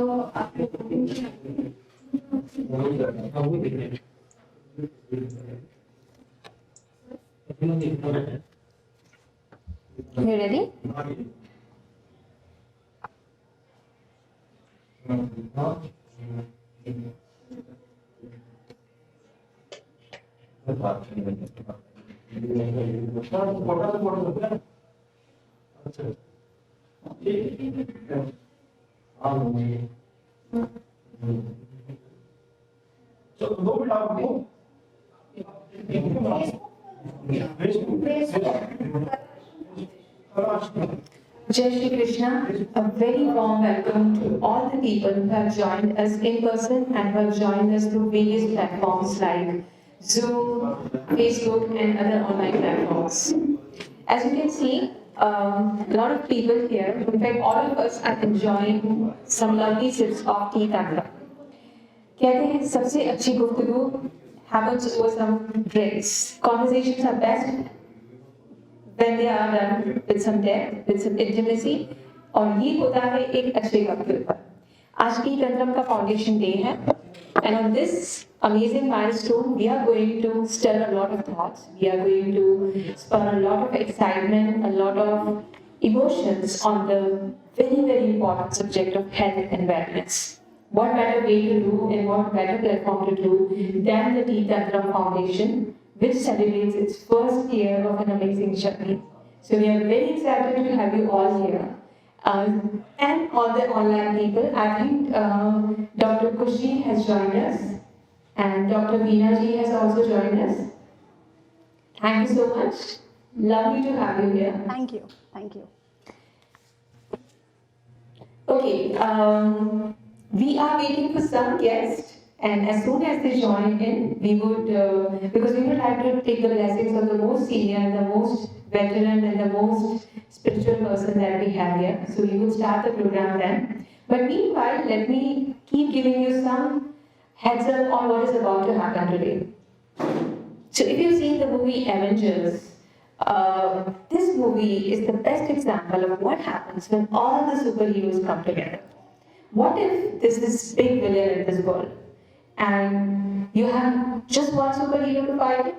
तो आप You ready? Jai Shri Krishna, a very warm welcome to all the people who have joined us in person and who have joined us through various platforms like Zoom, Facebook and other online platforms. As you can see, a lot of people here, in fact all of us are enjoying some lovely sips of tea tantrum. कहते हैं सबसे अच्छी गुफ्तगू happens over some drinks. Conversations are best when they are done with some depth, with some intimacy, और ये होता है एक अच्छे कप के ऊपर. आज की तंत्रम का फाउंडेशन डे है, and on this amazing milestone, we are going to stir a lot of thoughts. We are going to spur a lot of excitement, a lot of emotions on the very, very important subject of health and wellness. What better way to do and what better platform to do than the Tea Tantrum Foundation, which celebrates its first year of an amazing journey. So we are very excited to have you all here. And all the online people. I think Dr. Kushi has joined us and Dr. Veena ji has also joined us. Thank you so much. Lovely to have you here. Thank you. Thank you. Okay. We are waiting for some guests, and as soon as they join in, we would, because we would like to take the blessings of the most senior, the most veteran, and the most spiritual person that we have here. So we would start the program then. But meanwhile, let me keep giving you some heads up on what is about to happen today. So if you've seen the movie Avengers, this movie is the best example of what happens when all the superheroes come together. What if there's this big villain in this world and you have just one superhero to fight?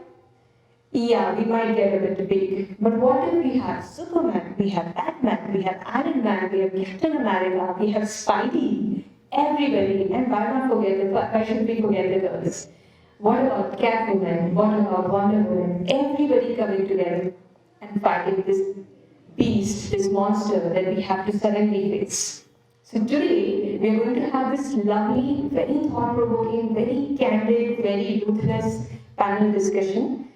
Yeah, we might get a bit big. But what if we have Superman, we have Batman, we have Iron Man, we have Captain America, we have Spidey, everybody, and why should we forget the girls? What about Catwoman? What about Wonder Woman? Everybody coming together and fighting this beast, this monster that we have to suddenly face. So today, we are going to have this lovely, very thought-provoking, very candid, very ruthless panel discussion.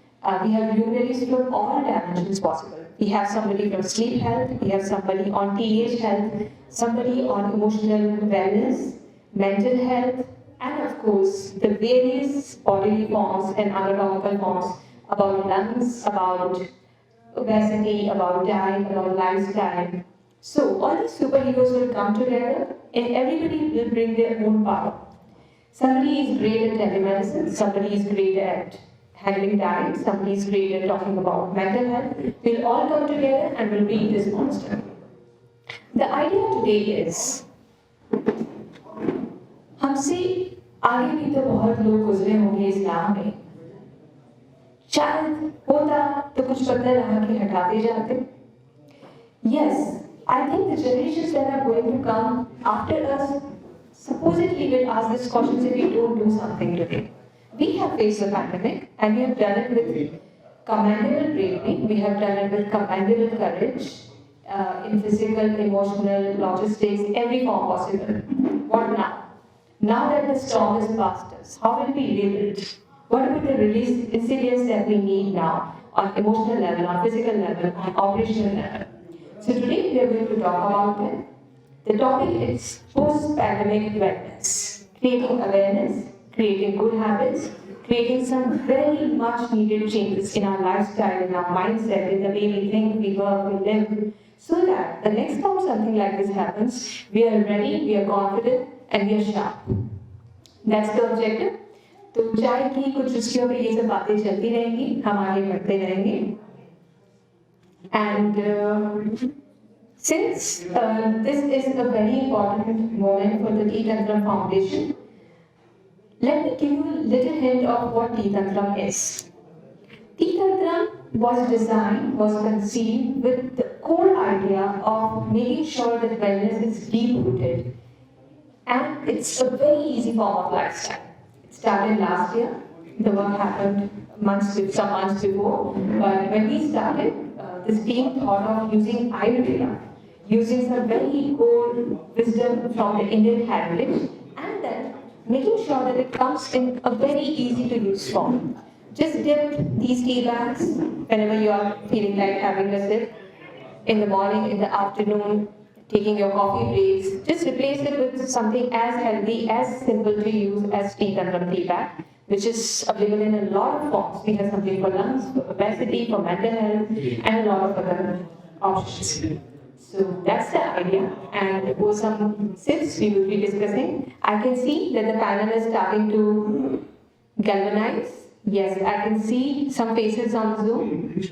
We have luminaries from all dimensions possible. We have somebody from sleep health, we have somebody on teenage health, somebody on emotional wellness, mental health, and of course, the various bodily forms and anatomical forms about lungs, about obesity, about diet, about lifestyle. So all these superheroes will come together and everybody will bring their own power. Somebody is great at telemedicine, somebody is great at handling diet, somebody is great at talking about mental health. We'll all come together and we'll beat this monster. The idea today is, हमसे आगे भी तो बहुत लोग गुजरे होंगे इस्लाम में. शायद होता तो कुछ पत्थर आके हटाते जाते. Yes. I think the generations that are going to come after us supposedly will ask these questions if we don't do something today. We have faced the pandemic and we have done it with commendable bravery, we have done it with commendable courage in physical, emotional, logistics, every form possible. What now? Now that the storm is past us, how will we rebuild? What about the resilience that we need now on emotional level, on physical level, on operational level? So today we are going to talk about it. The topic is post-pandemic wellness, creating awareness, creating good habits, creating some very much needed changes in our lifestyle, in our mindset, in the way we think, we work, we live, so that the next time something like this happens, we are ready, we are confident, and we are sharp. That's the objective. तो चाय की कुछ चुस्कियों पे ये सब बातें चलती रहेंगी, हम आगे बढ़ते रहेंगे. And Since this is a very important moment for the Tea Tantrum Foundation, let me give you a little hint of what Tea Tantrum is. Tea Tantrum was conceived with the core idea of making sure that wellness is deep rooted, and it's a very easy form of lifestyle. It started last year. The work happened some months before, but when we started, this team thought of using Ayurveda, using some very core wisdom from the Indian heritage, and then making sure that it comes in a very easy to use form. Just dip these tea bags whenever you are feeling like having a sip, in the morning, in the afternoon, taking your coffee breaks. Just replace it with something as healthy, as simple to use as Tea Tantrum tea bag, which is available in a lot of forms. We have something for lungs, for obesity, for mental health, and a lot of other options. So that's the idea. And for some sips we will be discussing. I can see that the panel is starting to galvanize. Yes, I can see some faces on Zoom.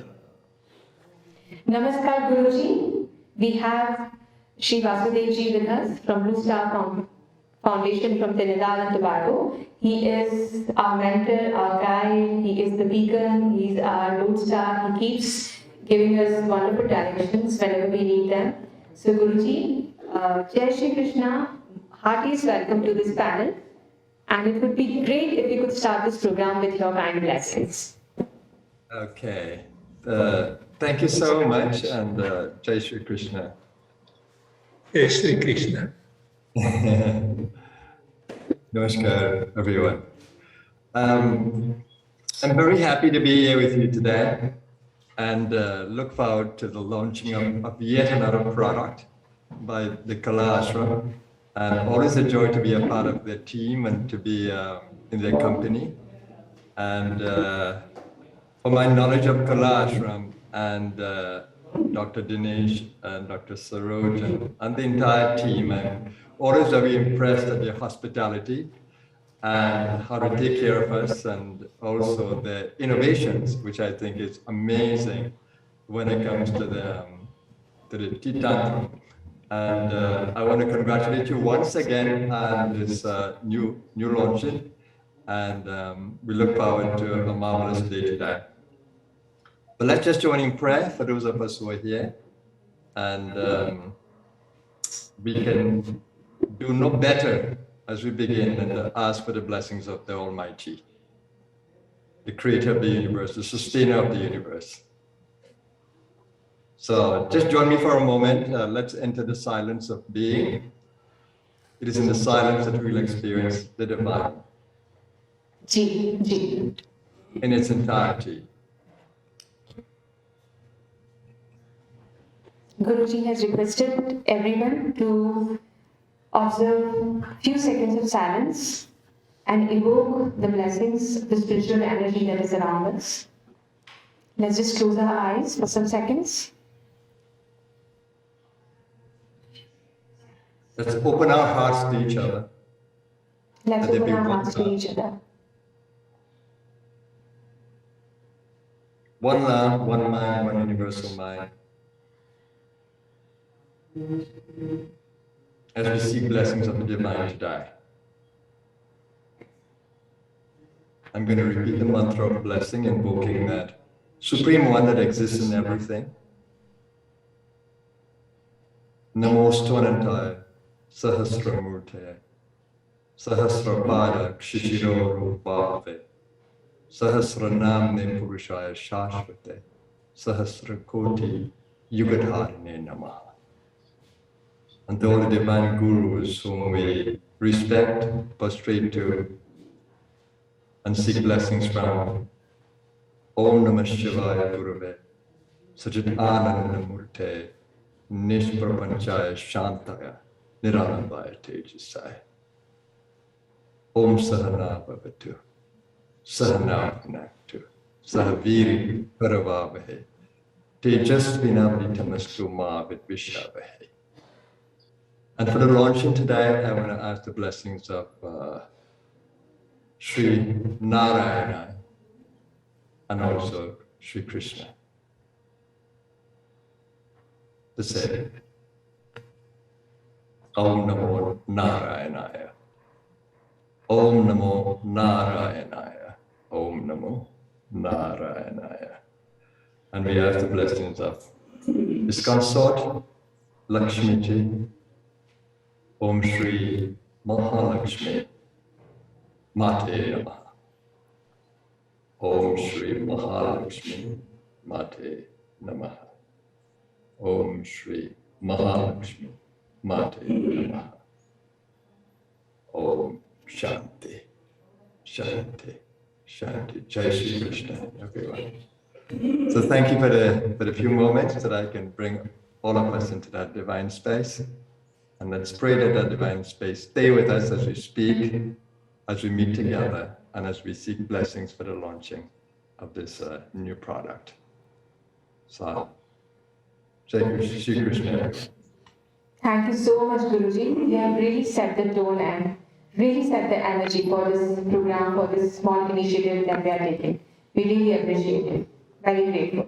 Namaskar Guruji. We have Shri Vasudevji with us from Blue Star Foundation from Trinidad and Tobago. He is our mentor, our guide, he is the beacon, he is our lodestar. He keeps giving us wonderful directions whenever we need them. So Guruji, Jai Shri Krishna, heartiest welcome to this panel. And it would be great if you could start this program with your kind blessings. Okay. Thank you so much, and Jai Shri Krishna. Jai Shri Krishna. Namaskar, everyone. I'm very happy to be here with you today, and look forward to the launching of yet another product by the Kala Ashram. And always a joy to be a part of their team and to be in their company. And for my knowledge of Kala Ashram and Dr. Dinesh and Dr. Saroj and the entire team, I'm always very impressed at their hospitality and how to take care of us, and also the innovations, which I think is amazing when it comes to the Tea Tantrum. And I want to congratulate you once again on this new launching, and we look forward to a marvelous day today. But let's just join in prayer for those of us who are here, and we can do no better as we begin than to ask for the blessings of the Almighty, the creator of the universe, the sustainer of the universe. So just join me for a moment. Let's enter the silence of being. It is in the silence that we'll experience the divine in its entirety. Guruji has requested everyone to observe a few seconds of silence and evoke the blessings, the spiritual energy that is around us. Let's just close our eyes for some seconds. Let's open our hearts to each other. Let's open our hearts to each other. One love, one mind, one universal mind. As we seek blessings of the divine today, I'm going to repeat the mantra of blessing, invoking that Supreme One that exists in everything. Namo Stvanantaya Sahasramurtaya Sahasrapada Kshishiro Rupave Sahasranamne Purushaya Shashvate Sahasrakoti Yugadharine Namaha. And all the divine gurus whom we respect, prostrate to, and seek blessings from. Om Namah Shivaya Guruve Sajit Ananda Murte Nishprapanchaya Shantaya Niranandaya Tejasaya. Om Sahana Bhavatu Sahana Bhunaktu Sahaviri Paravavahe Tejasvinamritamastu Ma Vidvishavahe. And for the launching today, I want to ask the blessings of Sri Narayana and also Sri Krishna. The same. Om Namo Narayanaya. Om Namo Narayanaya. Om Namo Narayanaya. And we have the blessings of His consort, Lakshmi Ji. Om Shri Mahalakshmi Mate Namaha. Om Shri Mahalakshmi Mate Namaha. Om Shri Mahalakshmi Mate Namaha. Om Shanti, Shanti, Shanti. Jai Shri Krishna, everyone. So thank you for the few moments that I can bring all of us into that divine space. And let's pray that that divine space stay with us as we speak, as we meet together, and as we seek blessings for the launching of this new product. So, Jai Shri Krishna. Thank you so much, Guruji. You have really set the tone and really set the energy for this program, for this small initiative that we are taking. We really appreciate it. Very grateful.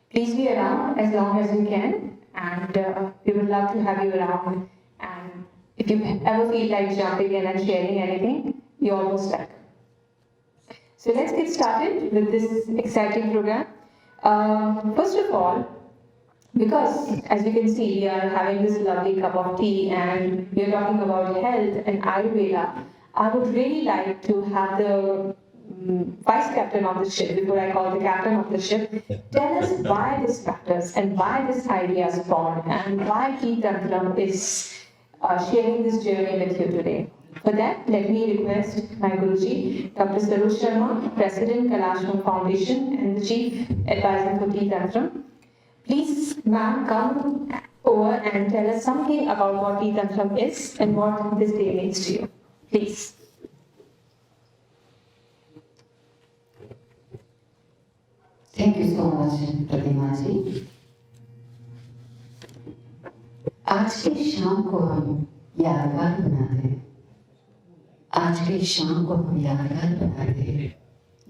Please be around as long as you can, and we would love to have you around. And if you ever feel like jumping in and sharing anything, you're almost welcome. So let's get started with this exciting program. First of all, because as you can see, we are having this lovely cup of tea and we are talking about health and Ayurveda, I would really like to have the vice captain of the ship, before I call the captain of the ship, tell us why this matters and why this idea is born and why Tea Tantrum is sharing this journey with you today. For that, let me request my Guruji, Dr. Saroj Sharma, President, Ashram Foundation and the Chief Advisor for Tea Tantrum. Please, ma'am, come over and tell us something about what Tea Tantrum is and what this day means to you. Please. Thank you so much, प्रतिमा जी. आज की शाम को हम यादगार बनाते हैं. आज की शाम को हम यादगार बनाते हैं.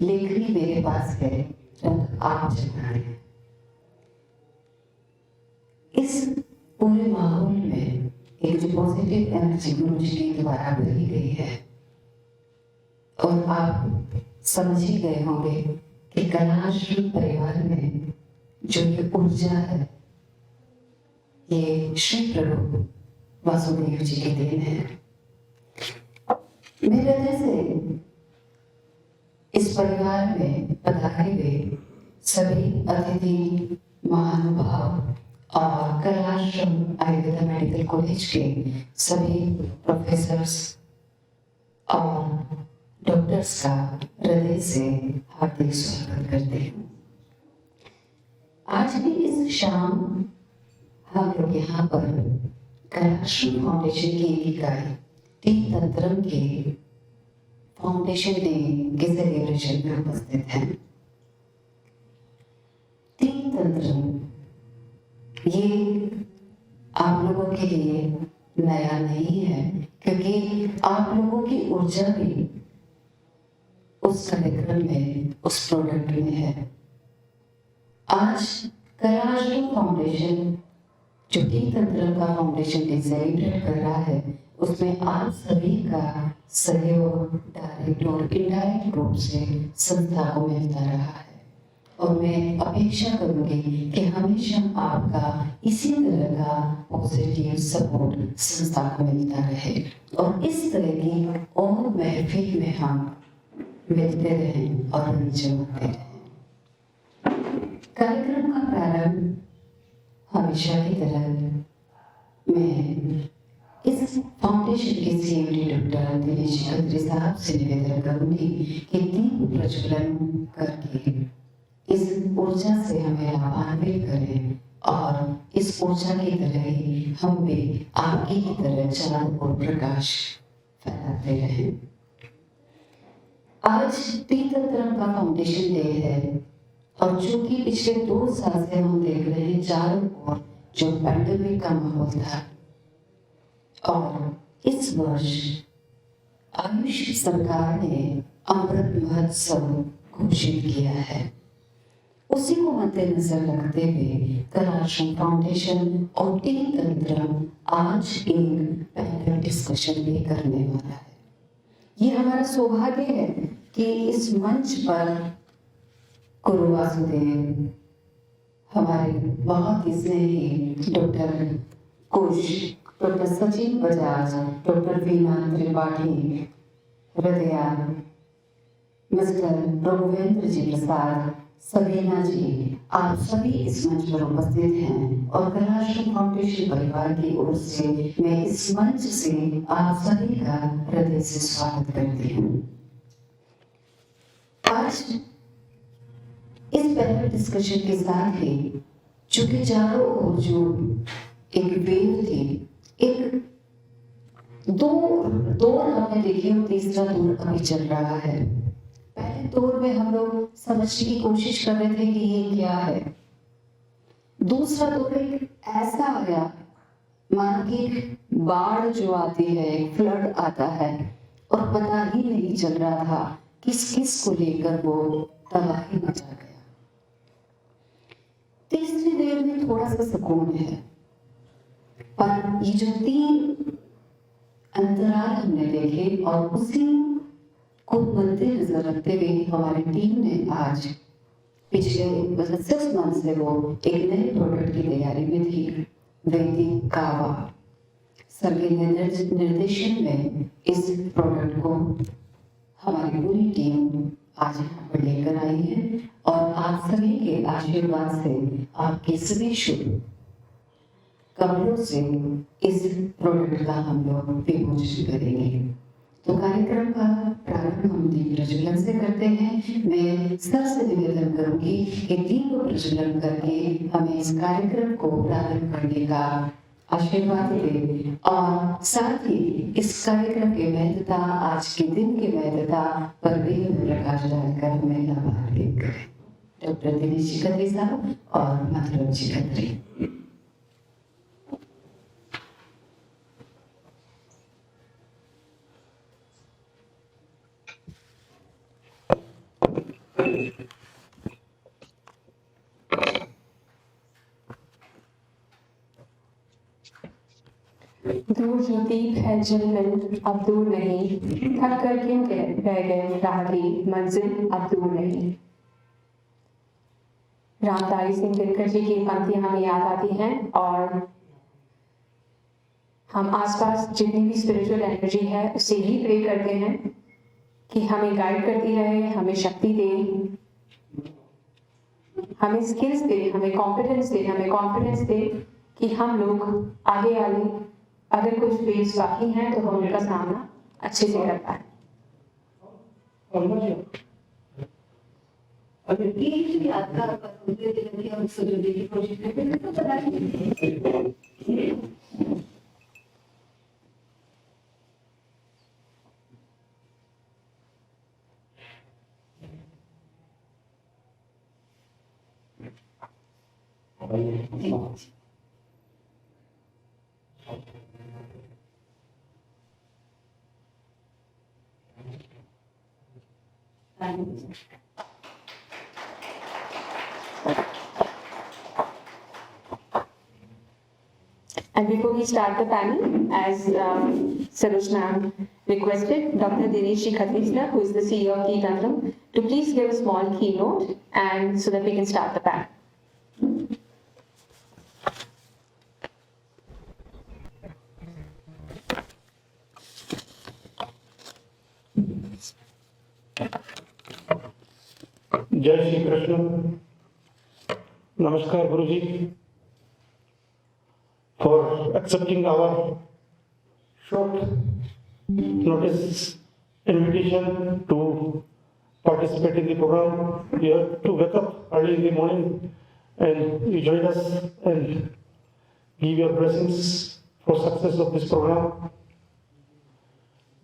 लेखनी मेरे पास है, रंग आप जमाने. इस पूरे माहौल में एक जो पॉजिटिव एनर्जी गुरु जी के द्वारा भरी गई है, और आप समझ ही गए होंगे कि कलाश्रम परिवार में जो ये ऊर्जा है, ये श्री प्रभु वासुदेव जी के देन है. मेरे हृदय से इस परिवार में पधारे हुए सभी अतिथि, महानुभाव और कलाश्रम आयुर्वेदा मेडिकल कॉलेज के सभी प्रोफेसर्स और डॉक्टर्स का हृदय से हार्दिक स्वागत करते हैं. आज की इस शाम हम लोग यहाँ पर कलाश्रम फाउंडेशन की एक इकाई टी तंत्रम के फाउंडेशन डे के सेलिब्रेशन में उपस्थित हैं. टी तंत्रम ये आप लोगों के लिए नया नहीं है, क्योंकि आप लोगों की ऊर्जा भी उस कार्यक्रम में, उस प्रोडक्ट में है. आज कलाश्रम फाउंडेशन जो टी तंत्रम का फाउंडेशन डे सेलिब्रेट कर रहा है, उसमें आप सभी का सहयोग डायरेक्ट और इनडायरेक्ट रूप से संस्था को मिलता रहा है. और मैं अपेक्षा करूंगी कि हमेशा आपका इसी तरह का पॉजिटिव सपोर्ट संस्था को मिलता रहे और इस तरह की और महफिल में हम मिलते रहें और जमाते रहें. कार्यक्रम का प्रारंभ हमेशा की तरह मैं इस फाउंडेशन के सीएमडी डॉक्टर दिनेश खत्री साहब से निवेदन करूंगी कि दीप प्रज्वलन करके इस ऊर्जा से हमें लाभान्वित करें और इस ऊर्जा की तरह ही हम भी आपकी की तरह चारों ओर प्रकाश फैलाते रहें. आज टी तंत्रम का फाउंडेशन डे है और चूंकि पिछले 2 साल से हम देख रहे हैं चारों ओर जो पैंडेमिक का माहौल था, और इस वर्ष आयुष सरकार ने अमृत महोत्सव घोषित किया है. उसी को मद्देनजर रखते हुए कलाश्रम फाउंडेशन और टी तंत्रम आज एक पैनल डिस्कशन भी करने वाला है। ये हमारा सौभाग्य है कि इस मंच पर गुरु वासुदेव, हमारे बहुत ही स्नेही doctor Kush, doctor Sachin Bajaj, doctor Veena Tripathi, Hridaya, mister Raghuvendra ji Prasad, Sabina ji, आप सभी इस मंच पर उपस्थित हैं और कलाश्रम फाउंडेशन परिवार की ओर से मैं इस मंच से आप सभी का हृदय से स्वागत करती हूँ। आज इस पैनल डिस्कशन के साथ ही चूंकि चारों ओर जो एक वेव थी, एक दौर हमने देखी और तीसरा दौर अभी चल रहा है। पहले दौर में हम लोग समझने की कोशिश कर रहे थे कि ये क्या है। दूसरा दौर एक ऐसा आया मानो कि एक बाढ़ जो आती है, एक फ्लड आता है और पता ही नहीं चल रहा था किस किस को लेकर वो तबाही मचा गया। तीसरी देर में थोड़ा सा सुकून है, पर ये जो 3 अंतराल हमने देखे और उसी को मद्देनजर रखते हुए हमारी टीम ने आज पिछले 6 मंथ से वो एक नए प्रोडक्ट की तैयारी में थी, वैदिक कावा। सर के निर्देशन में इस प्रोडक्ट को हमारी पूरी टीम आज यहाँ पर लेकर आई है और आप सभी के आशीर्वाद से, आपके सभी शुभ कमलों से इस प्रोडक्ट का हम लोग विमोचन करेंगे। तो कार्यक्रम का प्रारंभ हम दीप प्रज्वलन से करते हैं। मैं सर से निवेदन करूंगी कि दीप प्रज्वलन करके हमें इस कार्यक्रम को प्रारंभ करने का आशीर्वाद दे और साथ ही इस कार्यक्रम की महत्ता, आज के दिन की महत्ता पर भी प्रकाश डालकर हमें लाभान्वित करें। डॉक्टर दिनेश जी खत्री साहब और मधुरम जी खत्री। दूर जो दीप है जिनमें अब दूर नहीं, थक कर क्यों रह गए राहगीर, मंजिल अब दूर नहीं। रामधारी सिंह दिनकर जी की पंक्तियां हमें याद आती हैं और हम आसपास जितनी भी स्पिरिचुअल एनर्जी है उसे ही प्रे करते हैं कि हमें गाइड करती रहे, हमें शक्ति दे, हमें स्किल्स दे, हमें कॉन्फिडेंस दे, हमें कॉन्फिडेंस दे कि हम लोग आगे अगर कुछ फेज बाकी हैं तो हम उनका सामना अच्छे से कर पाए। अगर ठीक भी आता है पर उनके दिल में हम सुनने की कोशिश करते हैं तो पता नहीं। And before we start the panel, as Saroj ma'am requested, Dr. Dinesh Khatri sir, who is the CEO of Tea Tantrum, to please give a small keynote and so that we can start the panel. जय श्री कृष्ण। नमस्कार गुरु जी for accepting our short notice invitation to participate in the program. You have to wake up early in the morning and you join us and give your blessings for success of this program.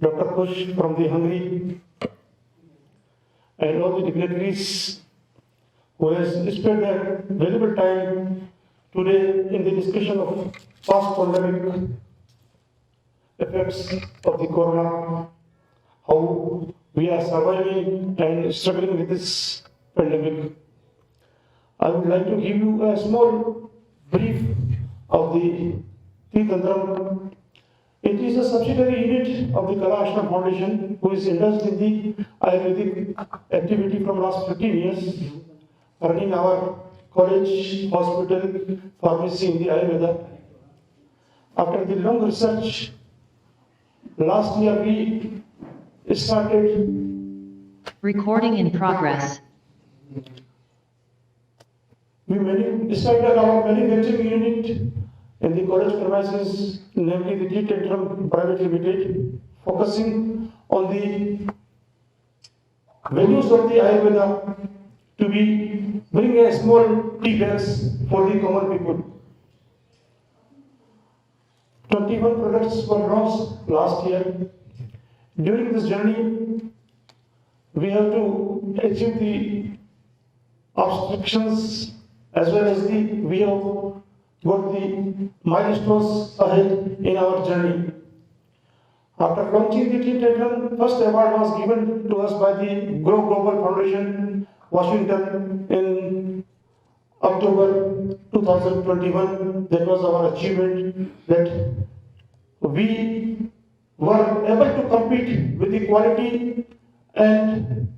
Dr. Kush from the Hungary and all the dignitaries who has spent their valuable time today in the discussion of past pandemic effects of the corona, how we are surviving and struggling with this pandemic. I would like to give you a small brief of the Tea Tantrum. It is a subsidiary unit of the Ashram Foundation, who is indulged in the Ayurvedic activity from last 15 years, running our college, hospital, pharmacy in the Ayurveda. After the long research, last year we started Recording in progress. we started our manufacturing unit in the college premises, namely the Tea Tantrum Pvt Limited, focusing on the values of the Ayurveda to be bring a small tea bags for the common people. 21 products were launched last year. During this journey, we have to achieve the obstructions as well as we have got the milestones ahead in our journey. After launching the Tea Tantrum, first award was given to us by the Grow Global Foundation, Washington, in October 2021. That was our achievement, that we were able to compete with the quality and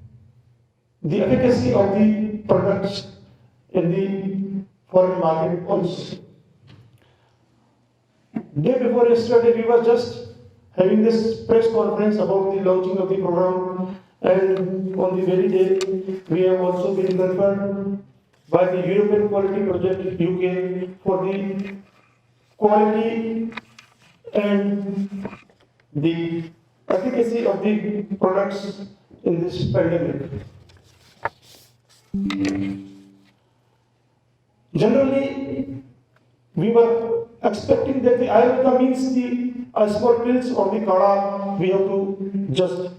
the efficacy of the products in the foreign market also. Day before yesterday, we were just having this press conference about the launching of the program, and on the very day, we have also been confirmed by the European Quality Project UK for the quality and the efficacy of the products in this pandemic. Generally, we were expecting that the Ayurveda means the small pills or the kadha, we have to just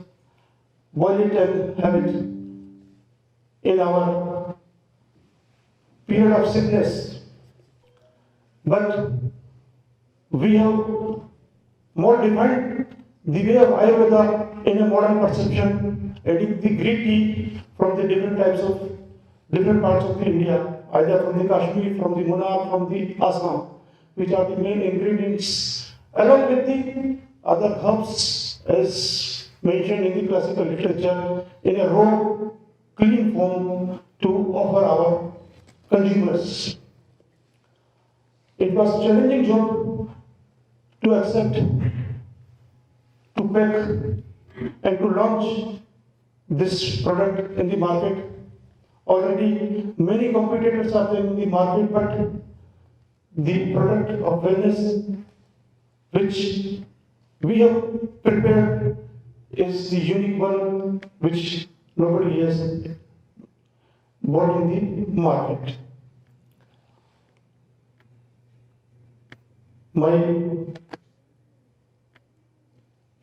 boil it and have it in our period of sickness. But we have more defined the way of Ayurveda in a modern perception, adding the green tea from the different parts of India, either from the Kashmir, from the Munnar, from the Assam, which are the main ingredients, along with the other herbs as mentioned in the classical literature in a raw, clean form to offer our consumers. It was a challenging job to accept, to pack and to launch this product in the market. Already many competitors are there in the market, but the product of wellness which we have prepared is the unique one which nobody has bought in the market. My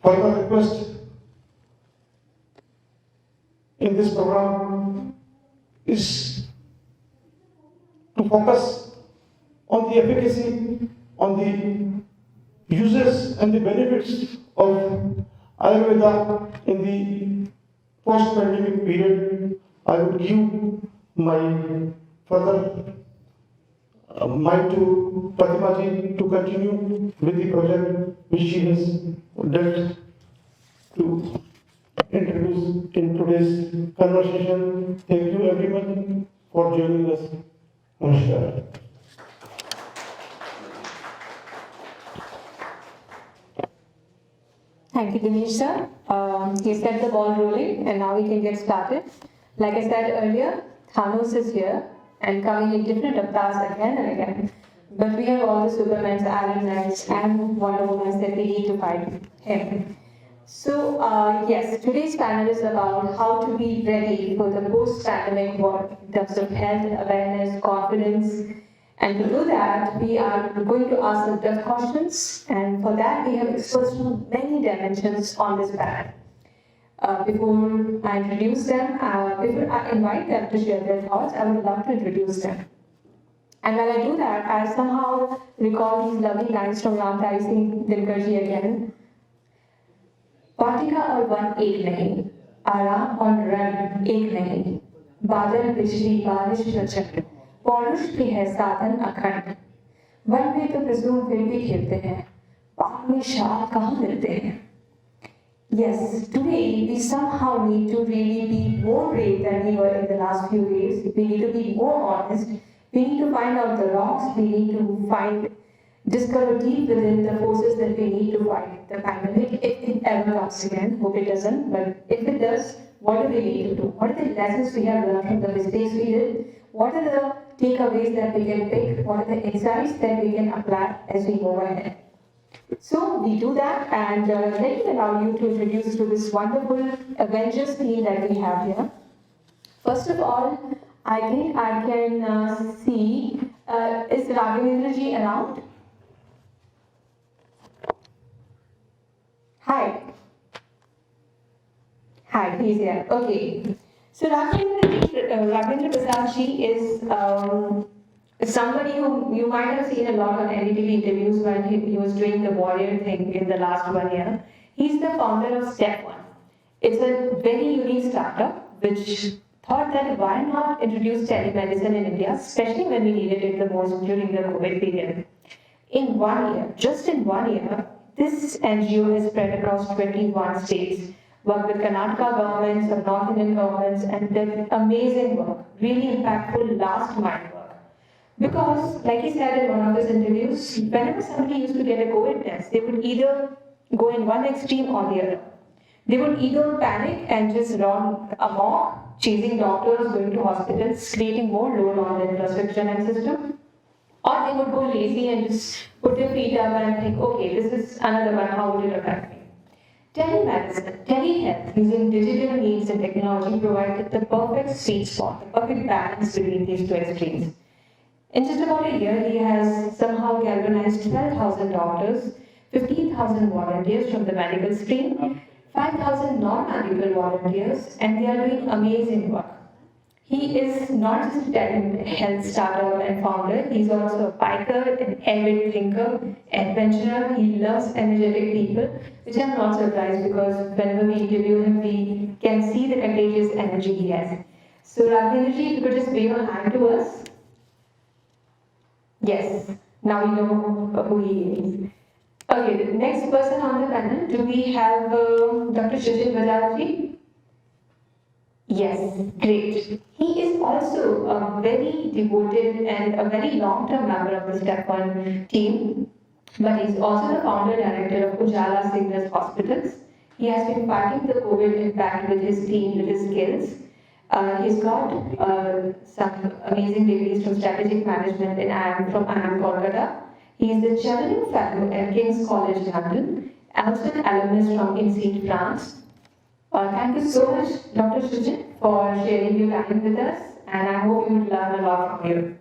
further request in this program is to focus on the efficacy, on the uses and the benefits of Ayurveda in the post-pandemic period. I would give my further mind to Pratimaji to continue with the project which she has dealt to introduce in today's conversation. Thank you everyone for joining us. Namaskar. Thank you, Dinesh sir. He set the ball rolling and now we can get started. Like I said earlier, Thanos is here and coming in different avatars again and again. But we have all the Supermans, Iron Knights and Wonder Womans that we need to fight him. So yes, today's panel is about how to be ready for the post-pandemic world in terms of health, awareness, confidence. And to do that, we are going to ask some tough questions, and for that we have experts from many dimensions on this panel. Before I introduce them, before I invite them to share their thoughts, I would love to introduce them. And when I do that, I somehow recall these lovely lines from Ram Tari Singh Dilkarji again. वाटिका और one एक नहीं, आराम और run एक नहीं, बादल बिजली बारिश रचक, पौरुष भी है साधन अखंड, वन में तो प्रसून फिर भी खेलते हैं, बाग में शाल कहाँ मिलते हैं. Yes, today we somehow need to really be more brave than we were in the last few days. We need to be more honest. We need to find out the wrongs. We need to discover deep within the forces that we need to fight the pandemic if it ever comes again. Hope it doesn't, but if it does, what do we need to do? What are the lessons we have learned from the mistakes we did? What are the takeaways that we can pick? What are the insights that we can apply as we move ahead? So we do that, and let me allow you to introduce to this wonderful Avengers team that we have here. First of all, I think I can see, is Raghavendra ji around? Hi. Hi, he's here. Okay. So Raghavendra Prasad ji is somebody who you might have seen a lot on NDTV interviews when he was doing the warrior thing in the last 1 year. He's the founder of Step One. It's a very unique startup which thought that why not introduce telemedicine in India, especially when we needed it the most during the COVID period. In 1 year, just in 1 year, this NGO has spread across 21 states, worked with Karnataka governments or North Indian governments, and did amazing work, really impactful last mile work. Because, like he said in one of his interviews, whenever somebody used to get a COVID test, they would either go in one extreme or the other. They would either panic and just run amok, chasing doctors, going to hospitals, creating more load on the infrastructure and system, or they would go lazy and just put their feet up and think, okay, this is another one, how would it affect me? Telemedicine, telehealth, using digital means and technology provided the perfect sweet spot, the perfect balance between these two extremes. In just about a year, he has somehow galvanized 12,000 doctors, 15,000 volunteers from the medical stream, 5,000 non-medical volunteers, and they are doing amazing work. He is not just a telehealth startup and founder, he's also a biker, an avid thinker, adventurer. He loves energetic people, which I'm not surprised because whenever we interview him, we can see the contagious energy he has. So Raghavendra ji, if you could just wave a hand to us. Yes, now we know who he is. Okay, the next person on the panel, do we have Dr. Shishir Bajaj ji? Yes, great. He is also a very devoted and a very long-term member of the Step One team, but he's also the founder director of Ujala Signals Hospitals. He has been fighting the COVID impact with his team, with his skills. He's got some amazing degrees from strategic management from IIM Kolkata. He is the Chairman Fellow at King's College London, also an alumnus from INSEAD France. Thank you so much, Dr. Sujit, for sharing your time with us, and I hope you would learn a lot from you.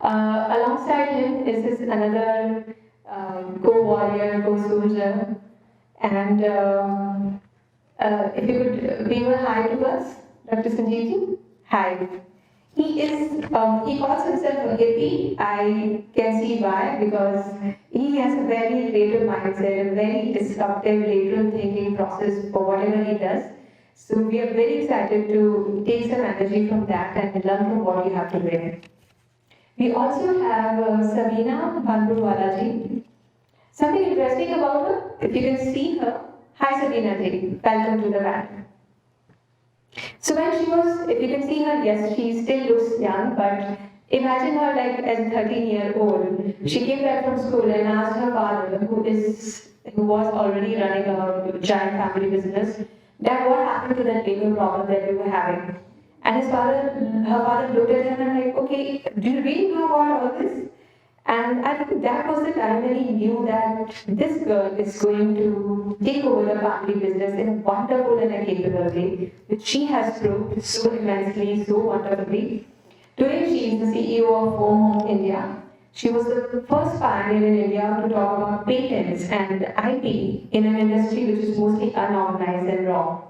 Alongside him is another co-warrior, co-soldier, and if you could wave a hi to us, Dr. Sanjeev ji. Hi. He calls himself a hippie. I can see why, because he has a very lateral mindset, a very disruptive lateral thinking process for whatever he does. So we are very excited to take some energy from that and learn from what you have to bring. We also have Sabina Bhandurwala-ji. Something interesting about her, if you can see her. Hi Sabina-ji, welcome to the panel. So when she was, if you can see her, yes, she still looks young, but imagine her like as a 13-year-old. She came back from school and asked her father, who was already running a giant family business, that what happened to that labor problem that we were having. And her father looked at him and like, okay, do you really know about all this? And I think that was the time when he knew that this girl is going to take over the family business in a wonderful and a capable way, which she has proved so immensely, so wonderfully. Today she is the CEO of Home India. She was the first pioneer in India to talk about patents and IP in an industry which is mostly unorganized and raw.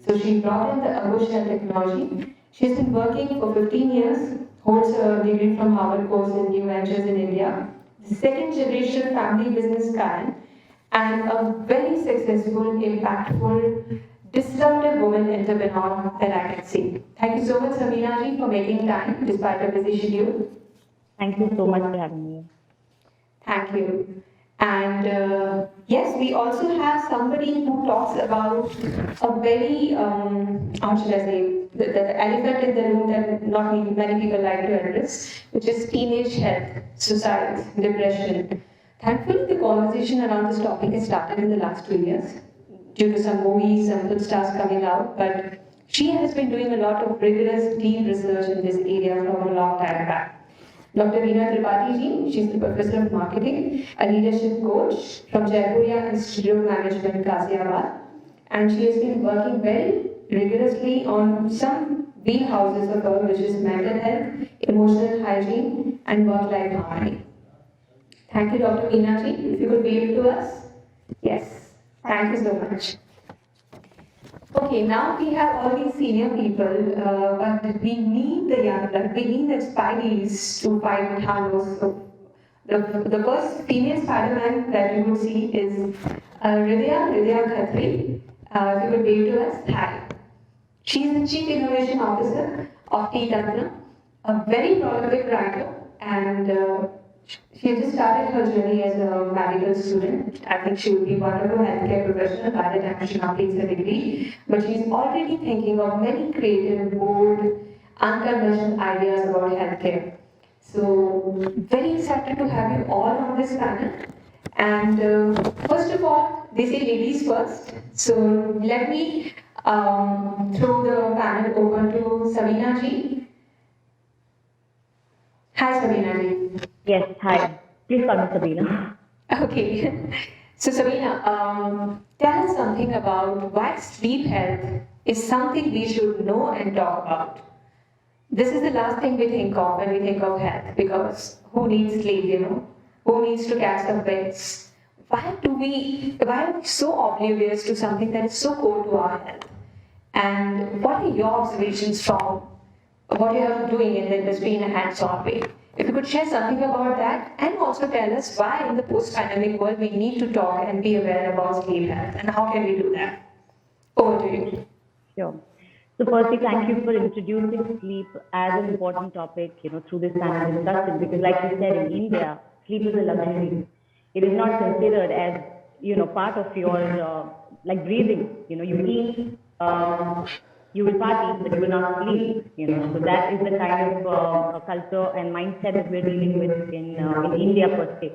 So she brought in the Agushell technology. She's been working for 15 years, holds a degree from Harvard course in New Ventures in India, the second generation family business guy, and a very successful, impactful disruptive woman entrepreneur that I can see. Thank you so much, Samina ji, for making time despite your busy schedule. Thank you so much for having me. Thank you. And yes, we also have somebody who talks about a very, how should I say, the elephant in the room that not many people like to address, which is teenage health, suicide, depression. Thankfully, the conversation around this topic has started in the last 2 years due to some movies, some film stars coming out, but she has been doing a lot of rigorous, deep research in this area from a long time back. Dr. Veena Tripathi ji, she's the professor of marketing, a leadership coach from Jaipuria Institute of Management, Ghaziabad, and she has been working very rigorously on some wheelhouses of her, which is mental health, emotional hygiene, and work-life harmony. Thank you, Dr. Veena ji. If you could wave to us. Yes, thank you so much. Okay, now we have all these senior people, but we need the young blood, we need the Spideys to fight Thanos. So the first female Spider-Man that you would see is Ridhya Khatri. If you could wave to us, hi. She is the Chief Innovation Officer of Tea Tantrum, a very prolific writer, and she just started her journey as a medical student. I think she will be one of a healthcare professional by the time she completes her degree. But she's already thinking of many creative, bold, unconventional ideas about healthcare. So, very excited to have you all on this panel. And first of all, they say ladies first. So, let me throw the panel over to Sabina ji. Hi, Sabina ji. Yes, hi. Please call me Sabina. Okay. So, Sabina, tell us something about why sleep health is something we should know and talk about. This is the last thing we think of when we think of health, because who needs sleep, you know? Who needs to catch the beds? Why are we so oblivious to something that is so core to our health? And what are your observations from what you are doing in the industry in a hands-on way? If you could share something about that, and also tell us why in the post-pandemic world we need to talk and be aware about sleep health, and how can we do that? Over to you. Sure. So firstly, thank you for introducing sleep as an important topic, through this panel discussion, because like you said, in India, sleep is a luxury. It is not considered as, part of your, like breathing. You eat, you will party, but you will not sleep. So that is the kind of culture and mindset that we're dealing with in India per se.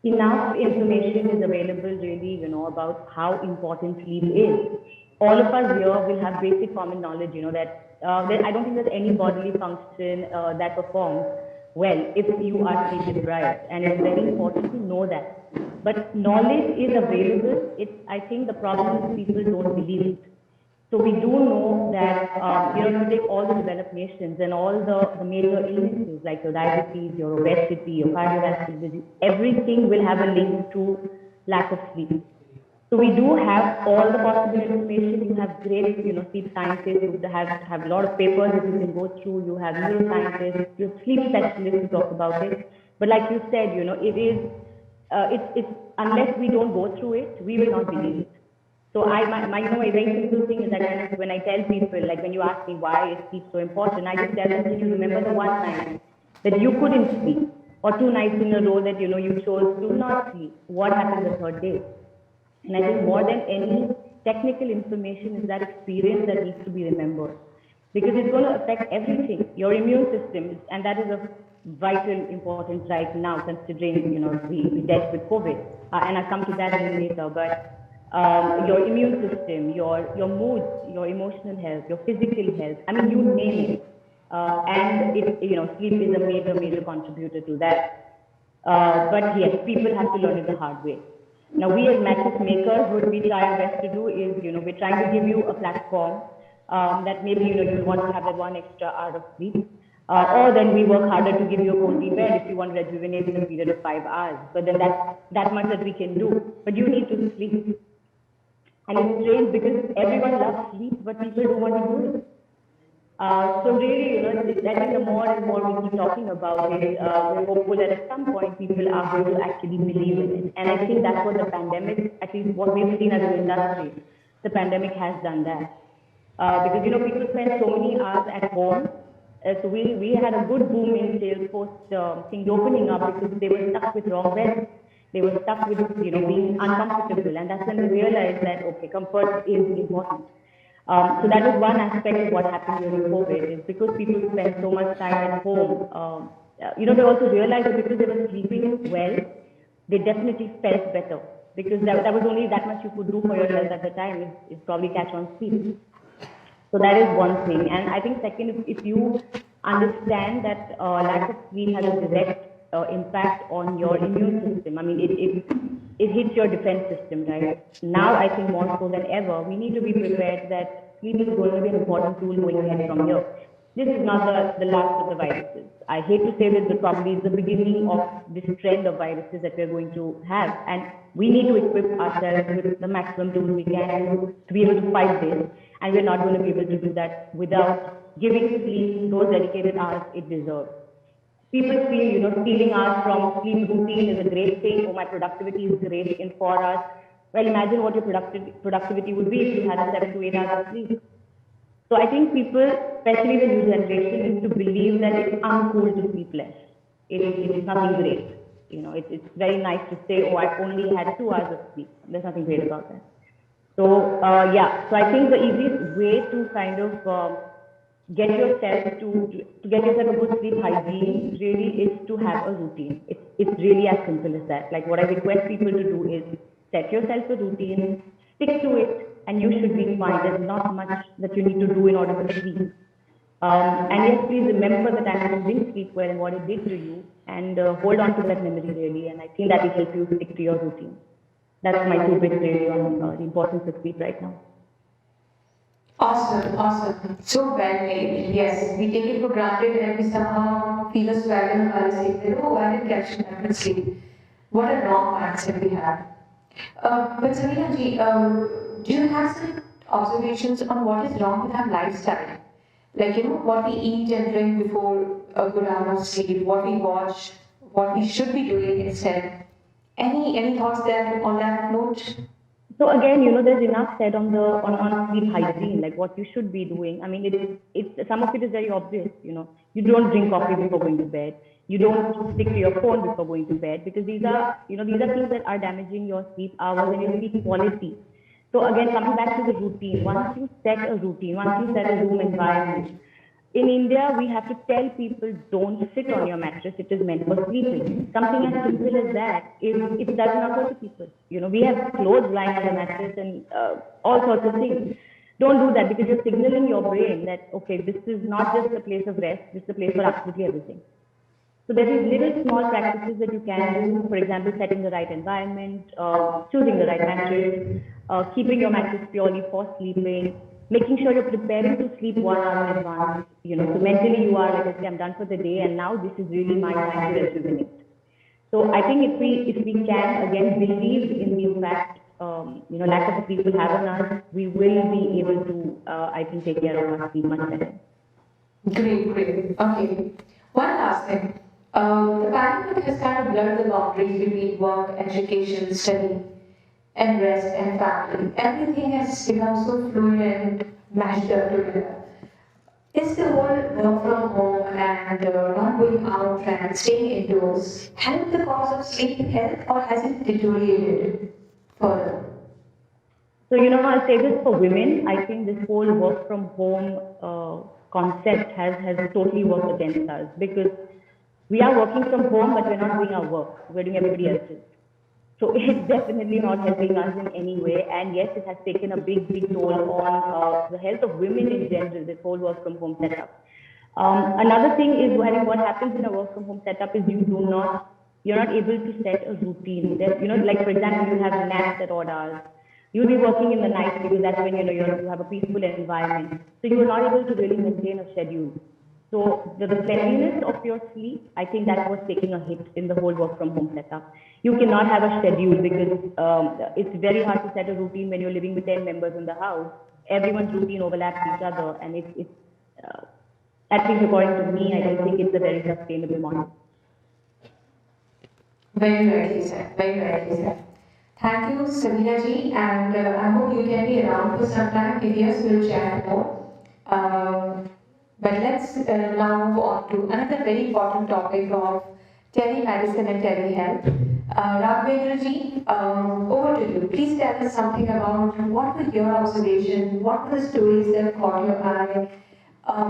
Enough information is available really, about how important sleep is. All of us here will have basic common knowledge, that I don't think there's any bodily function that performs well if you are sleep deprived, and it's very important to know that. But knowledge is available. I think the problem is people don't believe it. So we do know that, if you take all the developed nations and all the major illnesses like your diabetes, your obesity, your cardiovascular disease, everything will have a link to lack of sleep. So we do have all the possible information. You have great, sleep scientists who have a lot of papers that you can go through. You have neuroscientists, you have sleep specialists who talk about it. But like you said, it is, it's unless we don't go through it, we will not believe it. So my a very simple thing is that when I tell people, like when you ask me why is sleep so important, I just tell them, can you remember the one night that you couldn't sleep, or 2 nights in a row that you chose to not sleep? What happened the third day? And I think more than any technical information is that experience that needs to be remembered, because it's going to affect everything. Your immune system, and that is of vital importance right now, considering we dealt with COVID, and I'll come to that a little later. But your immune system, your mood, your emotional health, your physical health, I mean, you name it. And sleep is a major contributor to that. But yes, people have to learn it the hard way. Now, we as mattress makers, what we try our best to do is, we're trying to give you a platform that maybe, you want to have that 1 extra hour of sleep. Or then we work harder to give you a cozy bed if you want to rejuvenate in a period of 5 hours. But then that's that much that we can do. But you need to sleep. And it's strange because everyone loves sleep, but people don't want to do it. So really, I think the more and more we keep talking about it, we're hopeful that at some point people are going to actually believe in it. And I think that's what the pandemic, at least what we've seen as an industry, the pandemic has done that. Because, people spend so many hours at home. So we had a good boom in sales post things opening up because they were stuck with wrong rest. They were stuck with, being uncomfortable. And that's when they realized that, okay, comfort is important. So that was one aspect of what happened during COVID, is because people spend so much time at home. They also realized that because they were sleeping well, they definitely felt better, because that was only that much you could do for your health at the time, is probably catch on sleep. So that is one thing. And I think second, if you understand that lack of sleep has a direct impact on your immune system. I mean, it hits your defense system, right? Now, I think more so than ever, we need to be prepared that sleep is going to be an important tool going ahead from here. This is not the last of the viruses. I hate to say this, but probably it's the beginning of this trend of viruses that we're going to have. And we need to equip ourselves with the maximum tools we can to be able to fight this. And we're not going to be able to do that without giving sleep those dedicated hours it deserves. People feel, stealing hours from sleep routine is a great thing. Oh, my productivity is great in 4 hours. Well, imagine what your productivity would be if you had a 7 to 8 hours of sleep. So I think people, especially the new generation, needs to believe that it's uncool to sleep less. It's nothing great. It's very nice to say, oh, I only had 2 hours of sleep. There's nothing great about that. So, so I think the easiest way to kind of get yourself to get yourself a good sleep hygiene really is to have a routine. It's really as simple as that. Like, what I request people to do is set yourself a routine, stick to it, and you should be fine. There's not much that you need to do in order to sleep. And yes, please remember the time when you didn't sleep well and what it did to you, and hold on to that memory really. And I think that will help you stick to your routine. That's my 2 bits really on the importance of sleep right now. Awesome. So well made. Yes, we take it for granted and we somehow feel a swagger in our saying, oh, I didn't catch enough with sleep. What a wrong mindset we have. But Samina ji, do you have some observations on what is wrong with our lifestyle? Like, what we eat and drink before a good hour of sleep, what we watch, what we should be doing instead. Any thoughts there on that note? So again, there's enough said on sleep hygiene, like what you should be doing. I mean, it's some of it is very obvious. You don't drink coffee before going to bed. You don't stick to your phone before going to bed, because these are things that are damaging your sleep hours and your sleep quality. So again, coming back to the routine, once you set a routine, once you set a room environment. In India, we have to tell people, don't sit on your mattress, it is meant for sleeping. Something as simple as that, it doesn't occur to people. We have clothes lying on the mattress and all sorts of things. Don't do that, because you're signaling your brain that, okay, this is not just a place of rest, this is a place for absolutely everything. So there is little small practices that you can do, for example, setting the right environment, choosing the right mattress, keeping your mattress purely for sleeping, making sure you're preparing to sleep 1 hour in advance. So mentally you are like, okay, I'm done for the day, and now this is really my time to rejuvenate. So I think if we can again believe in the fact, lack of sleep will have on us, we will be able to, I think, take care of our sleep much better. Great. Okay. One last thing. The pandemic has kind of blurred the boundaries between work, education, study, and rest and family. Everything has become so fluid and mashed up together. Is the whole work from home and not going out and staying indoors help the cause of sleep health, or has it deteriorated further? So, I'll say this for women. I think this whole work from home concept has totally worked against us, because we are working from home, but we're not doing our work. We're doing everybody else's. So it's definitely not helping us in any way. And yes, it has taken a big toll on the health of women in general, this whole work from home setup. Another thing is, what happens in a work from home setup is you're not able to set a routine. Like for example, you have naps at odd hours. You'll be working in the night because that's when you have a peaceful environment. So you are not able to really maintain a schedule. So the cleanliness of your sleep, I think that was taking a hit in the whole work from home setup. You cannot have a schedule because it's very hard to set a routine when you're living with 10 members in the house. Everyone's routine overlaps each other, and it's at least according to me, I don't think it's a very sustainable model. Very rightly said. Thank you, Sabina ji, and I hope you can be around for some time. If yes, we'll chat more. But let's now move on to another very important topic of telemedicine and telehealth. Raghavendra ji, over to you. Please tell us something about what were your observations, what were the stories that caught your eye,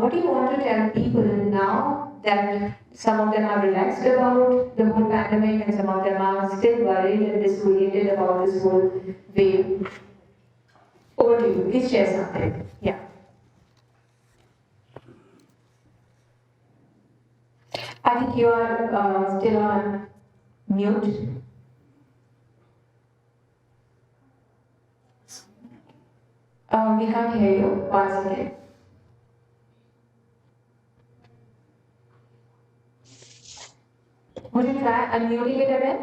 what do you want to tell people now that some of them are relaxed about the whole pandemic and some of them are still worried and disoriented about this whole wave? Over to you. Please share something. Yeah. I think you are still on mute. We can't hear you. Once again. Would you try unmuting it again?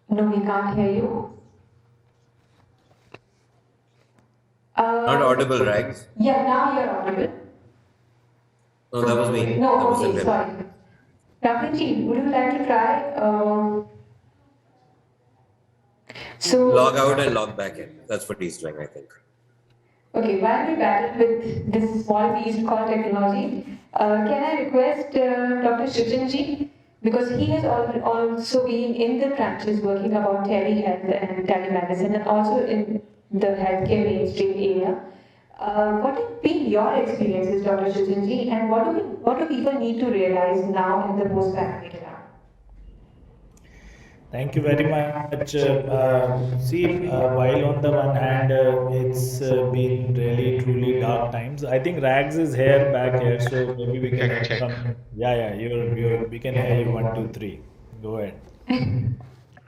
No, we can't hear you. Not audible, right? Yeah, now you're audible. No, that was me. No, That wasn't okay, him. sorry. Ravinji, would you like to try? So Log out and log back in. That's what he's doing, I think. okay, while we battle with this small beast called technology, can I request Dr. Shrijanji, because he has also been in the trenches working about telehealth and telemedicine and also in the healthcare mainstream area. What have been your experiences, Dr. Shrijanji, and what do people need to realize now in the post-pandemic era? Thank you very much. While on the one hand, it's been really truly dark times. I think Rags is here, back here, so maybe we can Check. come. Yeah, we can hear you. 1, 2, 3. Go ahead.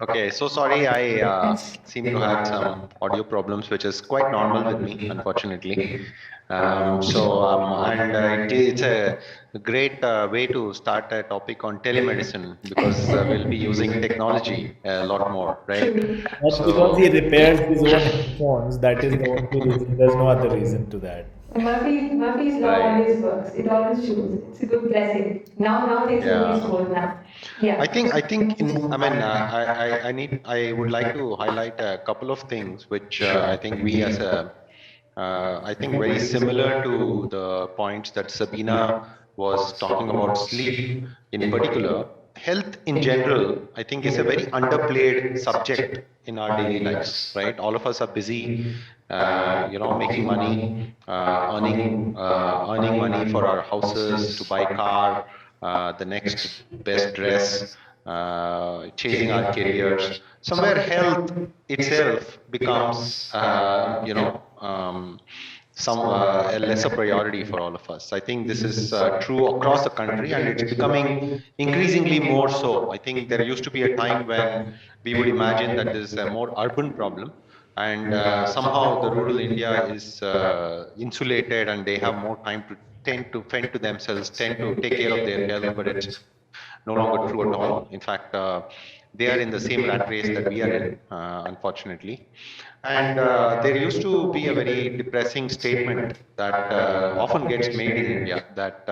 Okay, so sorry, I seem to have some audio problems, which is quite normal with me, unfortunately. It's a great way to start a topic on telemedicine because we'll be using technology a lot more, right? That's because he repairs his own headphones. That is the only reason. There's no other reason to that. Murphy's law Right. always works. It always shows. It's a good blessing. Now things will be smooth now. Yeah. I would like to highlight a couple of things which I think we as a I think very similar to the points that Sabina was talking about sleep in particular. Health in general, I think, is a very underplayed subject in our daily lives, right? All of us are busy, making money, earning money for our houses, to buy car, the next best dress, chasing our careers. Somewhere health itself becomes, a lesser priority for all of us. I think this is true across the country, and it's becoming increasingly more so. I think there used to be a time when we would imagine that this is a more urban problem, and somehow the rural India is insulated, and they have more time to tend to fend to themselves, tend to take care of their health, but it's no longer true at all. In fact, they are in the same rat race that we are in, unfortunately. And there used to be a very depressing statement that often gets made in India that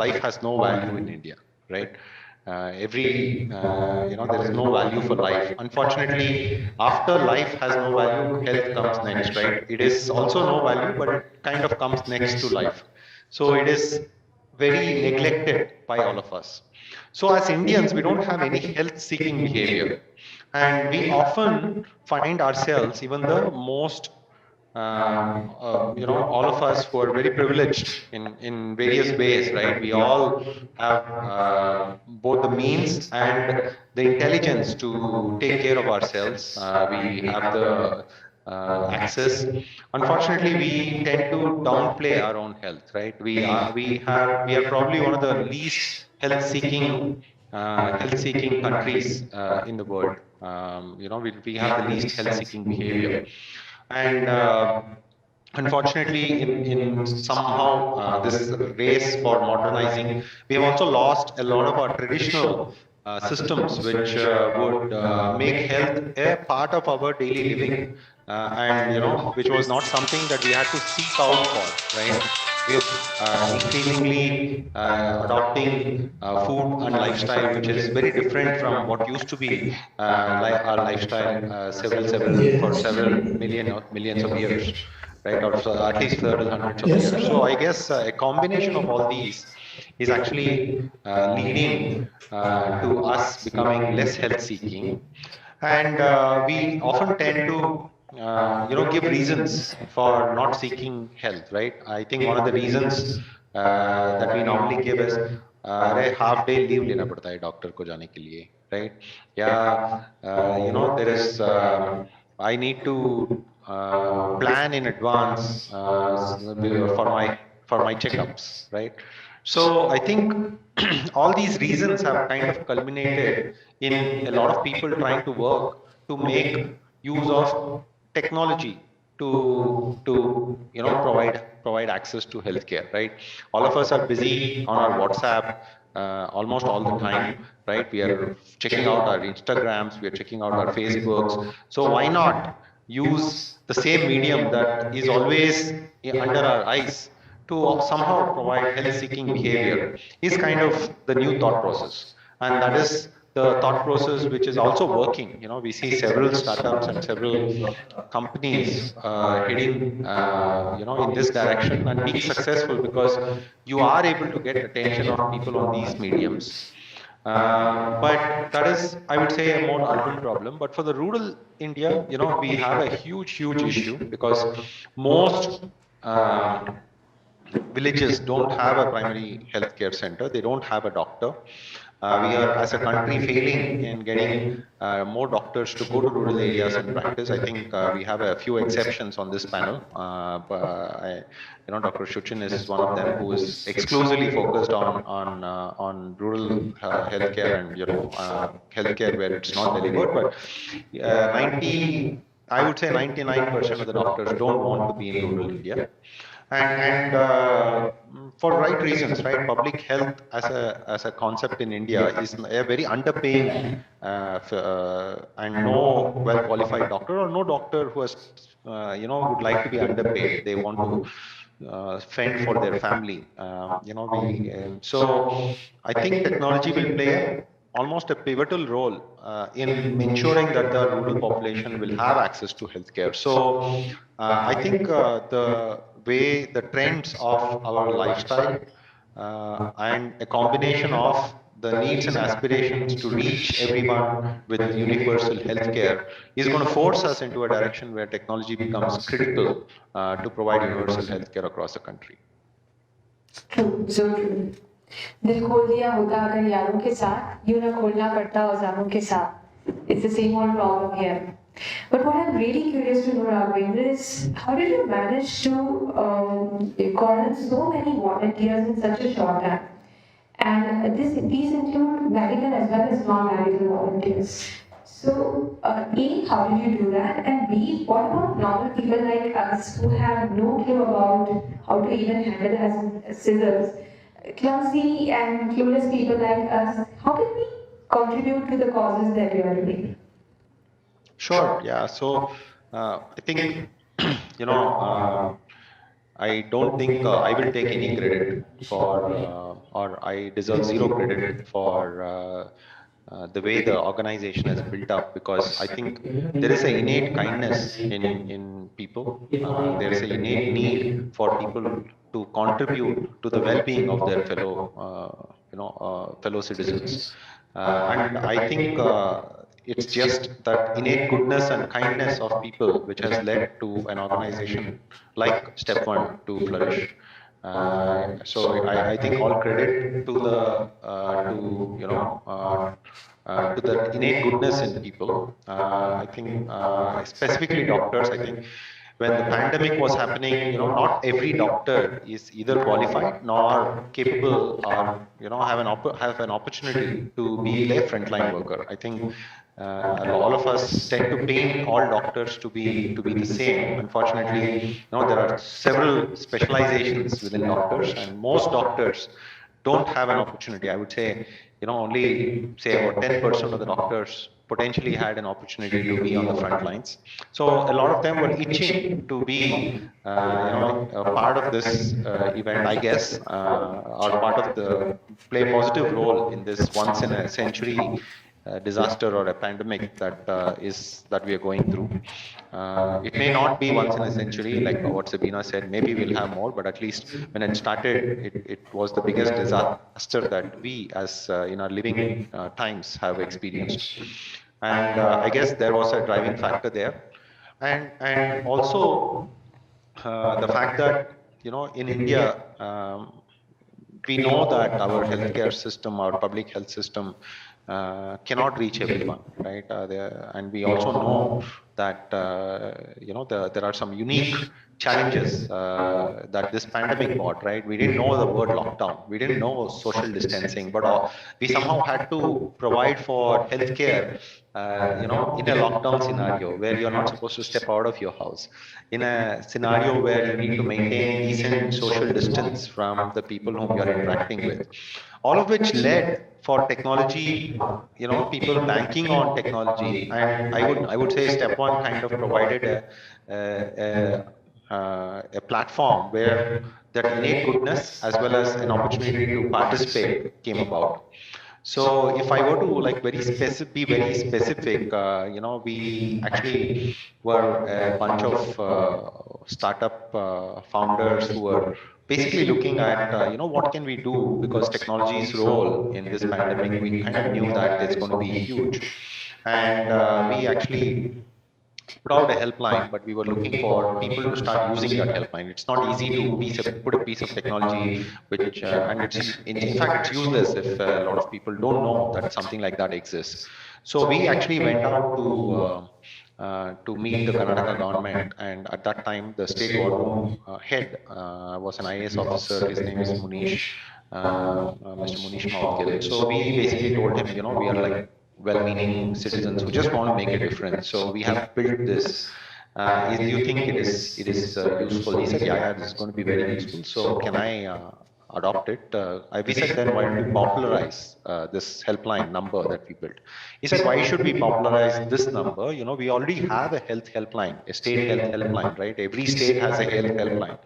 life has no value in India, right? There is no value for life. Unfortunately, after life has no value, health comes next, right? It is also no value, but it kind of comes next to life. So it is very neglected by all of us. So as Indians, we don't have any health-seeking behavior. And we often find ourselves, even the most, all of us who are very privileged in various ways, right? We all have both the means and the intelligence to take care of ourselves. We have the access. Unfortunately, we tend to downplay our own health, right? We are probably one of the least health-seeking countries in the world. We have the least health-seeking behavior, and unfortunately, in somehow this race for modernizing, we have also lost a lot of our traditional systems, which would make health a part of our daily living. and which was not something that we had to seek out for, right? We are increasingly adopting food and lifestyle which is very different from what used to be our lifestyle for several millions of years, right? Or so at least several hundreds of years. So I guess a combination of all these is actually leading to us becoming less health seeking, and we often tend to give reasons for not seeking health, right? I think one of the reasons that we normally give is अरे half day leave लेना पड़ता है doctor को जाने के लिए, right? या there is I need to plan in advance for my checkups, right? So I think all these reasons have kind of culminated in a lot of people trying to work to make use of technology to provide access to healthcare, right? All of us are busy on our WhatsApp almost all the time, right? We are checking out our Instagrams, we are checking out our Facebooks. So why not use the same medium that is always under our eyes to somehow provide health-seeking behavior is kind of the new thought process, and that is the thought process which is also working. We see several startups and several companies heading in this direction and being successful because you are able to get attention of people on these mediums. But that is, I would say, a more urban problem. But for the rural India, we have a huge issue because most villages don't have a primary healthcare center. They don't have a doctor. We are, as a country, failing in getting more doctors to go to rural areas and practice. I think we have a few exceptions on this panel. Dr. Shuchin is one of them, who is exclusively focused on rural healthcare and healthcare where it's not delivered. But I would say 99% of the doctors don't want to be in rural India. And for right reasons, right? Public health as a concept in India is a very underpaying and no well qualified doctor, or no doctor who has would like to be underpaid. They want to fend for their family. So I think technology will play almost a pivotal role in ensuring that the rural population will have access to healthcare. So I think the trends of our lifestyle and a combination of the needs and aspirations to reach everyone with universal healthcare is going to force us into a direction where technology becomes critical to provide universal healthcare across the country. True, so true. दिल खोल दिया होता अगर यारों के साथ, यूं ना खोलना पड़ता औजारों के साथ. It's the same old problem here. But what I'm really curious to know, Raghavendra, is how did you manage to call in so many volunteers in such a short time? And these include medical as well as non-medical volunteers. So, A, how did you do that? And B, what about normal people like us who have no clue about how to even handle scissors? Clumsy and clueless people like us, how can we contribute to the causes that we are doing? Sure, yeah. So I think, I don't think I will take any credit for, or I deserve zero credit for the way the organization has built up, because I think there is an innate kindness in people. There is an innate need for people to contribute to the well-being of their fellow citizens, and I think it's just that innate goodness and kindness of people which has led to an organization like Step One to flourish. So I think all credit to the to the innate goodness in people. I think specifically doctors. I think when the pandemic was happening, not every doctor is either qualified nor capable, or have an opportunity to be a frontline worker. I think all of us tend to paint all doctors to be the same. Unfortunately, there are several specializations within doctors, and most doctors don't have an opportunity. I would say, only say about 10% of the doctors potentially had an opportunity to be on the front lines. So a lot of them were itching to be, a part of this event, I guess, or part of the play a positive role in this once in a century disaster or a pandemic that we are going through. It may not be once in a century, like what Sabina said. Maybe we'll have more, but at least when it started, it was the biggest disaster that we, as in our living times, have experienced. And I guess there was a driving factor there, and also the fact that in India. We know that our healthcare system, our public health system, cannot reach everyone, right? And we also know that there are some unique challenges that this pandemic brought, right? We didn't know the word lockdown, we didn't know social distancing, but we somehow had to provide for healthcare, in a lockdown scenario where you're not supposed to step out of your house, in a scenario where you need to maintain decent social distance from the people whom you're interacting with. All of which led for technology, people banking on technology, and I would say step one kind of provided a platform where that innate goodness as well as an opportunity to participate came about. So if I were to be very specific, we actually were a bunch of startup founders who were basically looking at, what can we do, because technology's role in this pandemic, we kind of knew that it's going to be huge. And we actually put out a helpline, but we were looking for people to start using that helpline. It's not easy to put a piece of technology, which and it's in fact it's useless if a lot of people don't know that something like that exists. So we actually went out to meet the Karnataka government, and at that time the state war room head was an IAS officer. His name is Munish, Mr. Munish Maudgil. So we basically told him, we are like well-meaning citizens who just want to make a difference. So we have built this. Do you think it is useful? He said, yeah, this is going to be very useful. So can I adopt it? We said, then why don't you popularize this helpline number that we built? He said, why should we popularize this number? We already have a health helpline, a state health helpline, right? Every state has a health helpline.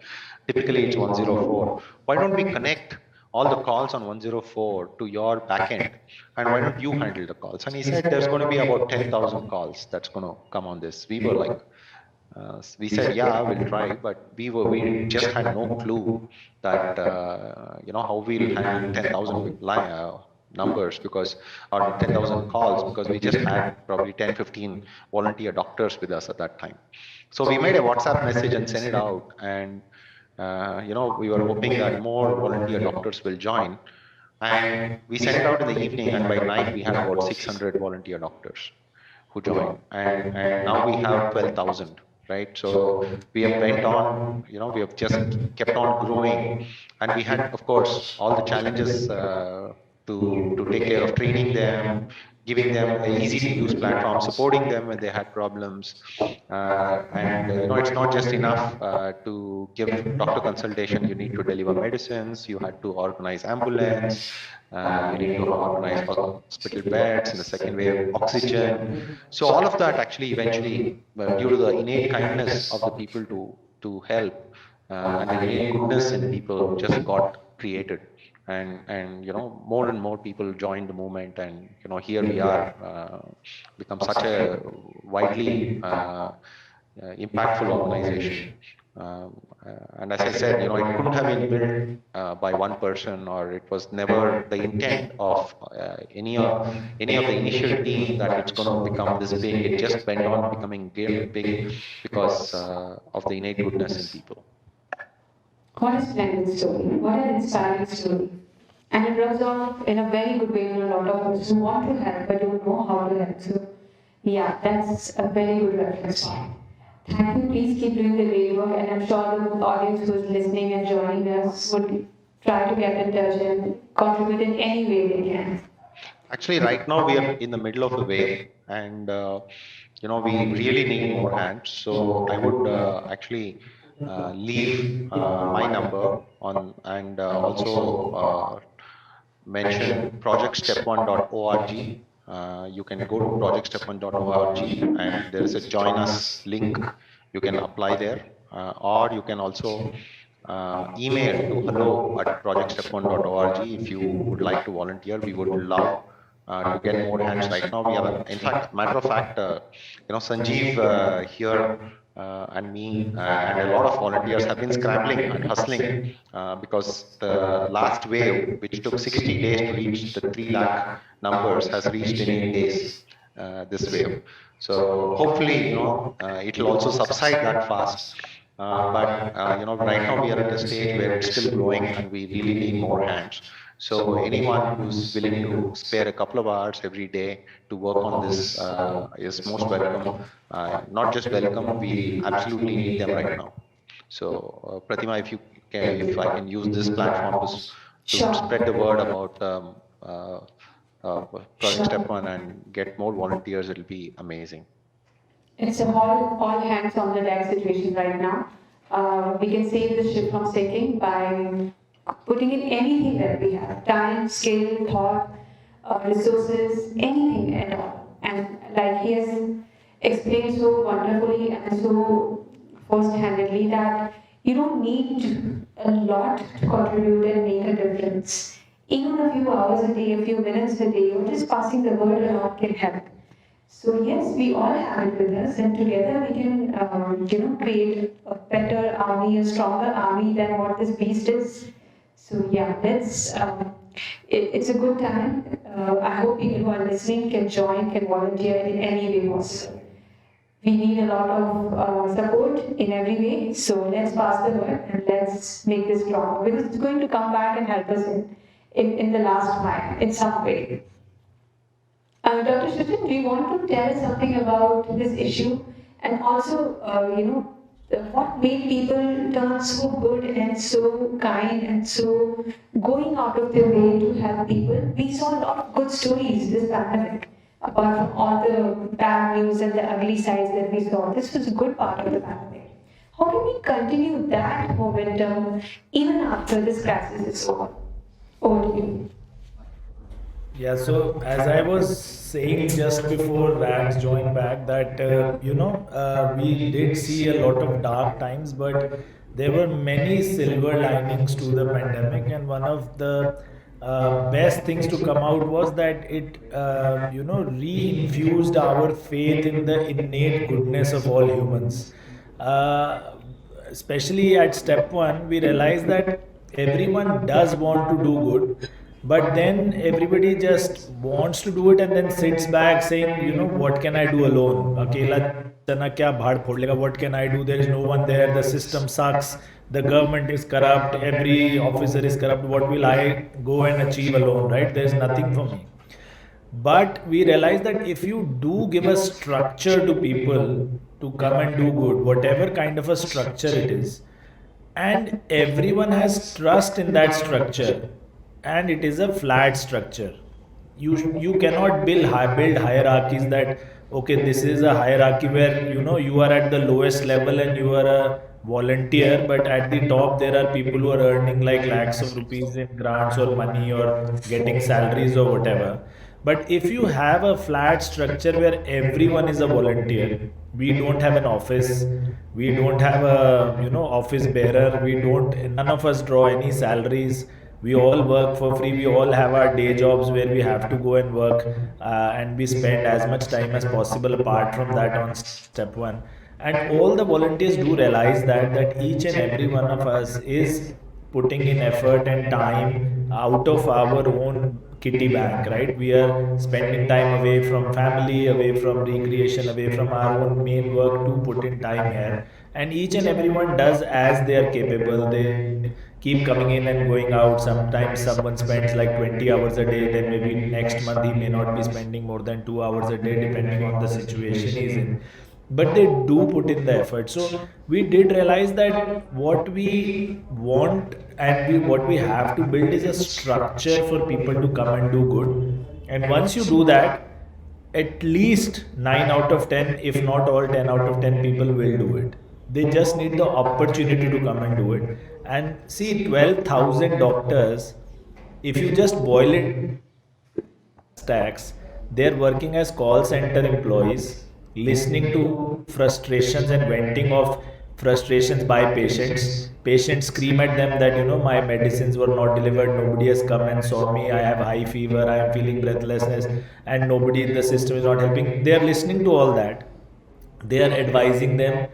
Typically, it's 104. Why don't we connect all the calls on 104 to your backend, and why don't you handle the calls? And he said, there's going to be about 10,000 calls that's going to come on this. We were like, we said, yeah, we'll try, but we just had no clue that, how we'll handle 10,000 numbers, because, or 10,000 calls, because we just had probably 10, 15 volunteer doctors with us at that time. So we made a WhatsApp message and sent it out, and we were hoping that more volunteer doctors will join. And we sent it out in the evening, and by night we had about 600 volunteer doctors who joined. And now we have 12,000, right? So we have went on, we have just kept on growing. And we had, of course, all the challenges to take care of training them, giving them an easy-to-use platform, supporting them when they had problems. And it's not just enough to give doctor consultation. You need to deliver medicines. You had to organize ambulance. You need to organize hospital beds in the second wave, oxygen. So all of that actually eventually, due to the innate kindness of the people to help, and the innate goodness in people, just got created. And more and more people joined the movement, and here we are, become such a widely impactful organization. And as I said, it couldn't have been built by one person, or it was never the intent of any of the initial team that it's going to become this big. It just went on becoming big because of the innate goodness in people. What a splendid story. What an inspiring story. And it rubs off in a very good way to a lot of us who want to help but don't know how to help. So, yeah, that's a very good reference point. Thank you. Please keep doing the great work, and I'm sure the audience who is listening and joining us would try to get in touch and contribute in any way they can. Actually, right now we are in the middle of a wave, and we really need more hands. So I would actually leave my number on, and also mention projectstep1.org. You can go to projectstep1.org and there is a join us link. You can apply there, or you can also email to hello@projectstep1.org if you would like to volunteer. We would love to get more hands. Right now we have, in fact, matter of fact, Sanjeev here and me and a lot of volunteers have been scrambling and hustling because the last wave, which took 60 days to reach the 3 lakh numbers, has reached in 8 days. This wave. So hopefully, it will also subside that fast. But right now we are at a stage where it's still growing and we really need more hands. So anyone who's willing to spare a couple of hours every day to work on this is most welcome. Not just welcome, we absolutely need them right now. So Pratima, if I can use this platform to spread the word about Project Step 1 and get more volunteers, it'll be amazing. It's all hands on the deck situation right now. We can save the ship from sinking by putting in anything that we have: time, skill, thought, resources, anything at all. And like he has explained so wonderfully and so first-handedly, that you don't need a lot to contribute and make a difference. Even a few hours a day, a few minutes a day, or just passing the word around can help. So yes, we all have it with us, and together we can, create a better army, a stronger army than what this beast is. So yeah, it's a good time. I hope people who are listening can join, can volunteer in any way possible. We need a lot of support in every way. So let's pass the word and let's make this strong, because it's going to come back and help us in the last mile in some way. Dr. Shritin, do you want to tell us something about this issue, and also, what made people turn so good and so kind and so going out of their way to help people? We saw a lot of good stories this pandemic, apart from all the bad news and the ugly sides that we saw. This was a good part of the pandemic. How can we continue that momentum even after this crisis is over? Over to you. Yeah, so as I was saying just before Rags joined back, that we did see a lot of dark times, but there were many silver linings to the pandemic, and one of the best things to come out was that it re-infused our faith in the innate goodness of all humans. Especially at step 1, we realized that everyone does want to do good, but then everybody just wants to do it and then sits back saying, what can I do alone? Akela chana kya bhaad phod lega? What can I do? There is no one there. The system sucks. The government is corrupt. Every officer is corrupt. What will I go and achieve alone, right? There is nothing for me. But we realize that if you do give a structure to people to come and do good, whatever kind of a structure it is, and everyone has trust in that structure, and it is a flat structure. You cannot build hierarchies that, okay, this is a hierarchy where you are at the lowest level and you are a volunteer, but at the top there are people who are earning like lakhs of rupees in grants or money or getting salaries or whatever. But if you have a flat structure where everyone is a volunteer, we don't have an office, we don't have a office bearer, none of us draw any salaries. We all work for free. We all have our day jobs where we have to go and work, and we spend as much time as possible apart from that on step 1. And all the volunteers do realize that each and every one of us is putting in effort and time out of our own kitty bank, right? We are spending time away from family, away from recreation, away from our own main work to put in time here. And each and everyone does as they are capable. They keep coming in and going out. Sometimes someone spends like 20 hours a day, then maybe next month he may not be spending more than 2 hours a day depending on the situation he's in. But they do put in the effort. So we did realize that what we want and what we have to build is a structure for people to come and do good. And once you do that, at least 9 out of 10, if not all 10 out of 10 people will do it. They just need the opportunity to come and do it. And see, 12,000 doctors if you just boil it stacks, they're working as call center employees, listening to frustrations and venting of frustrations by patients. Patients scream at them that, my medicines were not delivered, nobody has come and saw me, I have high fever, I am feeling breathlessness, and nobody in the system is not helping. They are listening to all that. They are advising them,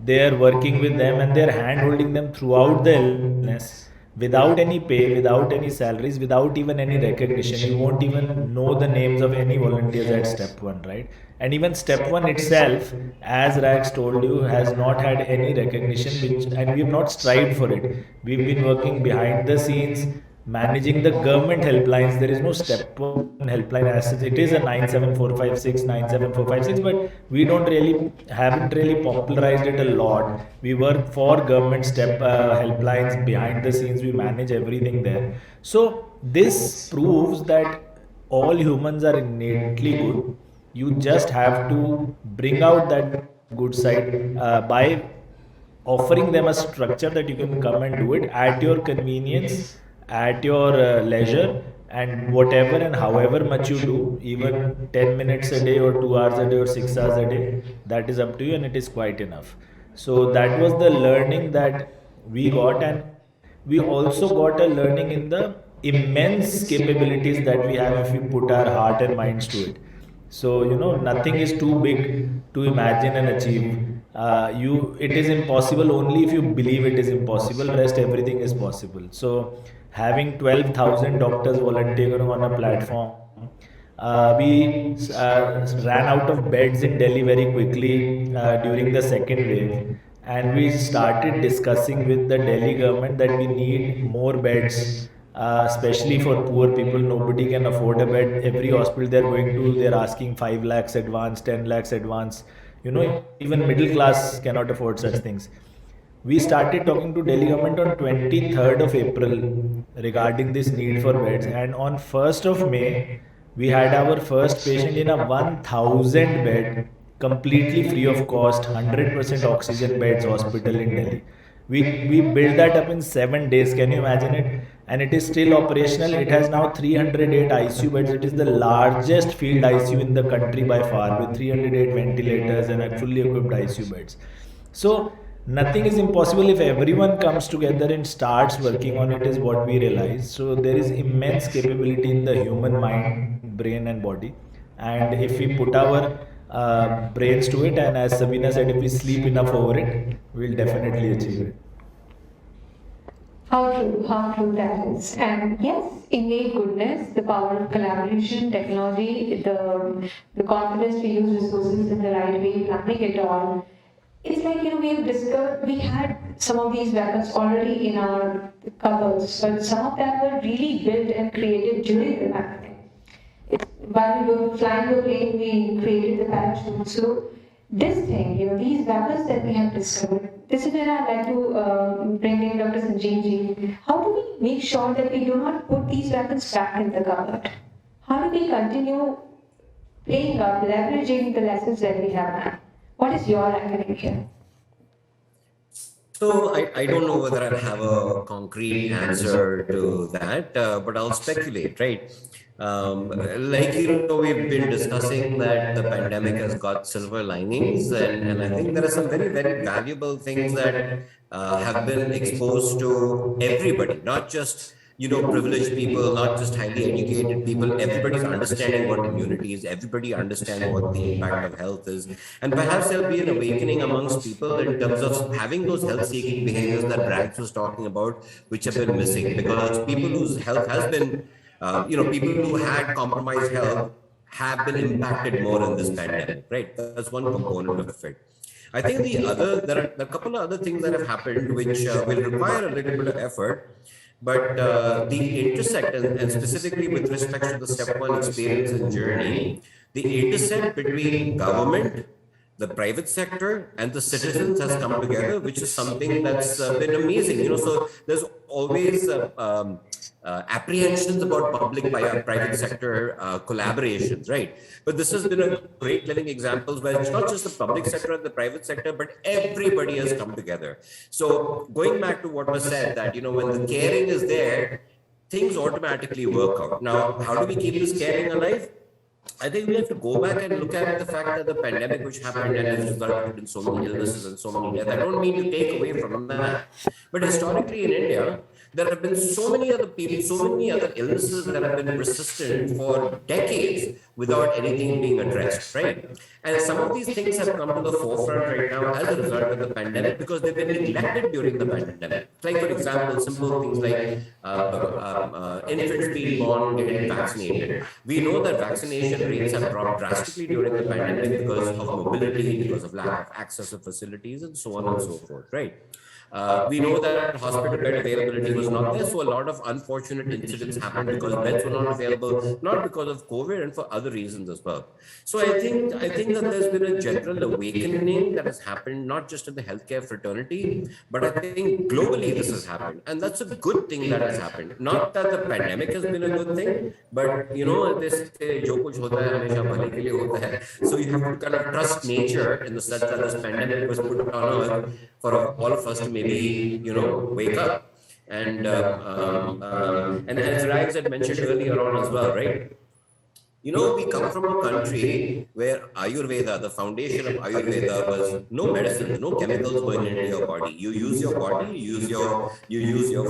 they are working with them, and they are hand holding them throughout the illness without any pay, without any salaries, without even any recognition. You won't even know the names of any volunteers at step one, right? And even step one itself, as Rags told you, has not had any recognition, which, and we have not strived for it. We've been working behind the scenes, managing the government helplines. There is no step one helpline as such. It is a 97456, 97456, but we haven't really popularized it a lot. We work for government step helplines behind the scenes. We manage everything there. So this proves that all humans are innately good. You just have to bring out that good side by offering them a structure that you can come and do it at your convenience, at your leisure, and whatever and however much you do, even 10 minutes a day or 2 hours a day or 6 hours a day, that is up to you, and it is quite enough. So that was the learning that we got, and we also got a learning in the immense capabilities that we have if we put our heart and minds to it. So, nothing is too big to imagine and achieve. It is impossible only if you believe it is impossible. Rest everything is possible. So, having 12,000 doctors volunteering on a platform, we ran out of beds in Delhi very quickly during the second wave, and we started discussing with the Delhi government that we need more beds, especially for poor people. Nobody can afford a bed. Every hospital they're going to, they're asking 5 lakhs advance, 10 lakhs advance. Even middle class cannot afford such things. We started talking to Delhi government on 23rd of April regarding this need for beds, and on 1st of May, we had our first patient in a 1,000 bed, completely free of cost, 100% oxygen beds hospital in Delhi. We built that up in 7 days. Can you imagine it? And it is still operational. It has now 308 ICU beds. It is the largest field ICU in the country by far, with 308 ventilators and fully equipped ICU beds. So nothing is impossible if everyone comes together and starts working on it, is what we realize. So there is immense capability in the human mind, brain and body. And if we put our brains to it, and as Sabina said, if we sleep enough over it, we'll definitely achieve it. How true that is. And yes, innate goodness, the power of collaboration, technology, the confidence to use resources in the right way, planning it all. It's like, we've discovered, we had some of these weapons already in our cupboards, but some of them were really built and created during the pandemic. While we were flying the plane, we created the parachute. So this thing, these weapons that we have discovered, this is where I'd like to bring in Dr. Sanjeev ji. How do we make sure that we do not put these weapons back in the cupboard? How do we continue playing up, leveraging the lessons that we have learned? What is your reckoning here? So I don't know whether I'll have a concrete answer to that, but I'll speculate, right? We've been discussing that the pandemic has got silver linings, and I think there are some very, very valuable things that have been exposed to everybody, not just privileged people, not just highly educated people. Everybody's understanding what immunity is. Everybody understands what the impact of health is. And perhaps there'll be an awakening amongst people in terms of having those health-seeking behaviors that Rags was talking about, which have been missing. Because people whose health has been, people who had compromised health have been impacted more in this pandemic, right? That's one component of it. I think there are a couple of other things that have happened which will require a little bit of effort. But the intersect, and specifically with respect to the step one experience and journey, the intersect between government, the private sector, and the citizens has come together, which is something that's been amazing. So there's always apprehensions about public-private sector collaborations, right? But this has been a great living example where it's not just the public sector and the private sector, but everybody has come together. So going back to what was said, that when the caring is there, things automatically work out. Now, how do we keep this caring alive? I think we have to go back and look at the fact that the pandemic which happened and has resulted in so many illnesses and so many deaths. I don't mean to take away from that, but historically in India, there have been so many other people, so many other illnesses that have been persistent for decades without anything being addressed, right? And some of these things have come to the forefront right now as a result of the pandemic because they've been neglected during the pandemic. Like, for example, simple things like infants being born getting vaccinated. We know that vaccination rates have dropped drastically during the pandemic because of mobility, because of lack of access to facilities, and so on and so forth, right? We know that hospital bed availability was not there, so a lot of unfortunate incidents happened because beds were not available, not because of COVID and for other reasons as well. So I think that there's been a general awakening that has happened, not just in the healthcare fraternity, but I think globally this has happened, and that's a good thing that has happened. Not that the pandemic has been a good thing, but you know, this jo kuch hota hai hamesha bhale ke liye hota hai. So you have to kind of trust nature in the sense that this pandemic was put on earth for all of us to maybe, you know, wake up. And as Rags had mentioned earlier on as well, right? You know, we come from a country where Ayurveda, the foundation of Ayurveda was no medicine, no chemicals going into your body. You use your body, you use your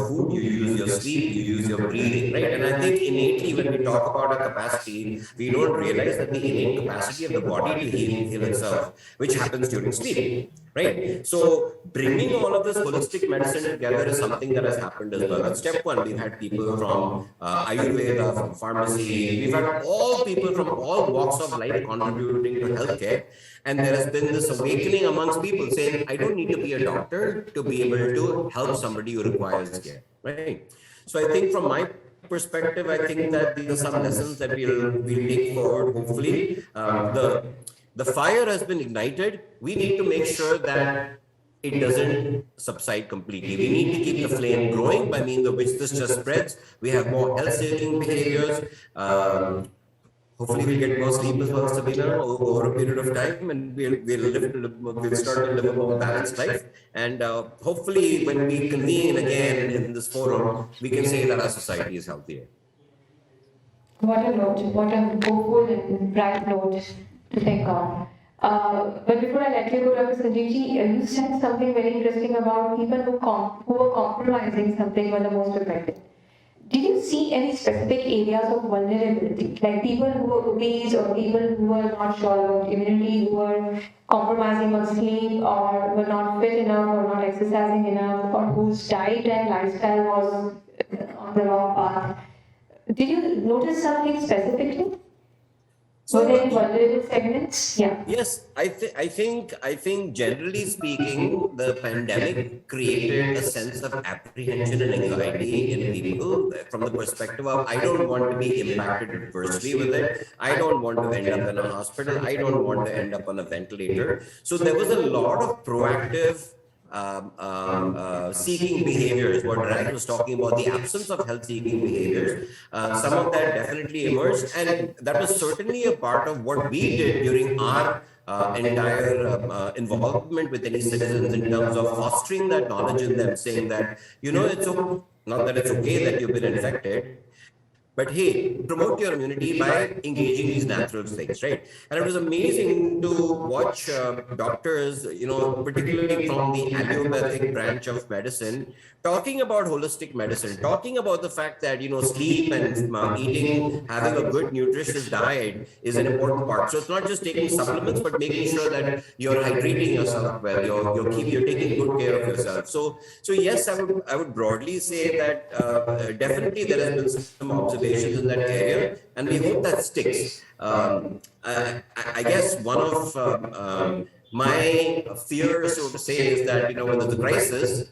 food, you use your sleep, you use your breathing, right? And I think innately when we talk about our capacity, we don't realize that the innate capacity of the body to heal itself, which happens during sleep, right? So bringing all of this holistic medicine together is something that has happened as well. That's step one. We've had people from Ayurveda, from pharmacy, we've had all people from all walks of life contributing to healthcare. And there has been this awakening amongst people saying, I don't need to be a doctor to be able to help somebody who requires care, right? So I think from my perspective, I think that these are some lessons that we'll take forward, hopefully. The fire has been ignited. We need to make sure that it doesn't subside completely. We need to keep the flame growing by means of which this just spreads. We have more health-seeking behaviors. Hopefully we'll get more sleep as well, Sabina, over a period of time, and we'll start to live a more balanced life. And hopefully when we convene again in this forum, we can say that our society is healthier. What a note, what a hopeful and bright note to think on. But before I let you go, Dr. Sanjeevji, you said something very interesting about people who were compromising something were the most affected. Did you see any specific areas of vulnerability, like people who were obese or people who were not sure about immunity, who were compromising on sleep or were not fit enough or not exercising enough, or whose diet and lifestyle was on the wrong path? Did you notice something specifically? Were there any vulnerable segments? Yeah. Yes, I think generally speaking, the pandemic created a sense of apprehension and anxiety in people from the perspective of, I don't want to be impacted adversely with it. I don't want to end up in a hospital. I don't want to end up on a ventilator. So there was a lot of proactive seeking behaviors, what Raj was talking about, the absence of health-seeking behaviors. Some of that definitely emerged, and that was certainly a part of what we did during our entire involvement with any citizens in terms of fostering that knowledge in them, saying that, you know, it's okay, not that it's okay that you've been infected, but hey, promote your immunity by engaging these natural things, right? And it was amazing to watch doctors, you know, particularly from the allopathic branch of medicine, talking about holistic medicine, talking about the fact that, you know, sleep and eating, having a good nutritious diet is an important part. So it's not just taking supplements, but making sure that you're hydrating yourself well, you're taking good care of yourself. So yes, I would broadly say that definitely there has been some observations in that area, and we hope that sticks. I guess one of my fears, so to say, is that, you know, when there's a crisis,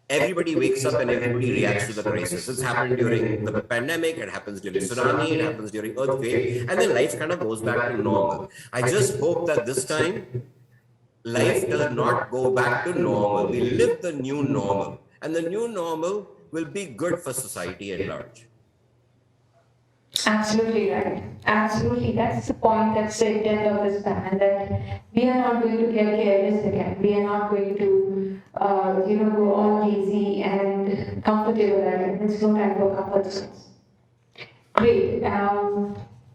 everybody wakes up and everybody reacts to the crisis. It's happened during the pandemic, it happens during tsunami, it happens during earthquake, and then life kind of goes back to normal. I just hope that this time, life does not go back to normal. We live the new normal, and the new normal will be good for society at large. Absolutely right. Absolutely. That's the point, that's the intent of this plan, that we are not going to get careless again. We are not going to, go all lazy and comfortable again. There's no time for comfort zones. Great.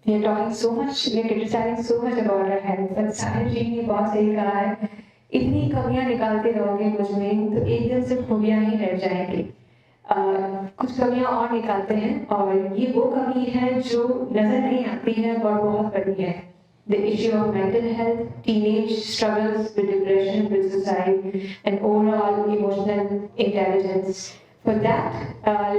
We are talking so much, we are criticizing so much about our health, but Sahir जी ने बहुत सही कहा है, इतनी कमियां निकालते रहोगे मुझ में तो एक दिन सिर्फ खूबियां ही रह जाएंगी। कुछ कमियां और निकालते हैं और ये वो कमी है जो नजर नहीं आती है और बहुत बड़ी है। The issue of mental health, teenage struggles with depression, with suicide, and overall emotional intelligence. For that,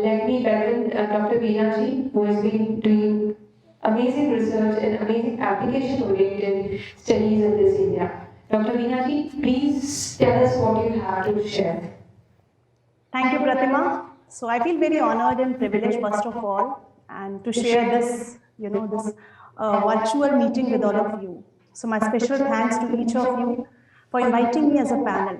let me welcome Dr. Veena ji, who has been doing amazing research and amazing application-oriented studies in this area. Dr. Veena ji, please tell us what you have to share. Thank you, Pratima. So I feel very honored and privileged, first of all, and to share this, this virtual meeting with all of you. So my special thanks to each of you for inviting me as a panel.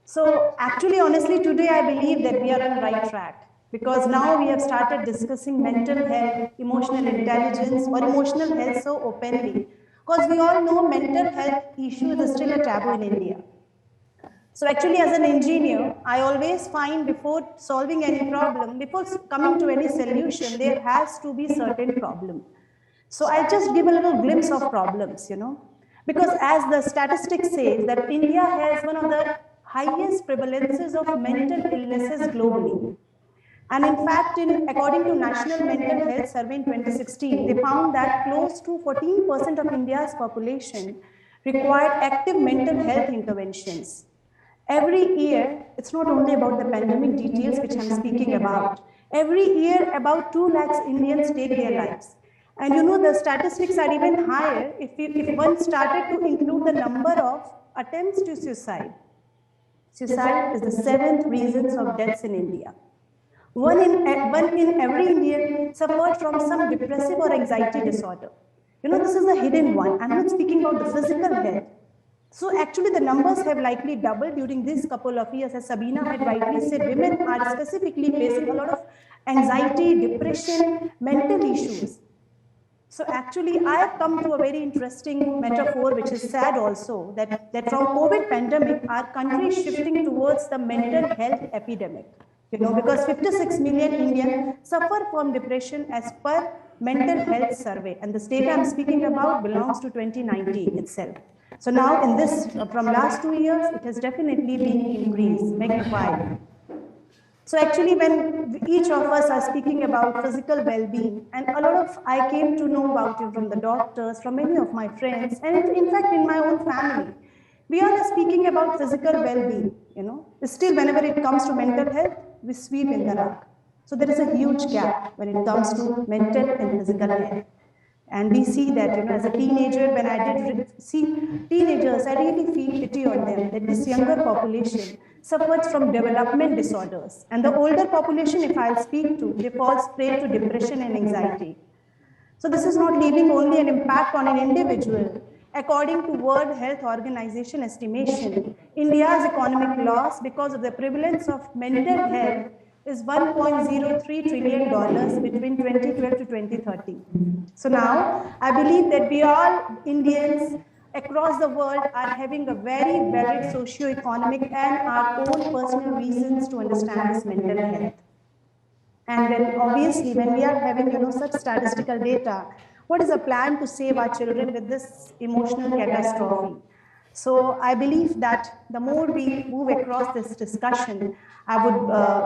So actually, honestly, today I believe that we are on the right track, because now we have started discussing mental health, emotional intelligence, or emotional health so openly, because we all know mental health issues is still a taboo in India. So actually, as an engineer, I always find before solving any problem, before coming to any solution, there has to be certain problem. So I just give a little glimpse of problems, because as the statistics say that India has one of the highest prevalences of mental illnesses globally. And in fact, according to National Mental Health Survey in 2016, they found that close to 14% of India's population required active mental health interventions. Every year, it's not only about the pandemic details which I'm speaking about. Every year, about 2 lakhs Indians take their lives. And the statistics are even higher if one started to include the number of attempts to suicide. Suicide is the 7th reason of deaths in India. One in every Indian suffered from some depressive or anxiety disorder. This is a hidden one. I'm not speaking about the physical health. So actually the numbers have likely doubled during these couple of years. As Sabina had rightly said, women are specifically facing a lot of anxiety, depression, mental issues. So actually I have come to a very interesting metaphor, which is sad also, that from COVID pandemic, our country is shifting towards the mental health epidemic. Because 56 million Indians suffer from depression as per mental health survey. And this data I'm speaking about belongs to 2019 itself. So now in this, from last 2 years, it has definitely been increased, magnified. So actually when each of us are speaking about physical well-being, and a lot of, I came to know about it from the doctors, from many of my friends, and in fact in my own family, we all are speaking about physical well-being, Still whenever it comes to mental health, we sweep in the rug. So there is a huge gap when it comes to mental and physical health. And we see that, as a teenager, when I did see teenagers, I really feel pity on them, that this younger population suffers from development disorders. And the older population, if I'll speak to, they fall prey to depression and anxiety. So this is not leaving only an impact on an individual. According to World Health Organization estimation, India's economic loss because of the prevalence of mental health is $1.03 trillion between 2012 to 2030. So now, I believe that we all Indians across the world are having a very varied socio-economic and our own personal reasons to understand this mental health. And then obviously, when we are having such statistical data, what is a plan to save our children with this emotional catastrophe? So I believe that the more we move across this discussion, I would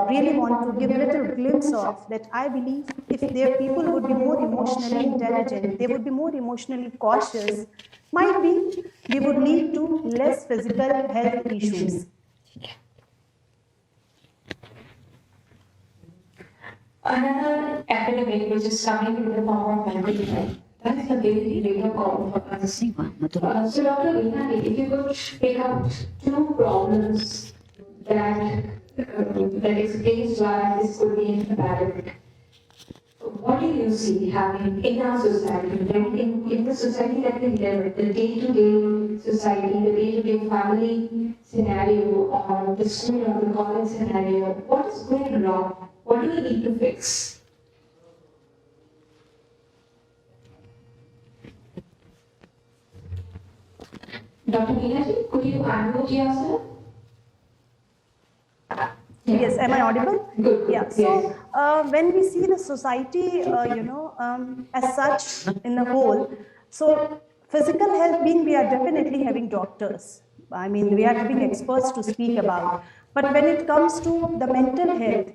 really want to give a little glimpse of that. I believe if their people would be more emotionally intelligent, they would be more emotionally cautious, might be we would lead to less physical health issues. Another epidemic which is coming in the form of mental health. That is a very bigger call for us. So Dr. Veena, if you could pick up 2 problems that explains why this could be an epidemic. What do you see happening in our society, in the society that we live in, the day-to-day society, the day-to-day family scenario, or the school or the college scenario? What is going wrong? What do we need to fix? Dr. Meena, could you unmute yourself? Yes, am I audible? Good. Yeah. So when we see the society, as such in the whole, so physical health being, we are definitely having doctors. I mean, we are having experts to speak about. But when it comes to the mental health,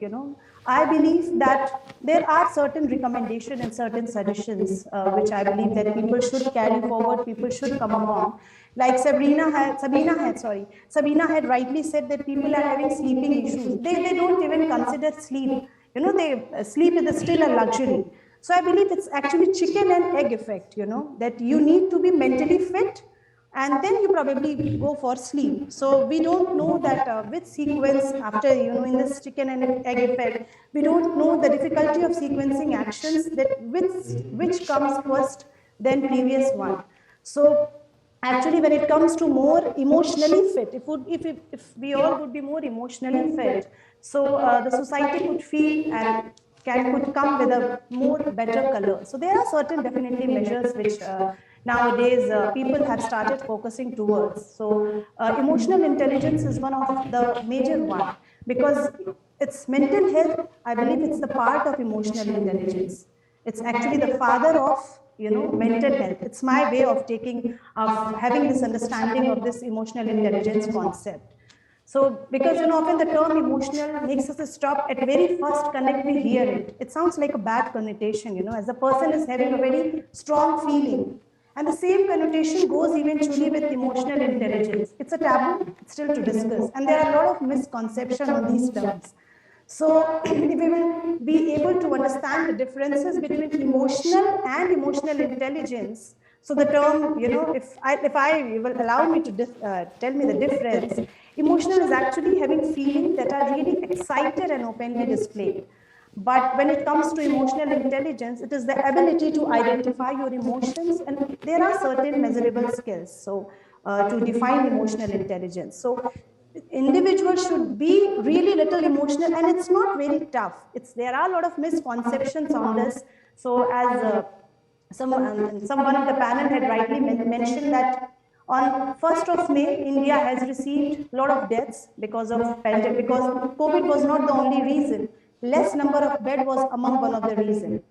I believe that there are certain recommendations and certain suggestions which I believe that people should carry forward, people should come upon. Like Sabina had rightly said that people are having sleeping issues. They don't even consider sleep. Sleep is still a luxury. So I believe it's actually chicken and egg effect, that you need to be mentally fit and then you probably go for sleep. So we don't know that which sequence after, in this chicken and egg effect, we don't know the difficulty of sequencing actions that which comes first than previous one. So actually when it comes to more emotionally fit, if we all would be more emotionally fit, so the society could feel and could come with a more better color. So there are certain definitely measures which nowadays people have started focusing towards. So emotional intelligence is one of the major one, because it's mental health. I believe it's the part of emotional intelligence. It's actually the father of mental health. It's my way of having this understanding of this emotional intelligence concept. So, because often the term emotional makes us stop at very first connect we hear it. It sounds like a bad connotation, as the person is having a very strong feeling. And the same connotation goes eventually with emotional intelligence. It's a taboo, it's still to discuss. And there are a lot of misconceptions on these terms. So, if we will be able to understand the differences between emotional and emotional intelligence, so the term, if I will allow me to tell me the difference, emotional is actually having feelings that are really excited and openly displayed. But when it comes to emotional intelligence, it is the ability to identify your emotions, and there are certain measurable skills. So to define emotional intelligence. So individuals should be really little emotional, and it's not very tough. There are a lot of misconceptions on this. So as someone of the panel had rightly mentioned that on 1st of May, India has received a lot of deaths because of pandemic, because COVID was not the only reason. Less number of bed was among one of the reasons.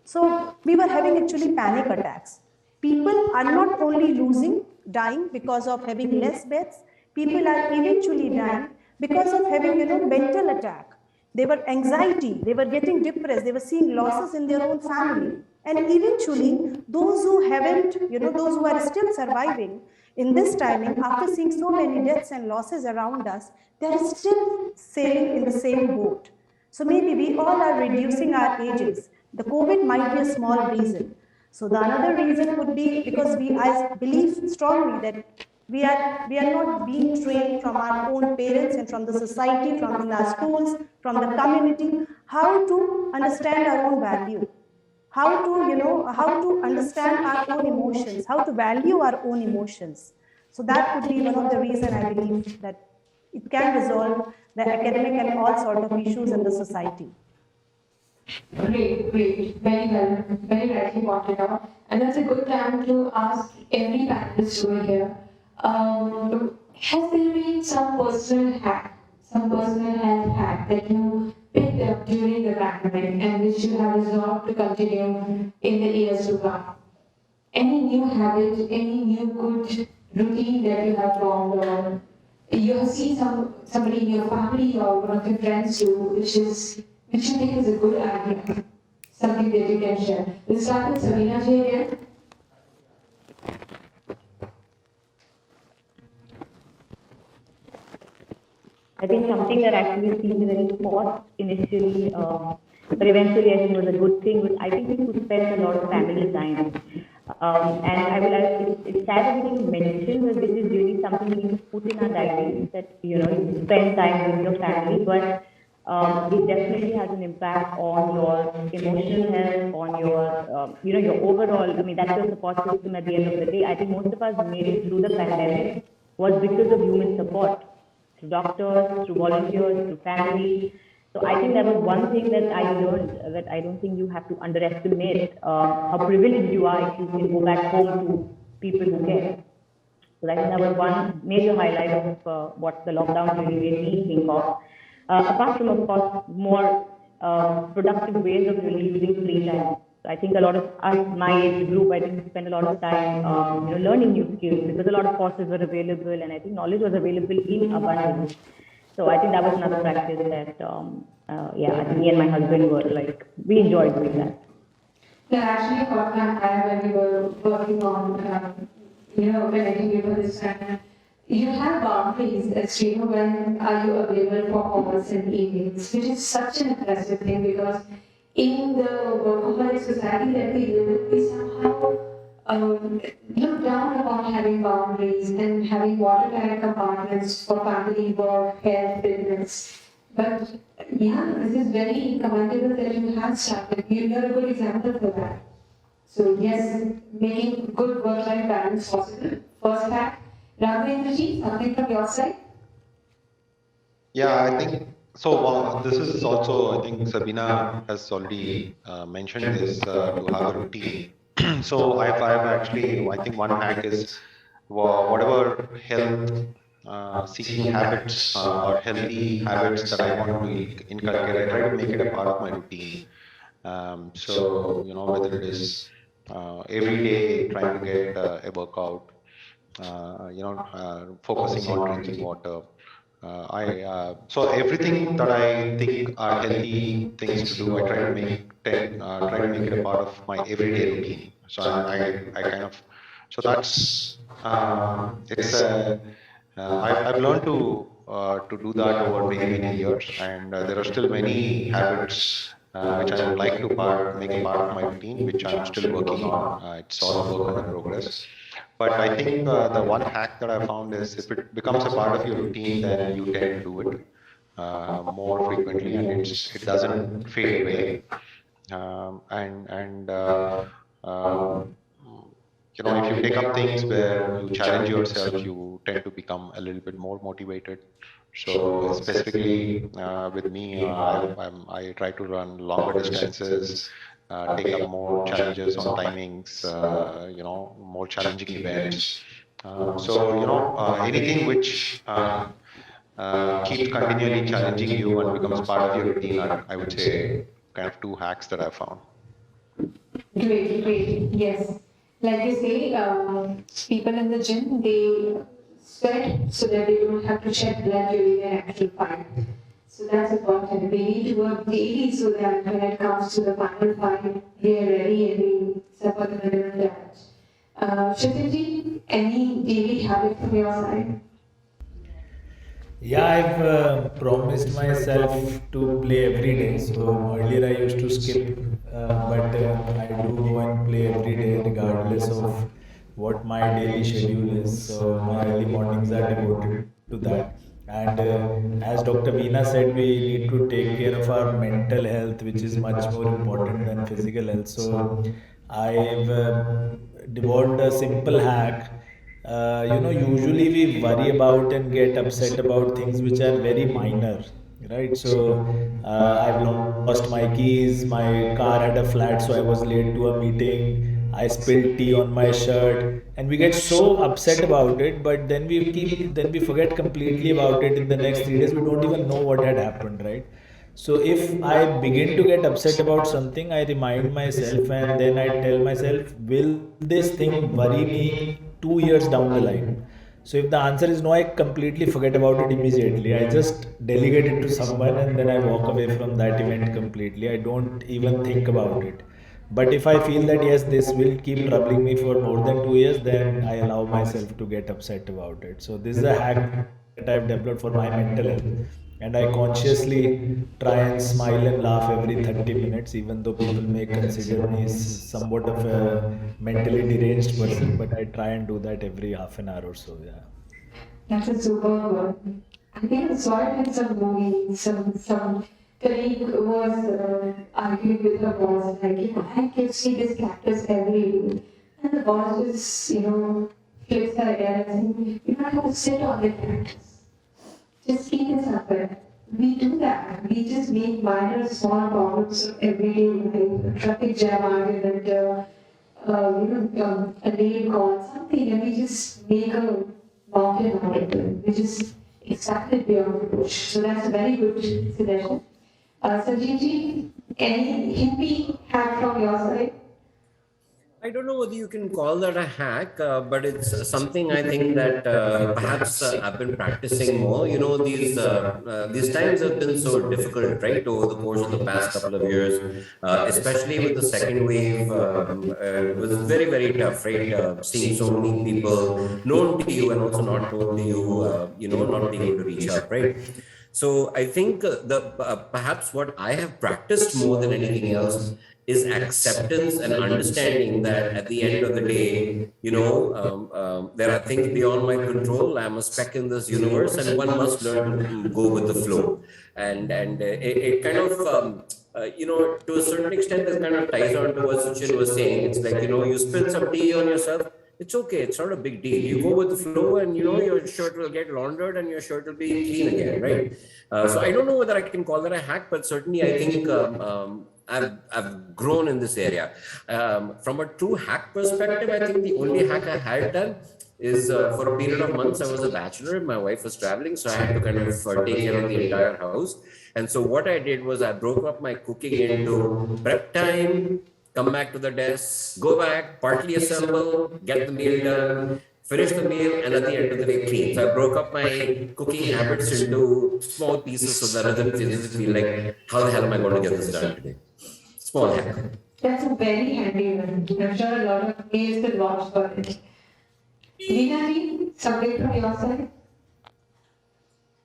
So we were having actually panic attacks. People are not only dying because of having less beds, people are eventually dying because of having, mental attack. They were anxiety, they were getting depressed, they were seeing losses in their own family. And eventually, those who haven't, those who are still surviving in this timing, after seeing so many deaths and losses around us, they are still sailing in the same boat. So maybe we all are reducing our ages. The COVID might be a small reason. So the another reason would be because I believe strongly that we are not being trained from our own parents and from the society, from our schools, from the community, how to understand our own value, how to understand our own emotions, how to value our own emotions. So that could be one of the reasons I believe that it can resolve the academic and all sort of issues in the society. Great, great. Very well, very rightly pointed out. And that's a good time to ask every panelist over here. Has there been some personal hack, some personal health hack that you picked up during the pandemic and which you have resolved to continue in the years to come? Any new habit, any new good routine that you have formed, or you have seen somebody in your family or one of your friends do, which you think is a good idea, something that you can share. We'll start with Sabina ji again. I think something that actually seemed very forced initially, but eventually I think was a good thing, was I think we could spend a lot of family time. And it's sad that we didn't mention that this is really something we need to put in our diaries, that, you spend time with your family, but it definitely has an impact on your emotional health, on your, your overall, I mean, that's your support system at the end of the day. I think most of us made it through the pandemic was because of human support, through doctors, through volunteers, through family. So I think that was one thing that I learned, that I don't think you have to underestimate how privileged you are if you can go back home to people who care. So I think that was one major highlight of what the lockdown really made me think of. Apart from, of course, more productive ways of really using free time. So I think a lot of us, my age group, I think we spend a lot of time, learning new skills because a lot of courses were available, and I think knowledge was available in abundance. So I think that was another practice that, I think me and my husband were like, we enjoyed doing that. Yeah, actually, what when we were working on, connecting people this time, you have boundaries as to when are you available for calls and emails, which is such an impressive thing because in the workaholic society that we live in, we somehow look down upon having boundaries and having watertight compartments for family, work, health, fitness. But yeah, this is very commendable that you have started. You're a good example for that. So yes, making good work-life balance possible. First fact. Raghavendra, something from your side? Yeah, I think so. This is also, I think Sabina has already mentioned this to have a routine. So I've actually, I think one hack is whatever health seeking habits or healthy habits that I want to inculcate, I try to make it a part of my routine. So, whether it is every day trying to get a workout, focusing on drinking water. So everything that I think are healthy things to do, I try to make it a part of my everyday routine. So I kind of, so that's it's a I've learned to do that over many years, and there are still many habits which I would like to make a part of my routine, which I'm still working on. It's all a work in progress. But I think the one hack that I found is if it becomes a part of your routine, then you tend to do it more frequently, and it doesn't fade away. If you take up things where you challenge yourself, you tend to become a little bit more motivated. So specifically with me, I try to run longer distances, take up more challenges on timings, more challenging events. Anything which keeps continually challenging you and becomes part of your routine are, I would say, kind of two hacks that I found. Great, yes. Like they say, people in the gym, they sweat so that they don't have to shed blood during their actual fight. So that's important. They need to work daily so that when it comes to the final fight, they are ready and they suffer the minimal damage. Shishiji, any daily habit from your side? Yeah, I've promised myself to play every day. So earlier I used to skip, but I do go and play every day regardless of what my daily schedule is. So my early mornings are devoted to that. And as Dr. Veena said, we need to take care of our mental health, which is much more important than physical health. So I've developed a simple hack. Usually we worry about and get upset about things which are very minor, right? So I've lost my keys, my car had a flat, so I was late to a meeting, I spilled tea on my shirt, and we get so upset about it, but then we forget completely about it. In the next 3 days we don't even know what had happened, right? So if I begin to get upset about something, I remind myself and then I tell myself, will this thing worry me 2 years down the line? So if the answer is no, I completely forget about it immediately. I just delegate it to someone and then I walk away from that event completely. I don't even think about it. But if I feel that yes, this will keep troubling me for more than 2 years, then I allow myself to get upset about it. So this is a hack that I've developed for my mental health. And I consciously try and smile and laugh every 30 minutes, even though people may consider me somewhat of a mentally deranged person, but I try and do that every half an hour or so, yeah. That's a super one. I think I saw it in some movie, some colleague was arguing with her boss, like, I can see this cactus every day. And the boss just, flips her hair and says, you don't have to sit on the cactus. Just keep it separate. We do that. We just make minor, small problems of everyday life. Traffic jam argument, a late call, something, and we just make a walked in on it, which is exactly beyond reproach. So that's a very good suggestion. Sanjeev, any hippie hack from your side? I don't know whether you can call that a hack, but it's something I think that perhaps I've been practicing more. You know, these times have been so difficult, right, over the course of the past couple of years, especially with the second wave. It was very, very tough, right? Seeing so many people known to you and also not known to you, not being able to reach out, right? So I think perhaps what I have practiced more than anything else is acceptance and understanding that at the end of the day, there are things beyond my control. I'm a speck in this universe, and one must learn to go with the flow. And it kind of, to a certain extent, this kind of ties on to what Suchin was saying. It's like, you spill some tea on yourself. It's okay. It's not a big deal. You go with the flow, and your shirt will get laundered, and your shirt will be clean again, right? So I don't know whether I can call that a hack, but certainly I think I've grown in this area. From a true hack perspective, I think the only hack I had done is for a period of months I was a bachelor. My wife was traveling, so I had to kind of take care of the entire house. And so what I did was I broke up my cooking into prep time, come back to the desk, go back, partly assemble, get the meal done, finish the meal, and at the end of the day, clean. So I broke up my cooking habits into small pieces so that I didn't feel like, how the hell am I going to get this done today? Small hack. That's a very handy one. I'm sure a lot of males will watch for it. Leena, something from your side?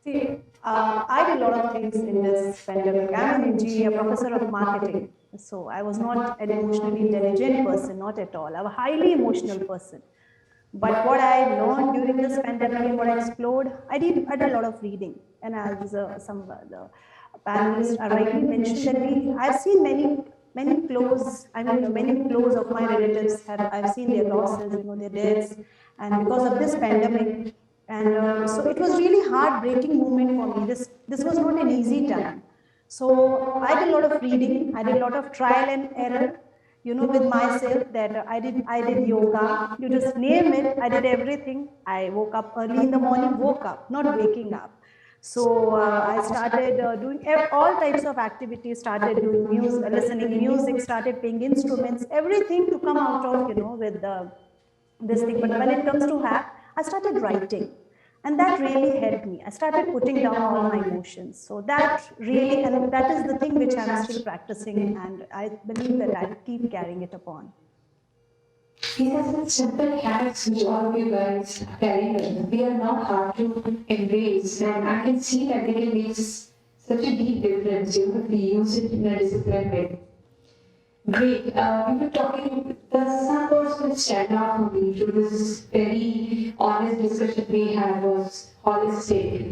See, I did a lot of things in this pandemic. I'm an engineer, professor of marketing. So I was not an emotionally intelligent person, not at all. I'm a highly emotional person. But what I learned during this pandemic and what I explored, I did a lot of reading. And as some the panelists rightly mentioned that I've seen many close of my relatives I've seen their losses, their deaths, and because of this pandemic. And so it was really heartbreaking moment for me. This was not an easy time. So I did a lot of reading, I did a lot of trial and error, with myself, that I did yoga, you just name it, I did everything. I woke up early in the morning, not waking up. So I started doing all types of activities, started doing music, listening music, started playing instruments, everything to come out of, with this thing. But when it comes to hack, I started writing. And that really helped me. I started putting down all my emotions. So that really, and that is the thing which I'm still practicing, and I believe that I'll keep carrying it upon. These are some simple hacks which all of you guys are carrying. They are not hard to embrace, and I can see that they can make such a deep difference if we use it in a disciplined way. Great. We were talking, the sun words will stand out for me through this very honest discussion we had was holistic,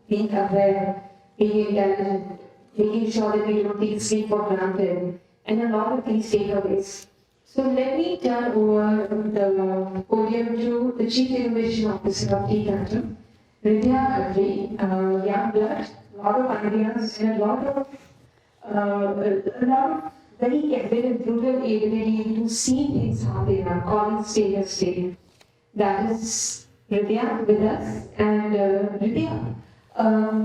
being aware, being intelligent, making sure that we don't take sleep for granted, and a lot of these takeaways. So let me turn over the podium to the Chief Innovation Officer of Tea Tantrum, Dinesh Khatri, young blood, a lot of ideas, and a lot of very candid and brutal ability to see things how they are, calling state as state. That is Ridhya with us. And Ridhya,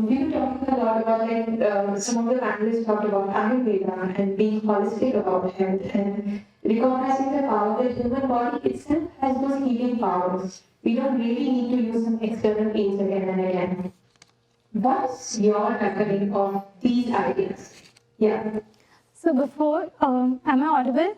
we were talking a lot about, some of the panelists talked about Ayurveda and being holistic about health and recognizing the power that human body itself has those healing powers. We don't really need to use some external means again and again. What's your reckoning of these ideas? Yeah. So before, am I audible?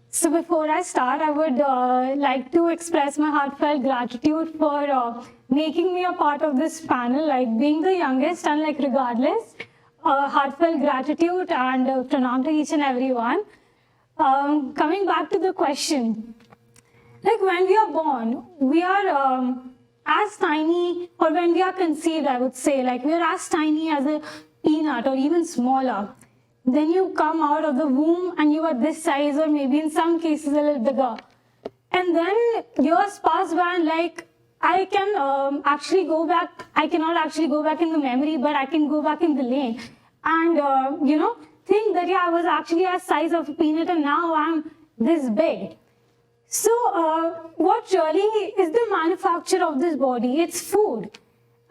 So before I start, I would like to express my heartfelt gratitude for making me a part of this panel, like being the youngest and regardless, heartfelt gratitude and pranam to each and everyone. Coming back to the question, when we are born, we are as tiny, or when we are conceived, I would say, we are as tiny as a peanut or even smaller. Then you come out of the womb and you are this size, or maybe in some cases a little bigger. And then years pass by, and I can actually go back. I cannot actually go back in the memory, but I can go back in the lane and think that I was actually a size of a peanut and now I'm this big. So what what really is the manufacture of this body? It's food.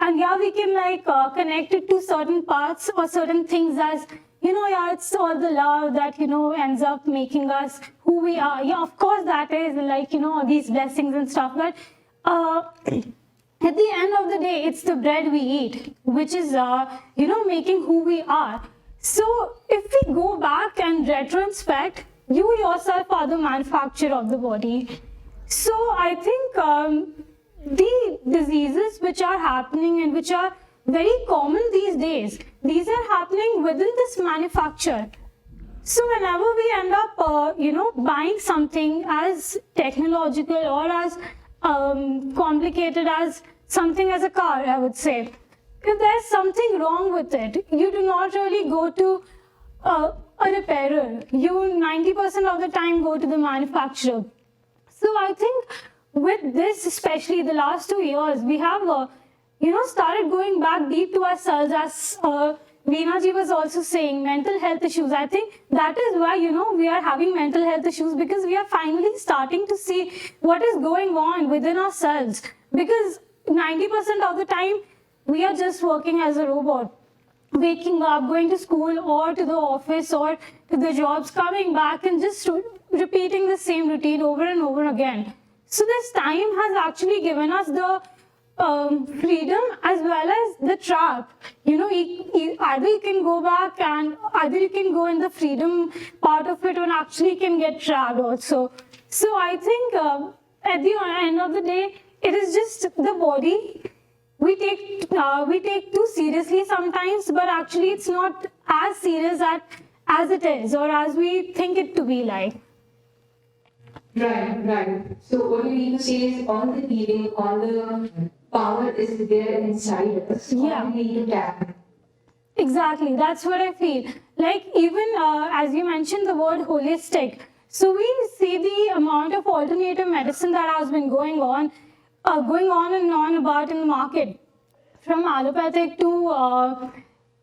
And yeah, we can like connect it to certain parts or certain things as, yeah, it's all the love that, ends up making us who we are. Yeah, of course that is like, all these blessings and stuff. But at the end of the day, it's the bread we eat, which is, making who we are. So if we go back and retrospect, you yourself are the manufacturer of the body. So I think the diseases which are happening and which are very common these days, these are happening within this manufacture. So whenever we end up, buying something as technological or as complicated as something as a car, I would say, if there's something wrong with it, you do not really go to a repairer. You 90% of the time go to the manufacturer. So I think with this, especially the last 2 years, we have, started going back deep to ourselves, as Veena ji was also saying, mental health issues. I think that is why, we are having mental health issues, because we are finally starting to see what is going on within ourselves. Because 90% of the time, we are just working as a robot, waking up, going to school or to the office or to the jobs, coming back and just repeating the same routine over and over again. So this time has actually given us the freedom as well as the trap. Either you can go back and either you can go in the freedom part of it, or actually can get trapped also. So I think at the end of the day, it is just the body we take too seriously sometimes, but actually it's not as serious as it is or as we think it to be like. Right. So what you mean to say is all the healing, all the power is there inside us. Yeah. All we need to tap. Exactly, that's what I feel. Like even as you mentioned the word holistic, so we see the amount of alternative medicine that has been going on and on about in the market, from allopathic to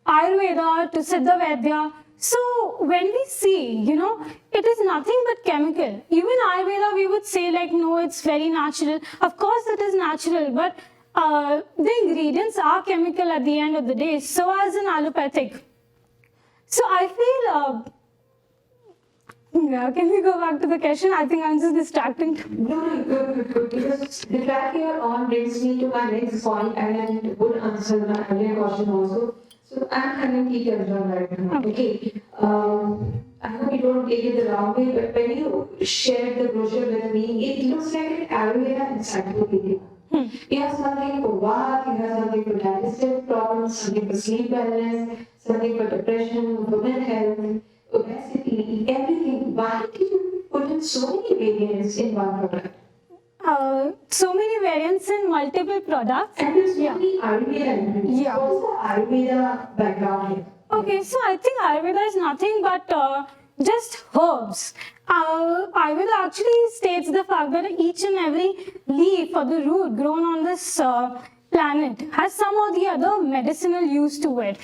Ayurveda to Siddha Vedya. So when we see, it is nothing but chemical. Even Ayurveda, we would say like, no, it's very natural. Of course it is natural, but the ingredients are chemical at the end of the day. So as in allopathic. So I feel, can we go back to the question? I think I'm just distracting. No, good. Because the track here on brings me to my next point, and it would answer my earlier question also. So I'm having Tea Tantrum right now. Okay. I hope you don't take it the wrong way, but when you shared the brochure with me, it looks like an Ayurveda encyclopedia. You have something for work, you have something for digestive problems, something for sleep wellness, something for depression, women health, obesity, everything. Why did you put in so many variants in one product? So many variants in multiple products. And there's so many Ayurveda ingredients. Yeah. What is the Ayurveda background here? Okay, so I think Ayurveda is nothing but just herbs. Ayurveda actually states the fact that each and every leaf or the root grown on this planet has some or the other medicinal use to it.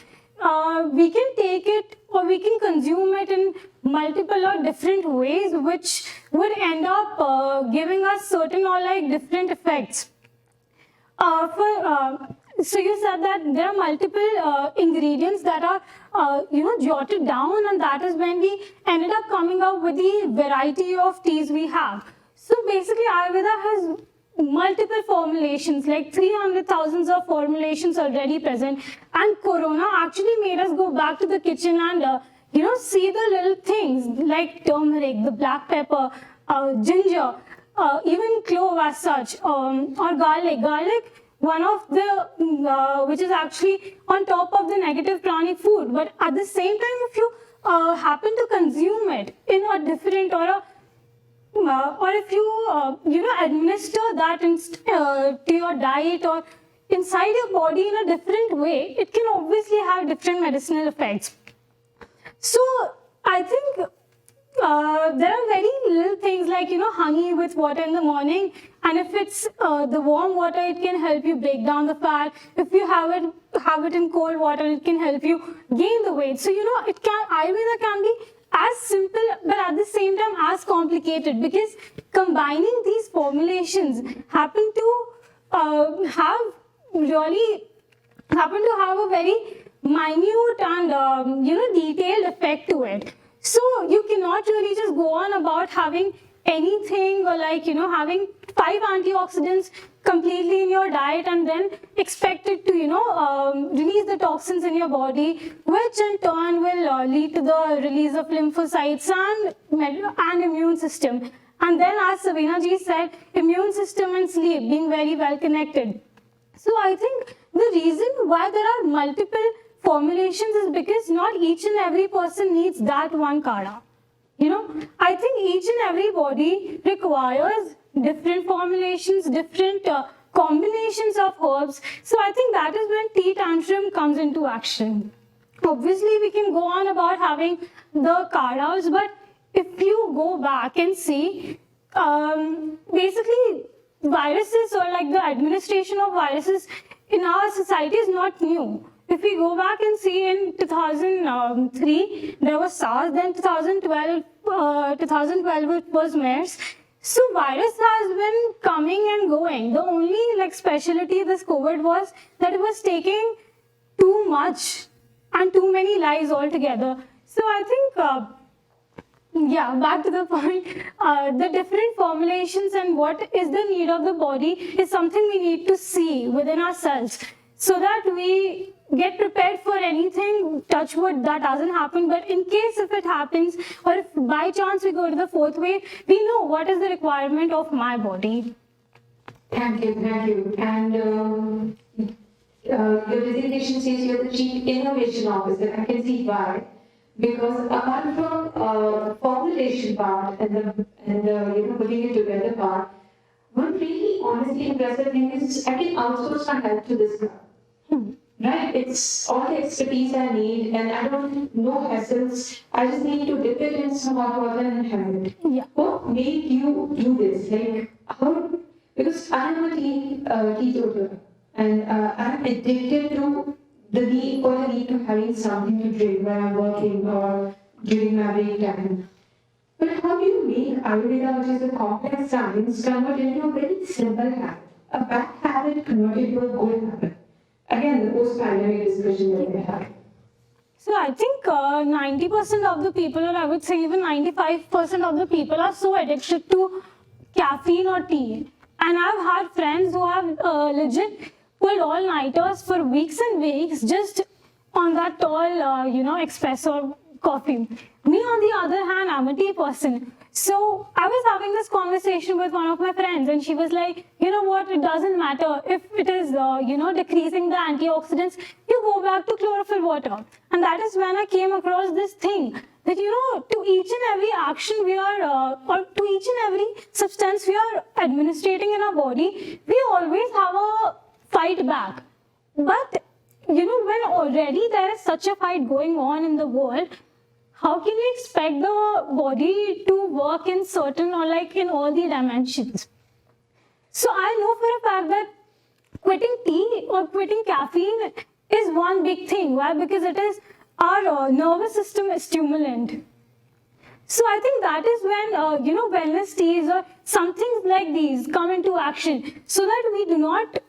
We can take it or we can consume it in multiple or different ways, which would end up giving us certain or like different effects. So you said that there are multiple ingredients that are jotted down, and that is when we ended up coming up with the variety of teas we have. So basically Ayurveda has multiple formulations, like 300,000 of formulations already present, and Corona actually made us go back to the kitchen and see the little things like turmeric, the black pepper, ginger, even clove as such, or garlic, one of the which is actually on top of the negative pranic food, but at the same time if you happen to consume it in a different or if you administer that to your diet or inside your body in a different way, it can obviously have different medicinal effects. So I think there are very little things like honey with water in the morning, and if it's the warm water, it can help you break down the fat. If you have it in cold water, it can help you gain the weight. So Ayurveda can be as simple but at the same time as complicated, because combining these formulations happen to have a very minute and detailed effect to it. So you cannot really just go on about having anything or having 5 antioxidants completely in your diet and then expect it to release the toxins in your body, which in turn will lead to the release of lymphocytes and immune system. And then, as Savina ji said, immune system and sleep being very well connected. So I think the reason why there are multiple formulations is because not each and every person needs that one kadha. I think each and every body requires different formulations, different combinations of herbs. So I think that is when Tea Tantrum comes into action. Obviously, we can go on about having the kadhas, but if you go back and see, basically viruses or the administration of viruses in our society is not new. If we go back and see, in 2003 there was SARS, then 2012 it was MERS. So virus has been coming and going. The only specialty this COVID was that it was taking too much and too many lives altogether. So I think, back to the point, the different formulations and what is the need of the body is something we need to see within ourselves, so that we get prepared for anything, touch wood, that doesn't happen. But in case if it happens, or if by chance we go to the 4th wave, we know what is the requirement of my body. Thank you. And your designation says you're the Chief Innovation Officer. I can see why. Because apart from formulation part and the putting it together part, one really honestly impressive thing is I can outsource my help to this guy. Right? It's all the expertise I need, and I don't know hassles. I just need to dip it in some hot water and have it. Yeah. What made you do this? How? Because I am a teetotaler, and I'm addicted to the need to having something to drink when I'm working or during my break time. But how do you make Ayurveda, which is a complex science, convert into a very simple habit? A bad habit converted into a good habit? Again, the post-pandemic discussion that we had. So I think 90% of the people, or I would say even 95% of the people, are so addicted to caffeine or tea. And I've had friends who have legit pulled all-nighters for weeks and weeks just on that tall, espresso coffee. Me, on the other hand, I'm a tea person. So I was having this conversation with one of my friends, and she was like, you know what, it doesn't matter if it is, decreasing the antioxidants, you go back to chlorophyll water. And that is when I came across this thing that, to each and every action we are, or to each and every substance we are administrating in our body, we always have a fight back. But, when already there is such a fight going on in the world, how can you expect the body to work in certain or in all the dimensions? So I know for a fact that quitting tea or quitting caffeine is one big thing. Why? Because it is our nervous system stimulant. So I think that is when, wellness teas or some things like these come into action, so that we do not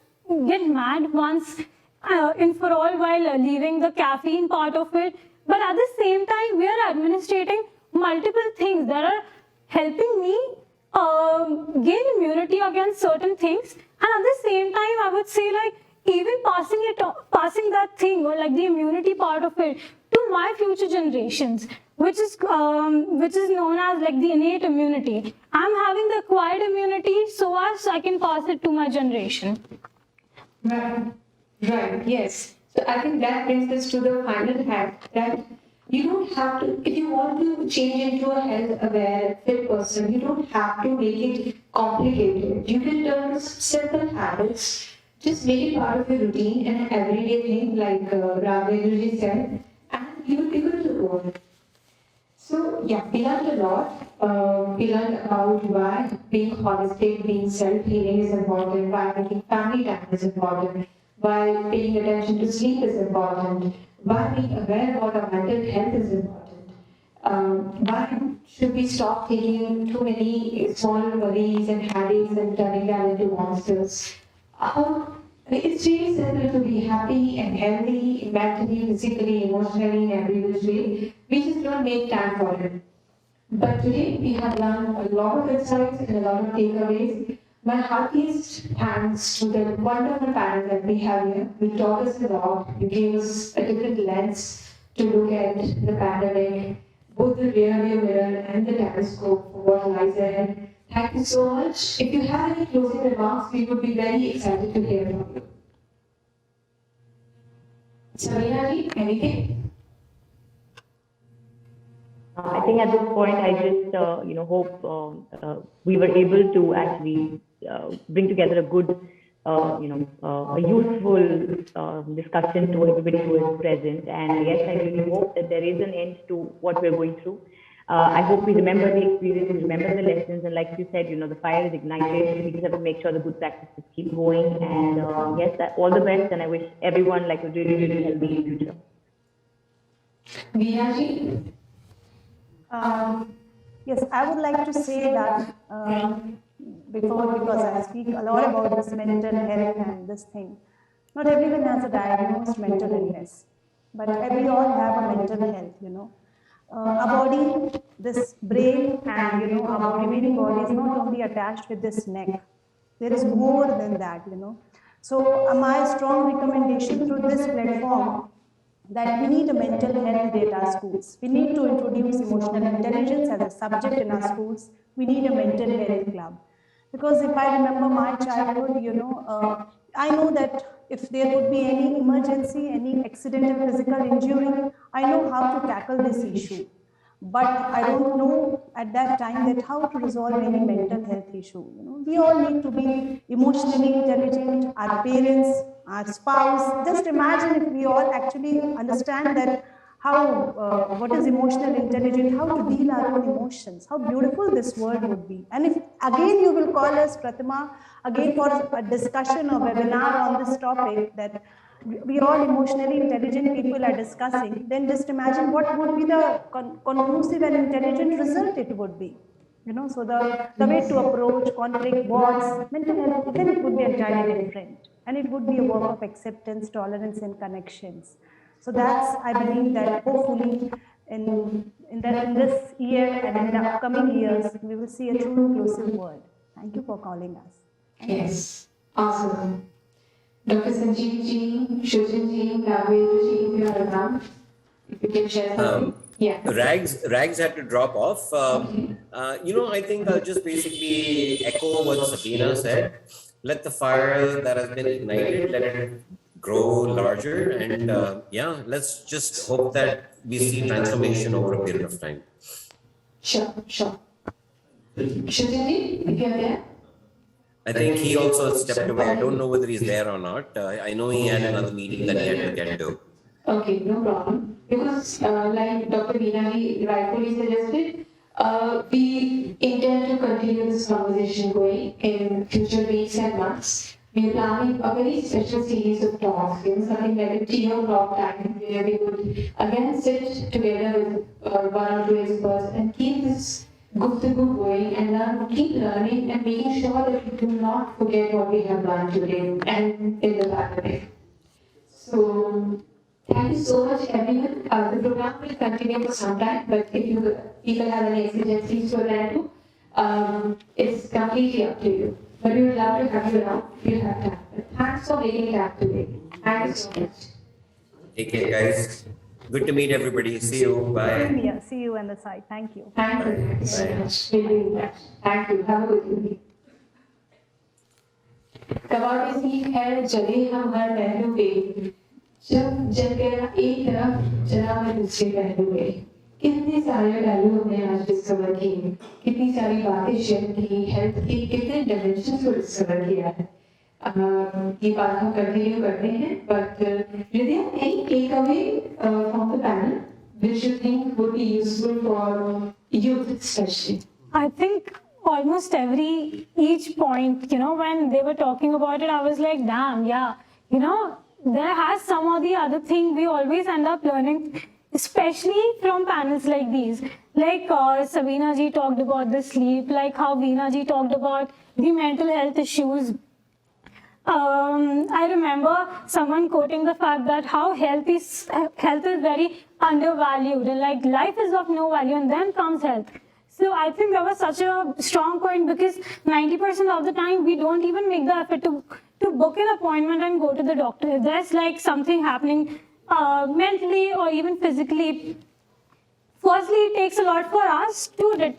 get mad once and for all while leaving the caffeine part of it. But at the same time, we are administrating multiple things that are helping me gain immunity against certain things. And at the same time, I would say even passing that thing or the immunity part of it to my future generations, which is known as the innate immunity. I'm having the acquired immunity so as I can pass it to my generation. Right, yes. So I think that brings us to the final hack, that you don't have to, if you want to change into a health-aware, fit person, you don't have to make it complicated. You can turn to simple habits, just make it part of your routine and an everyday thing, like Ravendra said, and you will be good to go. So yeah, we learned a lot. We learned about why being holistic, being self-healing is important, why making family time is important, why paying attention to sleep is important, why being aware about our mental health is important. Why should we stop taking too many small worries and headaches and turning them into monsters? It's really simple to be happy and healthy, mentally, physically, emotionally, in every which way. We just don't make time for it. But today we have learned a lot of insights and a lot of takeaways. My heartiest thanks to the wonderful panel that we have here. You taught us a lot. You gave us a different lens to look at the pandemic, both the rearview mirror and the telescope for what lies ahead. Thank you so much. If you have any closing remarks, we would be very excited to hear from you. Sabina ji, anything? I think at this point, I just hope we were able to actually bring together a good, a useful discussion to everybody who is present. And yes, I really hope that there is an end to what we're going through. I hope we remember the experience, we remember the lessons, and like you said, the fire is ignited. We just have to make sure the good practices keep going. And yes, all the best, and I wish everyone like a really, really healthy future. Viyaji? Yes, I would like to say that before, because I speak a lot about this mental health and this thing. Not everyone has a diagnosed mental illness, but we all have a mental health, Our body, this brain and, our remaining body is not only attached with this neck. There is more than that, So my strong recommendation through this platform that we need a mental health day at our schools. We need to introduce emotional intelligence as a subject in our schools. We need a mental health club. Because if I remember my childhood, I know that if there would be any emergency, any accidental physical injury, I know how to tackle this issue. But I don't know at that time that how to resolve any mental health issue. We all need to be emotionally intelligent, our parents, our spouse. Just imagine if we all actually understand that how, what is emotional intelligence, how to deal our own emotions, how beautiful this world would be. And if again you will call us, Pratima, again for a discussion or webinar on this topic that we all emotionally intelligent people are discussing, then just imagine what would be the conclusive and intelligent result it would be. So the way to approach conflict, wars, mental health, then it would be entirely different. And it would be a work of acceptance, tolerance, and connections. So that's, I believe that hopefully in this year and in the upcoming years, we will see a true inclusive world. Thank you for calling us. Yes, awesome. Dr. Sanjeev ji, Shujin ji, Ravindra ji, if you are around, if you can share something. Yeah. Rags had to drop off. I think I'll just basically echo what Sabina said. Let the fire that has been ignited, let it grow larger, and let's just hope that we see transformation over a period of time. Sure. Shujin ji, if you are there. I think he also stepped away. I don't know whether he's there or not. I know he had another meeting that he had to get to. Okay, no problem. Because like Dr. Veena rightfully suggested, we intend to continue this conversation going in future weeks and months. We are planning a very special series of talks, something like a tea o'clock time, where we would again sit together with one or two experts and keep this Guptagu going and keep learning and making sure that we do not forget what we have learned today and in the pandemic. So, thank you so much, everyone. The program will continue for some time, but if you people have any exigencies for that too, it's completely up to you. But we would love to have you around if you have time. But thanks for making time today. Thank you so much. Take care, guys. Good to meet everybody. See you. Bye. See you on the side. Thank you. Thank you so much. Thank you. Have a good evening. कबाड़ सी है चले हम हर पहलू पे जब जल गया एक तरफ चला मैं दूसरे पहलू पे कितने सारे पहलू हमने आज डिस्कवर किए कितनी सारी बातें शेयर की हेल्थ की कितने डायमेंशंस को डिस्कवर किया है ये बात हम कंटिन्यू करते हैं but Hridaya, any takeaway from the panel which you think would be useful for youth especially? I think almost each point, when they were talking about it, I was like, damn, yeah, there has some or the other thing we always end up learning especially from panels like these. Like Sabina ji talked about the sleep, like how Veena ji talked about the mental health issues. I remember someone quoting the fact that how health is very undervalued, and like life is of no value, and then comes health. So I think that was such a strong point, because 90% of the time we don't even make the effort to book an appointment and go to the doctor. If there's like something happening mentally or even physically, firstly, it takes a lot for us to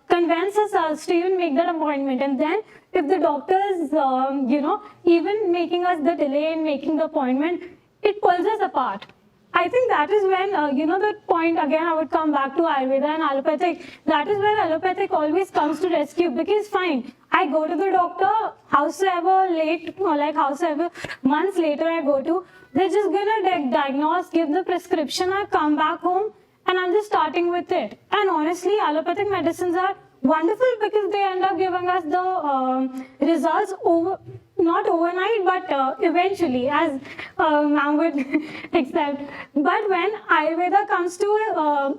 convince ourselves to even make that appointment. And then if the doctor is, even making us the delay in making the appointment, it pulls us apart. I think that is when, the point, again, I would come back to Ayurveda and allopathic. That is when allopathic always comes to rescue, because fine, I go to the doctor, howsoever late, or like howsoever months later I go to, they're just gonna diagnose, give the prescription, I come back home, and I'm just starting with it. And honestly, allopathic medicines are wonderful because they end up giving us the results not overnight, but eventually, as ma'am would accept. But when Ayurveda comes to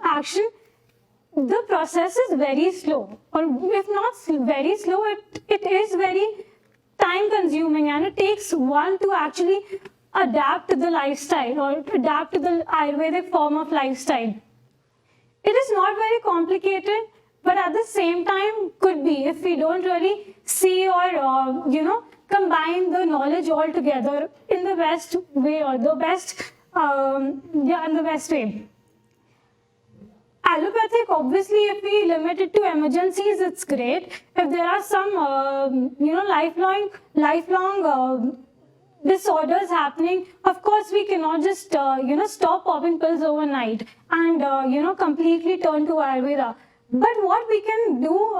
action, the process is very slow, or if not very slow, it is very time consuming, and it takes one to actually adapt to the lifestyle or adapt to the Ayurvedic form of lifestyle. It is not very complicated, but at the same time could be if we don't really see or combine the knowledge all together in the best way, or the best in the best way. Allopathic, obviously, if we limit it to emergencies, it's great. If there are some lifelong disorders happening, of course we cannot just stop popping pills overnight and completely turn to Ayurveda. But what we can do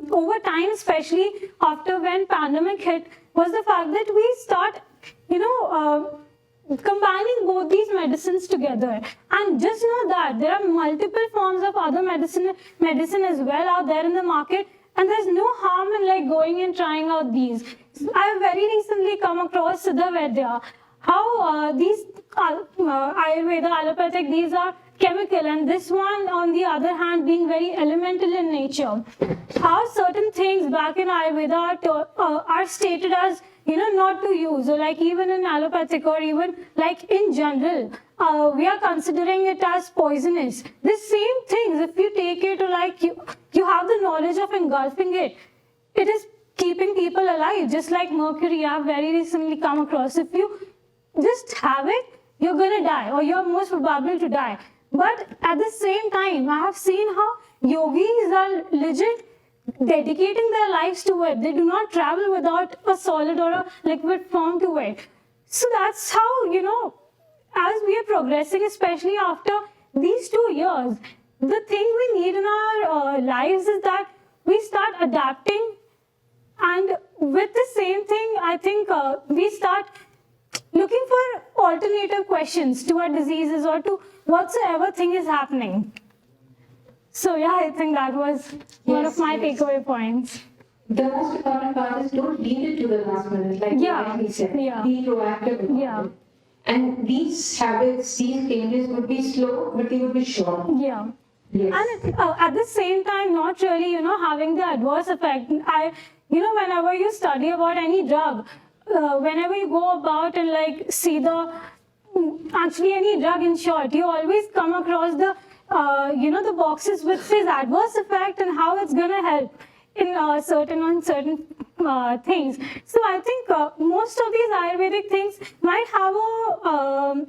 over time, especially after when pandemic hit, was the fact that we start combining both these medicines together. And just know that there are multiple forms of other medicine as well out there in the market, and there's no harm in like going and trying out these. I have very recently come across Siddha Vaidya, how these Ayurveda, allopathic, these are chemical, and this one on the other hand being very elemental in nature. How certain things back in Ayurveda are stated as not to use, or like even in allopathic or even like in general, we are considering it as poisonous. The same things, if you take it, or like you have the knowledge of engulfing it, it is keeping people alive, just like mercury. I have very recently come across, if you just have it, you're gonna die, or you're most probable to die. But at the same time, I have seen how yogis are legit dedicating their lives to it. They do not travel without a solid or a liquid form to it. So that's how, as we are progressing, especially after these 2 years, the thing we need in our lives is that we start adapting, and with the same thing, I think we start looking for alternative questions to our diseases or to whatsoever thing is happening. So yeah, I think that was one of my takeaway points. The most important part is don't leave it to the last minute, like you said. Yeah. Be proactive about it. And these habits, these changes would be slow, but they would be sure. Yeah. Yes. And at the same time, not really, having the adverse effect. Whenever you study about any drug, whenever you go about and like see actually any drug in short, you always come across the boxes which says adverse effect and how it's going to help in certain things. So I think most of these Ayurvedic things might have a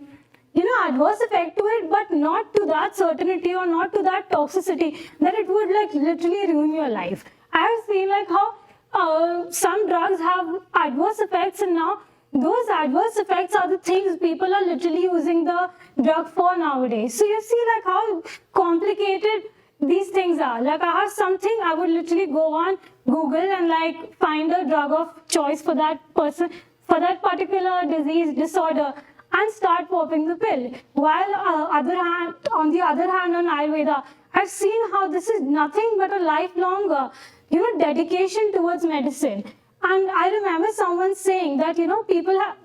adverse effect to it, but not to that certainty or not to that toxicity that it would like literally ruin your life. I have seen like how some drugs have adverse effects, and now those adverse effects are the things people are literally using the drug for nowadays. So you see like how complicated these things are. Like I have something, I would literally go on Google and like find a drug of choice for that person, for that particular disease, disorder, and start popping the pill. While on the other hand, on Ayurveda, I've seen how this is nothing but a lifelong dedication towards medicine. And I remember someone saying that, people have,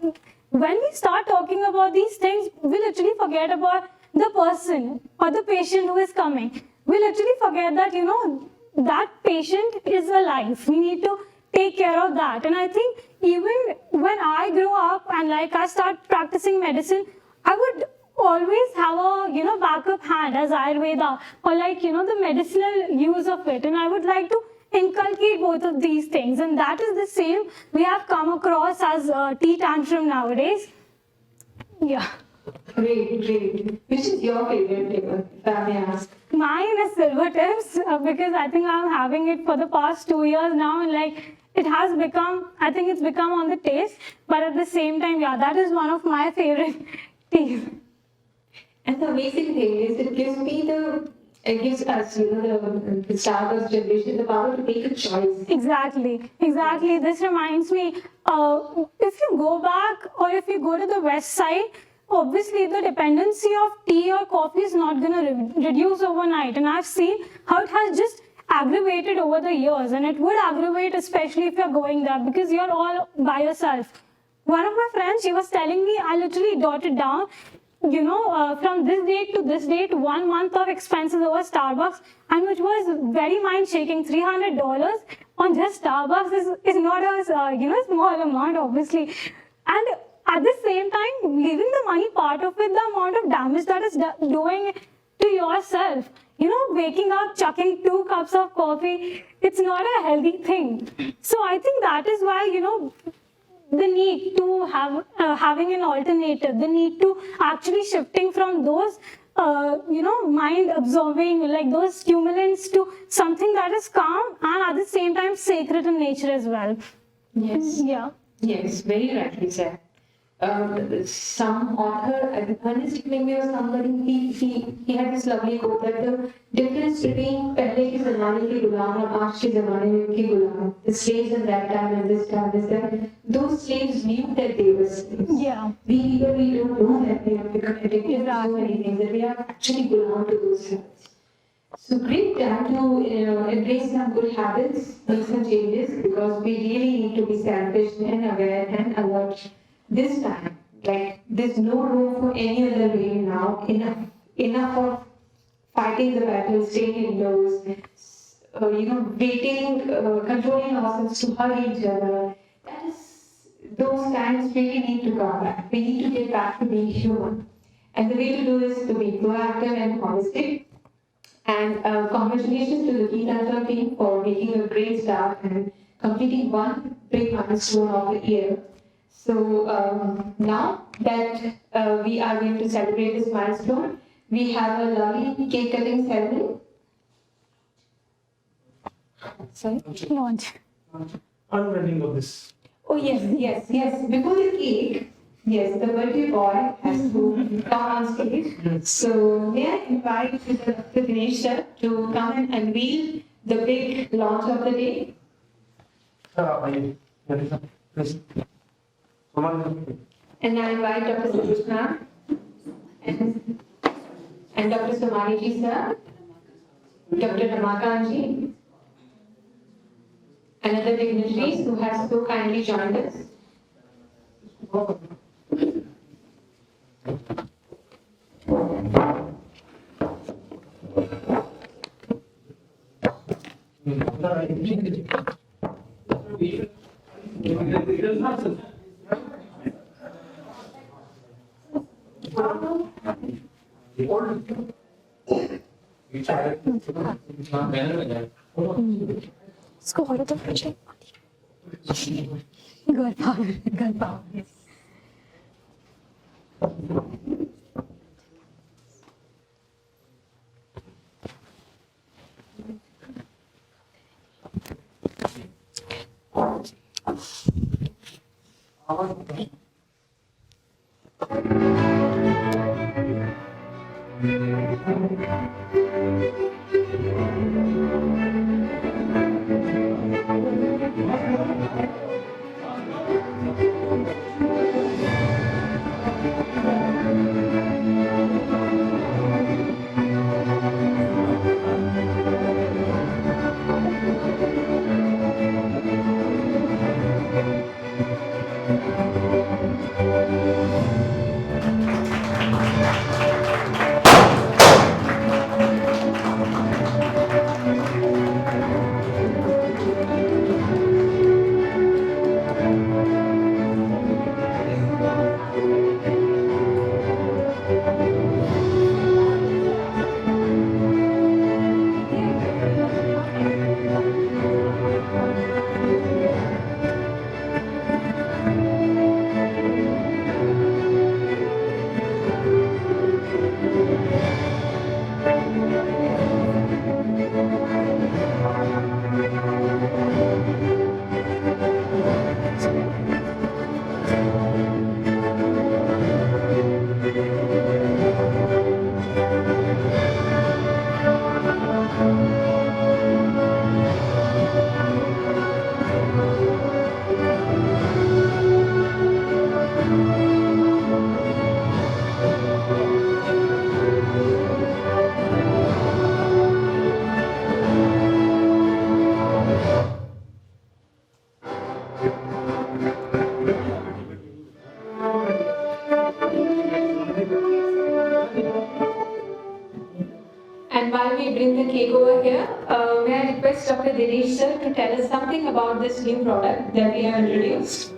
when we start talking about these things, we literally forget about the person or the patient who is coming. We literally forget that, that patient is alive. We need to take care of that. And I think even when I grew up and I start practicing medicine, I would always have a, backup hand as Ayurveda or the medicinal use of it. And I would like to inculcate both of these things. And that is the same we have come across as Tea Tantrum nowadays. Yeah. Great. Which is your favorite flavor, if I may ask? Mine is silver tips because I think I'm having it for the past 2 years now, and it has become, I think it's become on the taste, but at the same time, yeah, that is one of my favorite teas. And the amazing thing is, it gives us, the Starbucks generation, the power to make a choice. Exactly. This reminds me, if you go back or if you go to the west side, obviously the dependency of tea or coffee is not going to reduce overnight. And I've seen how it has just aggravated over the years, and it would aggravate especially if you're going there because you're all by yourself. One of my friends, she was telling me, I literally jotted down, from this date to this date, 1 month of expenses over Starbucks, and which was very mind-shaking. $300 on just Starbucks is not a small amount, obviously. And at the same time, leaving the money part of it, the amount of damage that is doing to yourself. Waking up, chucking 2 cups of coffee, it's not a healthy thing. So I think that is why, the need to have having an alternative, the need to actually shifting from those mind absorbing, like those stimulants, to something that is calm and at the same time sacred in nature as well. Yes. Yeah. Yes, very rightly said. Some author, Ernest Hemingway or somebody, he had this lovely quote that the difference between पहले के ज़माने के गुलाम और आज के ज़माने के गुलाम, the slaves in that time and this time is that those slaves knew that they were slaves. Yeah. We don't know that we have become addicted to so many things, that we are actually gulam to those habits. So great time to embrace some good habits, make some changes, because we really need to be selfish and aware and alert. This time, there's no room for any other way now. Enough of fighting the battle, staying indoors, waiting, controlling ourselves to hurry each other. Those times really need to come back. We need to get back to being human. And the way to do this is to be proactive and holistic. And congratulations to the Tea Tantrum team for making a great start and completing one big milestone of the year. So now that we are going to celebrate this milestone, we have a lovely cake cutting ceremony. Sorry? Launch. Unveiling of this. Oh yes. Before the cake, yes, the birthday boy has to come on stage. So may I invite the Dinesh sir to come and unveil the big launch of the day? Please. And I invite Dr. Satish ma'am and Dr. Somani ji sir, Dr. Ramakan ji, and other dignitaries who have so kindly joined us. इसको और तो पूछे girl power yes. And while we bring the cake over here, may I request Dr. Dinesh sir to tell us something about this new product that we have introduced.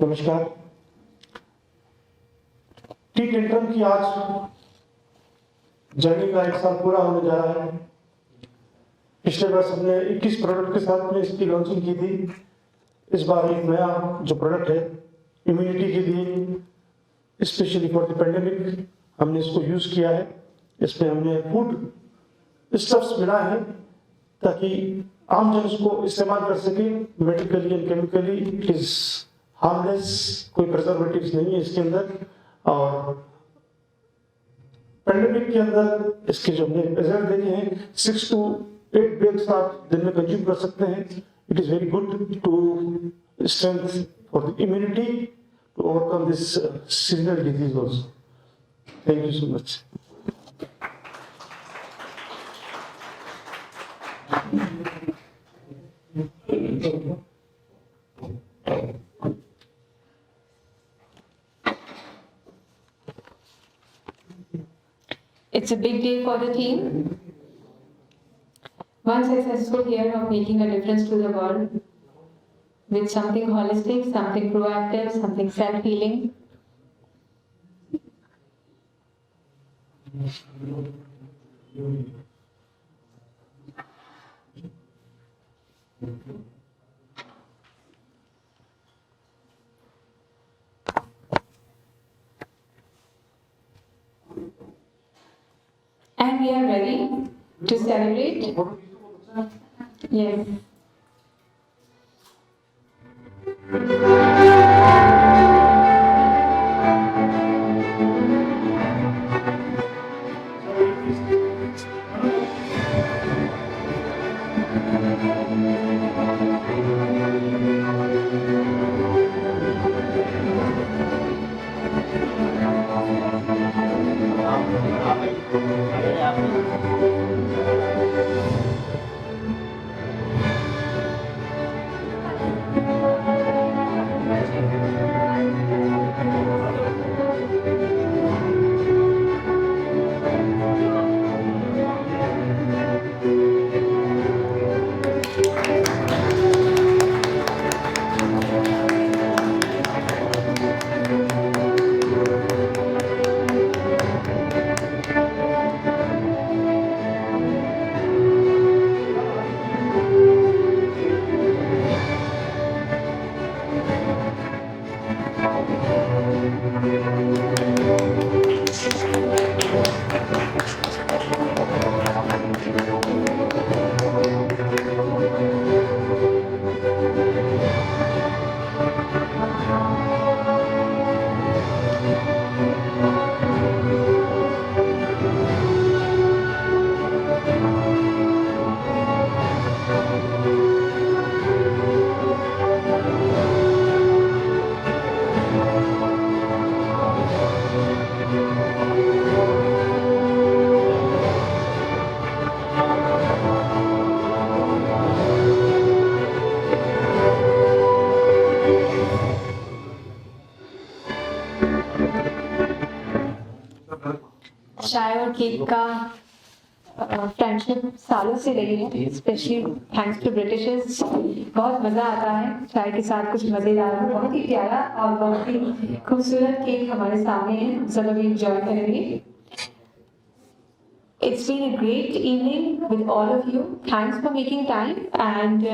नमस्कार। T tantrum की आज journey का 1 साल पूरा होने जा रहा है। पिछले वर्ष हमने 21 प्रोडक्ट के साथ में इसकी लॉन्चिंग की थी। इस बार एक नया जो प्रोडक्ट है इम्यूनिटी के लिए स्पेशली फॉर द पेंडेमिक हमने इसको यूज किया है। इसमें हमने फूड स्टफ्स मिलाए हैं ताकि आम जन इसको इस्तेमाल कर सके। Medically and chemically it is harmless, कोई प्रिजर्वेटिव्स नहीं है इसके अंदर। और पेंडेमिक के अंदर इसके जो हमने रिजल्ट देखे हैं 6 to 8 बैग्स आप दिन में कंज्यूम कर सकते हैं। It is very good to strength for the immunity to overcome this seasonal disease also. Thank you so much. It's a big day for the team. One successful year of making a difference to the world with something holistic, something proactive, something self-healing. And we are ready to celebrate. Yes. चाय और cake का friendship सालों से रही है, specially thanks to Britishers. बहुत मज़ा आता है चाय के साथ कुछ मज़ेदार। बहुत ही प्यारा और बहुत ही खूबसूरत केक हमारे सामने है, हम सब अभी एंजॉय करेंगे। It's been a great evening with all of you. Thanks for making time and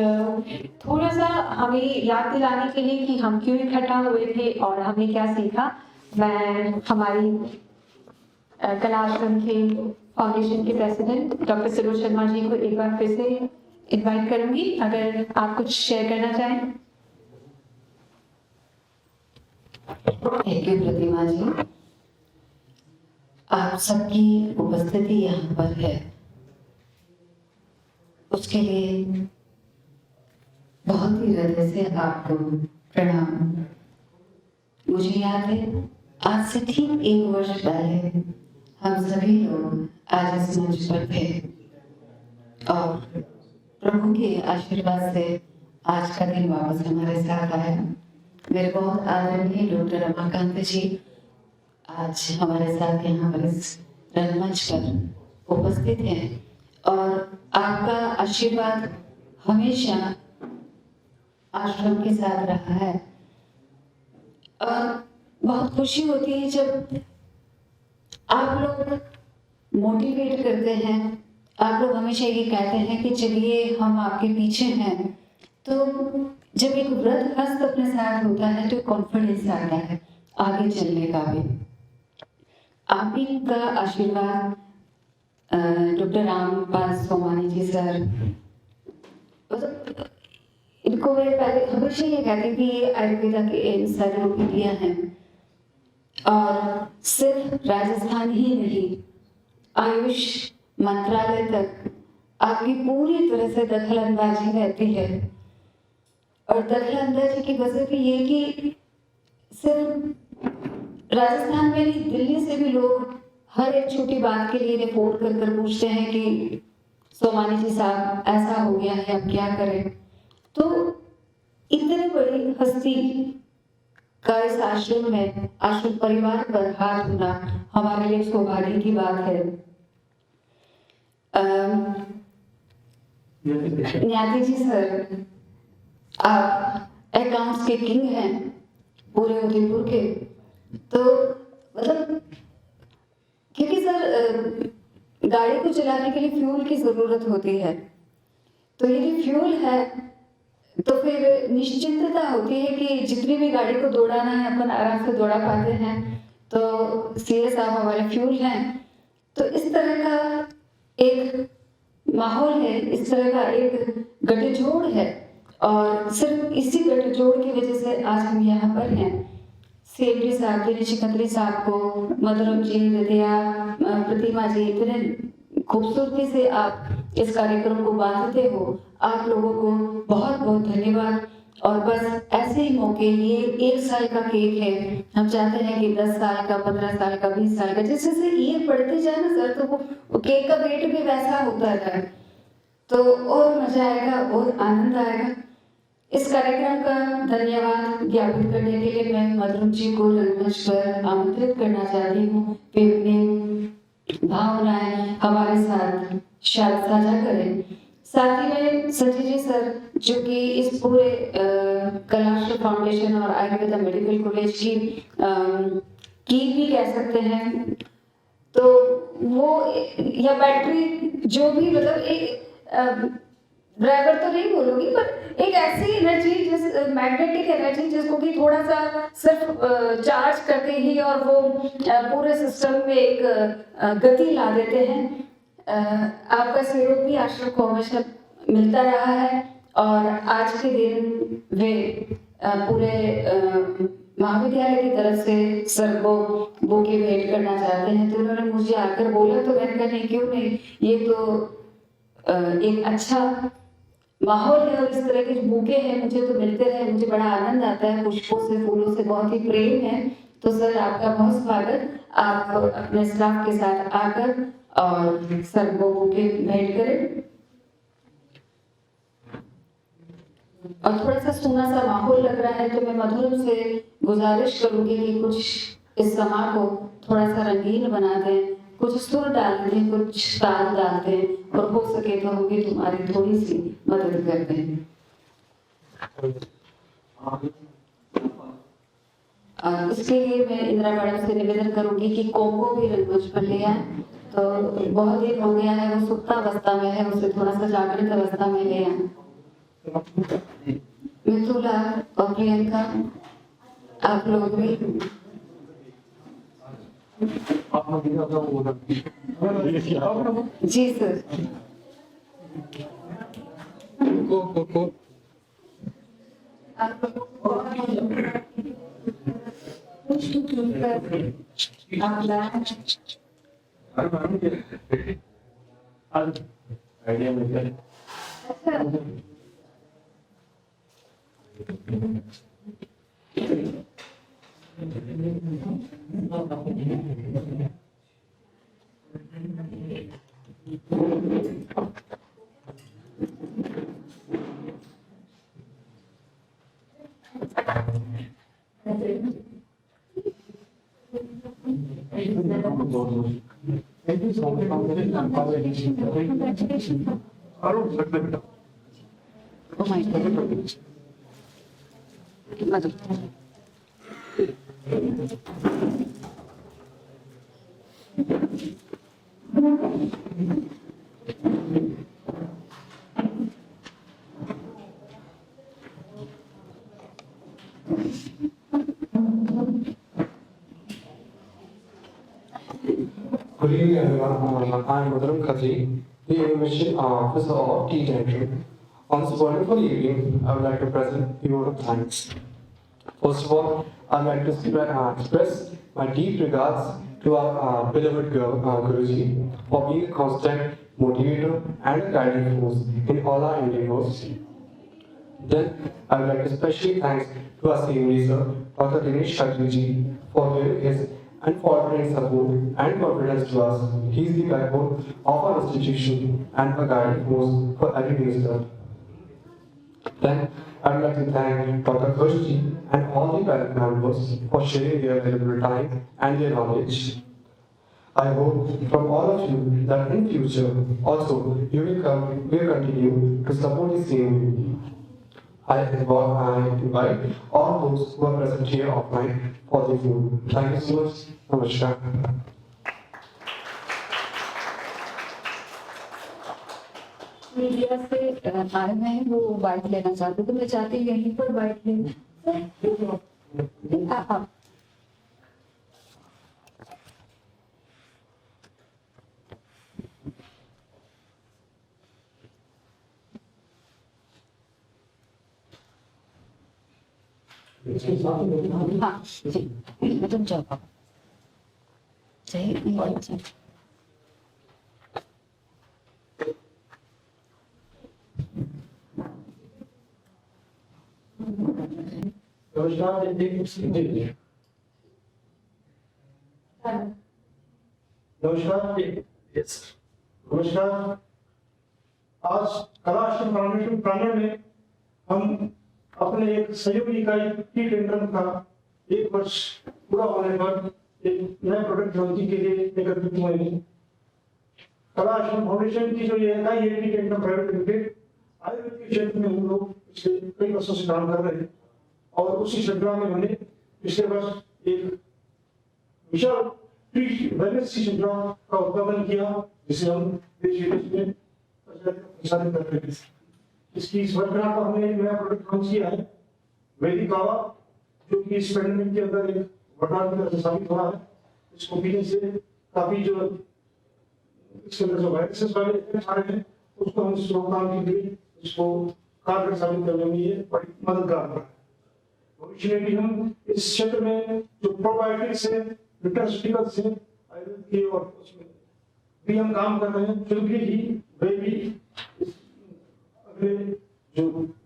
थोड़ा सा हमें याद दिलाने के लिए कि हम क्यों इकट्ठा हुए थे और हमने क्या सीखा, मैं हमारी कला आश्रम के फाउंडेशन के प्रेसिडेंट डॉक्टर सरोज शर्मा जी को एक बार फिर से इनवाइट करूंगी, अगर आप कुछ शेयर करना चाहें। थैंक यू प्रतिमा जी। आप सबकी उपस्थिति यहाँ पर है, उसके लिए बहुत ही हृदय से आपको प्रणाम। मुझे याद है आज से ठीक 1 वर्ष पहले हम सभी लोग आज इस मंच पर थे और प्रभु के आशीर्वाद से आज का दिन वापस हमारे साथ आया। मेरे बहुत आदरणीय डॉक्टर रमाकांत जी आज हमारे साथ यहाँ पर इस रंगमंच पर उपस्थित हैं और आपका आशीर्वाद हमेशा आश्रम के साथ रहा है। और बहुत खुशी होती है जब आप लोग मोटिवेट करते हैं, आप लोग हमेशा ये कहते हैं कि चलिए हम आपके पीछे हैं। तो जब एक व्रत हस्त अपने साथ होता है तो कॉन्फिडेंस आता है आगे चलने का भी। आप ही का आशीर्वाद डॉक्टर रामपाल सोमानी जी सर, मतलब इनको मैं पहले हमेशा ये कहती थी ये आयुर्वेदा के एनसाइक्लोपीडिया हैं और सिर्फ राजस्थान ही नहीं आयुष मंत्रालय तक आपकी पूरी तरह से दखल अंदाजी रहती है। और दखल अंदाजी की वजह भी ये कि सिर्फ राजस्थान में नहीं दिल्ली से भी लोग हर एक छोटी बात के लिए रिपोर्ट कर कर पूछते हैं कि सोमानी जी साहब ऐसा हो गया है अब क्या करें। तो इतने बड़ी हस्ती का इस आश्रम में आश्रम परिवार पर हाथ होना हमारे लिए सौभाग्य की बात है। न्याती जी सर, आप अकाउंट्स के किंग हैं पूरे उदयपुर के। तो मतलब क्योंकि सर गाड़ी को चलाने के लिए फ्यूल की जरूरत होती है, तो यदि फ्यूल है तो फिर निश्चिंतता होती है कि जितनी भी गाड़ी को दौड़ाना है अपन आराम से दौड़ा पाते हैं। तो सीए साहब हमारे फ्यूल हैं। तो इस तरह का एक माहौल है, इस तरह का एक गठजोड़ है और सिर्फ इसी गठजोड़ की वजह से आज हम यहाँ पर हैं। सेठी साहब, दिनेश खत्री साहब को, मधुरम जी, विद्या, प्रतिमा जी, इतने खूबसूरती से आप इस कार्यक्रम को बांधते हो, आप लोगों को बहुत बहुत धन्यवाद। और बस ऐसे ही मौके, ये 1 साल का केक है, हम चाहते हैं कि 10 साल का, 15 साल का, 20 साल का, जैसे जैसे ये बढ़ते जाए ना सर, तो वो केक का वेट भी वैसा होता जाए तो और मजा आएगा, और आनंद आएगा। इस कार्यक्रम का धन्यवाद ज्ञापित करने के लिए मैं मधुरम जी को रंगमंच पर आमंत्रित करना चाहती हूँ। वे अपनी भावनाएं हमारे साथ साझा करें। साथ ही में संजय जी सर, जो कि इस पूरे कलाश्रम फाउंडेशन और आयुर्वेदा मेडिकल कॉलेज की भी कह सकते हैं, तो वो या बैटरी जो भी, मतलब एक ड्राइवर तो नहीं बोलूंगी, पर एक ऐसी एनर्जी, जिस मैग्नेटिक एनर्जी जिसको कि थोड़ा सा सिर्फ चार्ज करके ही और वो पूरे सिस्टम में एक गति ला देते हैं। आपका सहयोग भी आश्रम को हमेशा मिलता रहा है और आज के दिन वे पूरे महाविद्यालय की तरफ से सर को बुके भेंट करना चाहते हैं। तो उन्होंने मुझे आकर बोला, तो मैंने कहा नहीं, क्यों नहीं, ये तो एक अच्छा माहौल है और इस तरह के बुके हैं मुझे तो मिलते रहे, मुझे बड़ा आनंद आता है। पुष्पों से, फूलों से बहुत ही प्रेम है। तो सर आपका बहुत स्वागत, आप अपने स्टाफ के साथ आकर और सर को बुके भेंट करें। और थोड़ा सा सूना सा माहौल लग रहा है, तो मैं मधुरम से गुजारिश करूंगी कि कुछ इस समा को थोड़ा सा रंगीन बना दें, कुछ सुर डाल दें, कुछ ताल डाल दें, और हो सके तो हम भी तुम्हारी थोड़ी सी मदद कर दें। और इसके लिए मैं इंदिरा मैडम से निवेदन करूंगी कि कोको भी रंगमंच पर ले आए। तो बहुत दिन हो गया है, वो सुप्त अवस्था में है, उसे थोड़ा सा जागृत अवस्था में ले आए। मिथुला और प्रियंका, आप लोग भी जी सर। आइडिया मिलता है। Good evening, everyone. I'm Dinesh Khatri, the Innovation Officer of Tea Tantrum. On this wonderful evening, I would like to present a word of thanks. First of all, I'd like to express my deep regards to our beloved Guruji for being a constant motivator and a guiding force in all our endeavors. Then, I would like to especially thank to our CMD sir, Dr. Dinesh Khatri for his unfaltering support and confidence to us. He is the backbone of our institution and a guiding force for every minister. Then, I would like to thank Dr. Khatri and all the parent members for sharing their valuable time and their knowledge. I hope from all of you that in future also you will continue to support the same. I invite all those who are present here offline for the food. Thank you so much. Namaskar. Media से आए हैं वो bite लेना चाहते तो मैं चाहती यहीं पर बाइट लें। हाँ जी तुम जाओ पापा सही नमस्कार। आज कला आश्रम फाउंडेशन प्रांगण में हम अपने एक सहयोगी इकाई टी टेंट्रम का 1 वर्ष पूरा होने पर एक नए प्रोडक्ट लॉन्चिंग के लिए एकत्रित हुए हैं। कला आश्रम फाउंडेशन की जो ये इकाई है T tantrum private limited Ayurveda के क्षेत्र में हम लोग पिछले कई वर्षों से काम कर रहे हैं और उसी श्रृंखला में हमने पिछले वर्ष एक विशाल वेलनेस श्रृंखला का उत्पादन किया जिसे हम देश विदेश में प्रचारित कर रहे हैं। इसकी इस वर्षगांठ पर हमने एक नया प्रोडक्ट लॉन्च किया है वैदिक कावा, जो कि इस पैंडेमिक के अंदर एक वरदान की तरह से साबित हो रहा है। इसको पीने से काफी जो इसके अंदर जो वायरसेस वाले आ रहे हैं उसको हम इस रोकथाम के लिए इसको कारगर साबित करने में ये बड़ी मददगार है। भविष्य में भी हम इस क्षेत्र में जो प्रोबायोटिक्स है, न्यूट्रास्यूटिकल्स है, आयुर्वेद के और उसमें भी हम काम कर रहे हैं। जल्दी ही वे भी अगले जो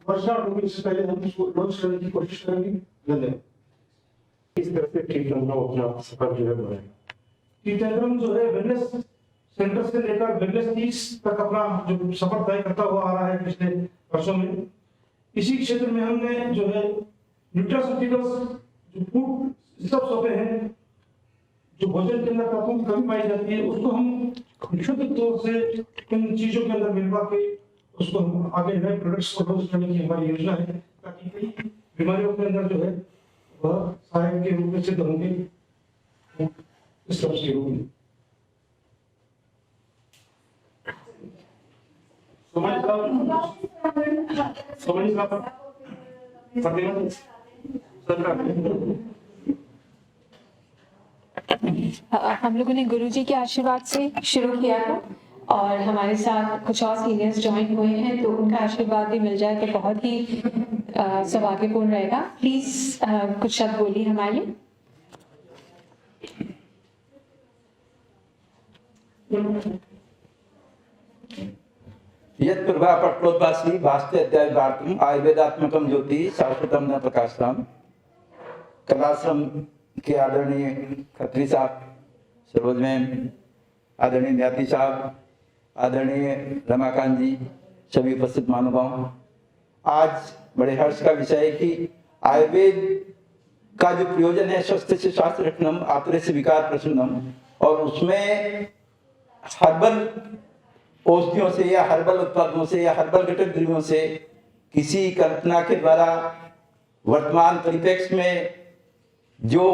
वर्षगांठ होगी इससे पहले हम इसको लॉन्च करने की कोशिश करेंगे। धन्यवाद। इस तरह से टी टेंट्रम अपना सफर जो है बनाएगा। टी टेंट्रम जो है वेलनेस सेंटर से लेकर वेलनेस 30 तक अपना जो सफर तय करता हुआ आ रहा है पिछले वर्षों में। इसी क्षेत्र में हमने जो है न्यूट्रास्यूटिकल्स जो फूड सब होते हैं जो भोजन के अंदर तत्वों की कमी पाई जाती है उसको हम शुद्ध तौर से इन चीजों के अंदर मिलवा के उसको हम आगे नए प्रोडक्ट्स को लॉन्च करने की हमारी योजना है ताकि कई बीमारियों के अंदर जो है वह सहायक के रूप में सिद्ध होंगे इस तरह के रूप में। हम लोगों ने गुरुजी के आशीर्वाद से शुरू किया था और हमारे साथ कुछ और सीनियर्स ज्वाइन हुए हैं तो उनका आशीर्वाद भी मिल जाए तो बहुत ही सौभाग्यपूर्ण रहेगा। प्लीज कुछ शब्द बोलिए हमारे लिए। यत् प्रभा पट्टोद्भासी भास्ते अध्याय भारतम आयुर्वेदात्मकम ज्योति शाश्वतम न प्रकाशम। कलाश्रम के आदरणीय खत्री साहब, सरोज मैम, आदरणीय न्याती साहब, आदरणीय रमाकांत जी, सभी उपस्थित महानुभाव, आज बड़े हर्ष का विषय है कि आयुर्वेद का जो प्रयोजन है स्वस्थ से स्वास्थ्य रखनम, आतुरे से विकार प्रशमनम, और उसमें हर्बल औषधियों से या हर्बल उत्पादों से या हर्बल घटक द्रव्यों से किसी कल्पना के द्वारा वर्तमान परिप्रेक्ष्य में जो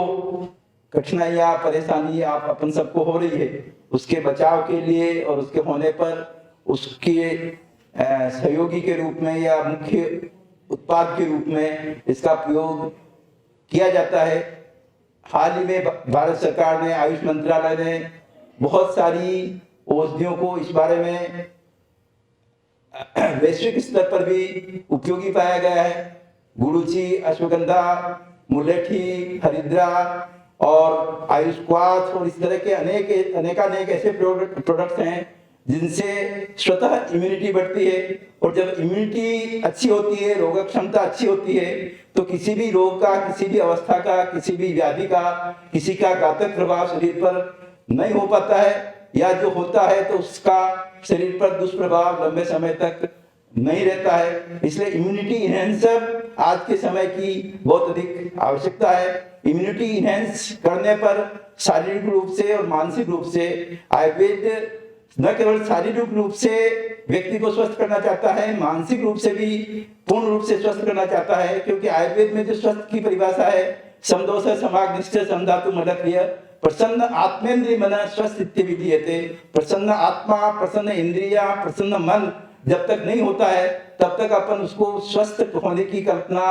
कठिनाइयाँ परेशानी आप अपन सबको हो रही है, उसके बचाव के लिए और उसके होने पर उसके सहयोगी के रूप में या मुख्य उत्पाद के रूप में इसका प्रयोग किया जाता है। हाल ही में भारत सरकार ने, आयुष मंत्रालय ने बहुत सारी औषधियों को इस बारे में वैश्विक स्तर पर भी उपयोगी पाया गया है। गुड़ूची, अश्वगंधा, मुलेठी, हरिद्रा और आयुष्क्वाथ और इस तरह के अनेक ऐसे प्रोडक्ट्स हैं जिनसे स्वतः इम्यूनिटी बढ़ती है, और जब इम्यूनिटी अच्छी होती है, रोग क्षमता अच्छी होती है, तो किसी भी रोग का, किसी भी अवस्था का, किसी भी व्याधि का, किसी का घातक प्रभाव शरीर पर नहीं हो पाता है, या जो होता है तो उसका शरीर पर दुष्प्रभाव लंबे समय तक नहीं रहता है। इसलिए इम्यूनिटी इनहेंसर आज के समय की बहुत अधिक आवश्यकता है। इम्यूनिटी इनहेंस करने पर शारीरिक रूप से और मानसिक रूप से आयुर्वेद न केवल शारीरिक रूप से व्यक्ति को स्वस्थ करना चाहता है, मानसिक रूप से भी पूर्ण रूप से स्वस्थ करना चाहता है, क्योंकि आयुर्वेद में जो स्वस्थ की परिभाषा है, समदोष समाग्निष्ठ समधातु मलक्रिय प्रसन्न आत्मेन्द्रिय मन स्वस्थ विधीयते। प्रसन्न आत्मा, प्रसन्न इंद्रिया, प्रसन्न मन जब तक नहीं होता है तब तक अपन उसको स्वस्थ होने की कल्पना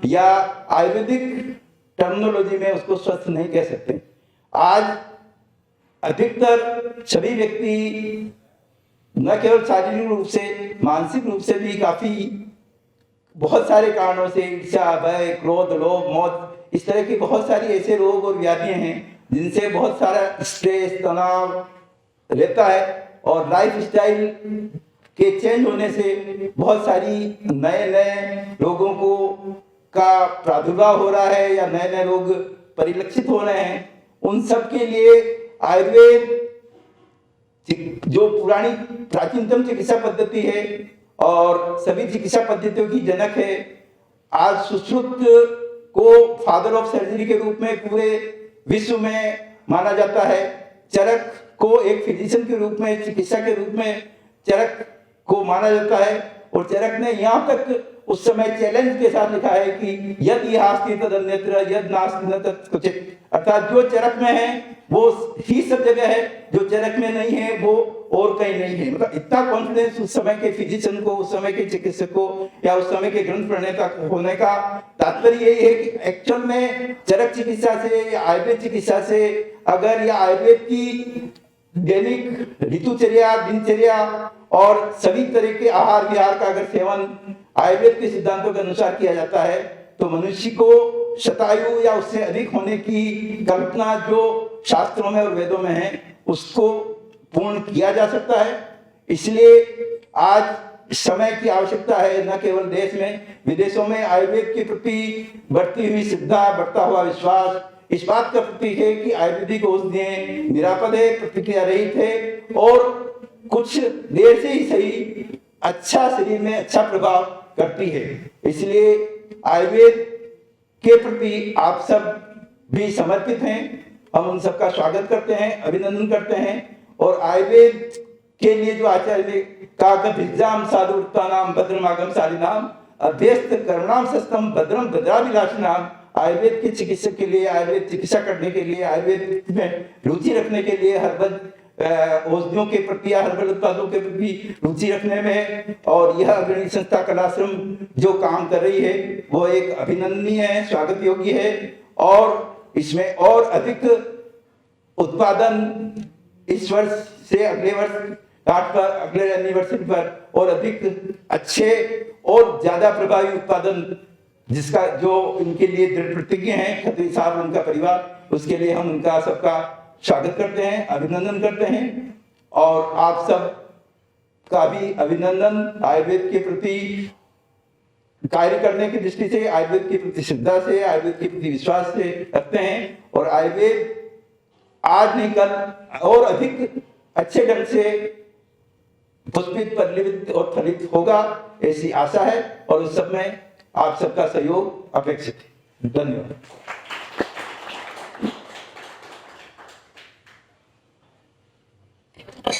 या आयुर्वेदिक टर्मिनोलॉजी में उसको स्वस्थ नहीं कह सकते। आज अधिकतर सभी व्यक्ति न केवल शारीरिक रूप से, मानसिक रूप से भी काफी बहुत सारे कारणों से, ईर्ष्या, भय, क्रोध, लोभ, मोह, इस तरह की बहुत सारी ऐसे रोग और व्याधियां हैं जिनसे बहुत सारा स्ट्रेस, तनाव रहता है, और लाइफ स्टाइल के चेंज होने से बहुत सारी नए रोगों को का प्रादुर्भाव हो रहा है या नए रोग परिलक्षित हो रहे हैं। उन सब के लिए आयुर्वेद जो पुरानी प्राचीनतम चिकित्सा पद्धति है और सभी चिकित्सा पद्धतियों की जनक है, आज सुश्रुत को फादर ऑफ सर्जरी के रूप में पूरे विश्व में माना जाता है। चरक को एक फिजिशियन के रूप में, चिकित्सा के रूप में चरक को माना जाता है, और चरक ने यहाँ तक उस समय चैलेंज के साथ लिखा है कि यद यास्ति तद अन्यत्र यद नास्ति न तत् क्वचित्, अर्थात जो चरक में है वो ही सब जगह है, जो चरक में नहीं है वो और कहीं नहीं है। मतलब इतना कॉन्फिडेंस उस समय के फिजिशियन को, उस समय के चिकित्सक को या उस समय के ग्रंथ प्रणेता होने का तात्पर्य यही है कि एक्चुअल में चरक चिकित्सा से या आयुर्वेद चिकित्सा से अगर या आयुर्वेद की दैनिक ऋतुचर्या, दिनचर्या और सभी तरह के आहार विहार का अगर सेवन आयुर्वेद के सिद्धांतों के अनुसार किया जाता है तो मनुष्य को शतायु या उससे अधिक होने की कल्पना जो शास्त्रों में और वेदों में है उसको पूर्ण किया जा सकता है। इसलिए आज समय की आवश्यकता है, न केवल देश में, विदेशों में आयुर्वेद के प्रति बढ़ती हुई श्रद्धा, बढ़ता हुआ विश्वास इस बात का प्रतीक है कि आयुर्वेदिक औषधियां निरापद है, प्रतिक्रिया रहित है और कुछ देर से ही सही अच्छा शरीर में अच्छा प्रभाव करती है। इसलिए आयुर्वेद के प्रति आप सब भी समर्पित हैं, हम उन सबका स्वागत करते हैं, अभिनंदन करते हैं। और आयुर्वेद के लिए जो आचार्य ने कहा भिज्जाम साधुर्तानाम भद्रमागम शालिनाम अभ्यस्त करुणाम सस्तम भद्रम भद्राभिलाषिनाम, आयुर्वेद के चिकित्सक के लिए, आयुर्वेद चिकित्सा करने के लिए, आयुर्वेद में रुचि रखने के लिए, हर्बल औषधियों के प्रति या हर्बल उत्पादों के प्रति रुचि रखने में, और यह अग्रणी संस्था कलाश्रम जो काम कर रही है वो एक अभिनंदनीय है, स्वागत योग्य है, और इसमें और अधिक उत्पादन इस वर्ष से अगले वर्ष पर, अगले एनिवर्सरी पर और अधिक अच्छे और ज्यादा प्रभावी उत्पादन जिसका जो इनके लिए दृढ़ प्रतिज्ञ हैं खत्री साहब, उनका परिवार, उसके लिए हम उनका सबका स्वागत करते हैं, अभिनंदन करते हैं। और आप सब का भी अभिनंदन। आयुर्वेद के प्रति कार्य करने की दृष्टि से, आयुर्वेद के प्रति श्रद्धा से, आयुर्वेद के प्रति विश्वास से रखते हैं, और आयुर्वेद आज नहीं कल और अधिक अच्छे ढंग से पुष्पित, परिलवित और फलित होगा, ऐसी आशा है, और उस सब में आप सबका सहयोग अपेक्षित है। धन्यवाद।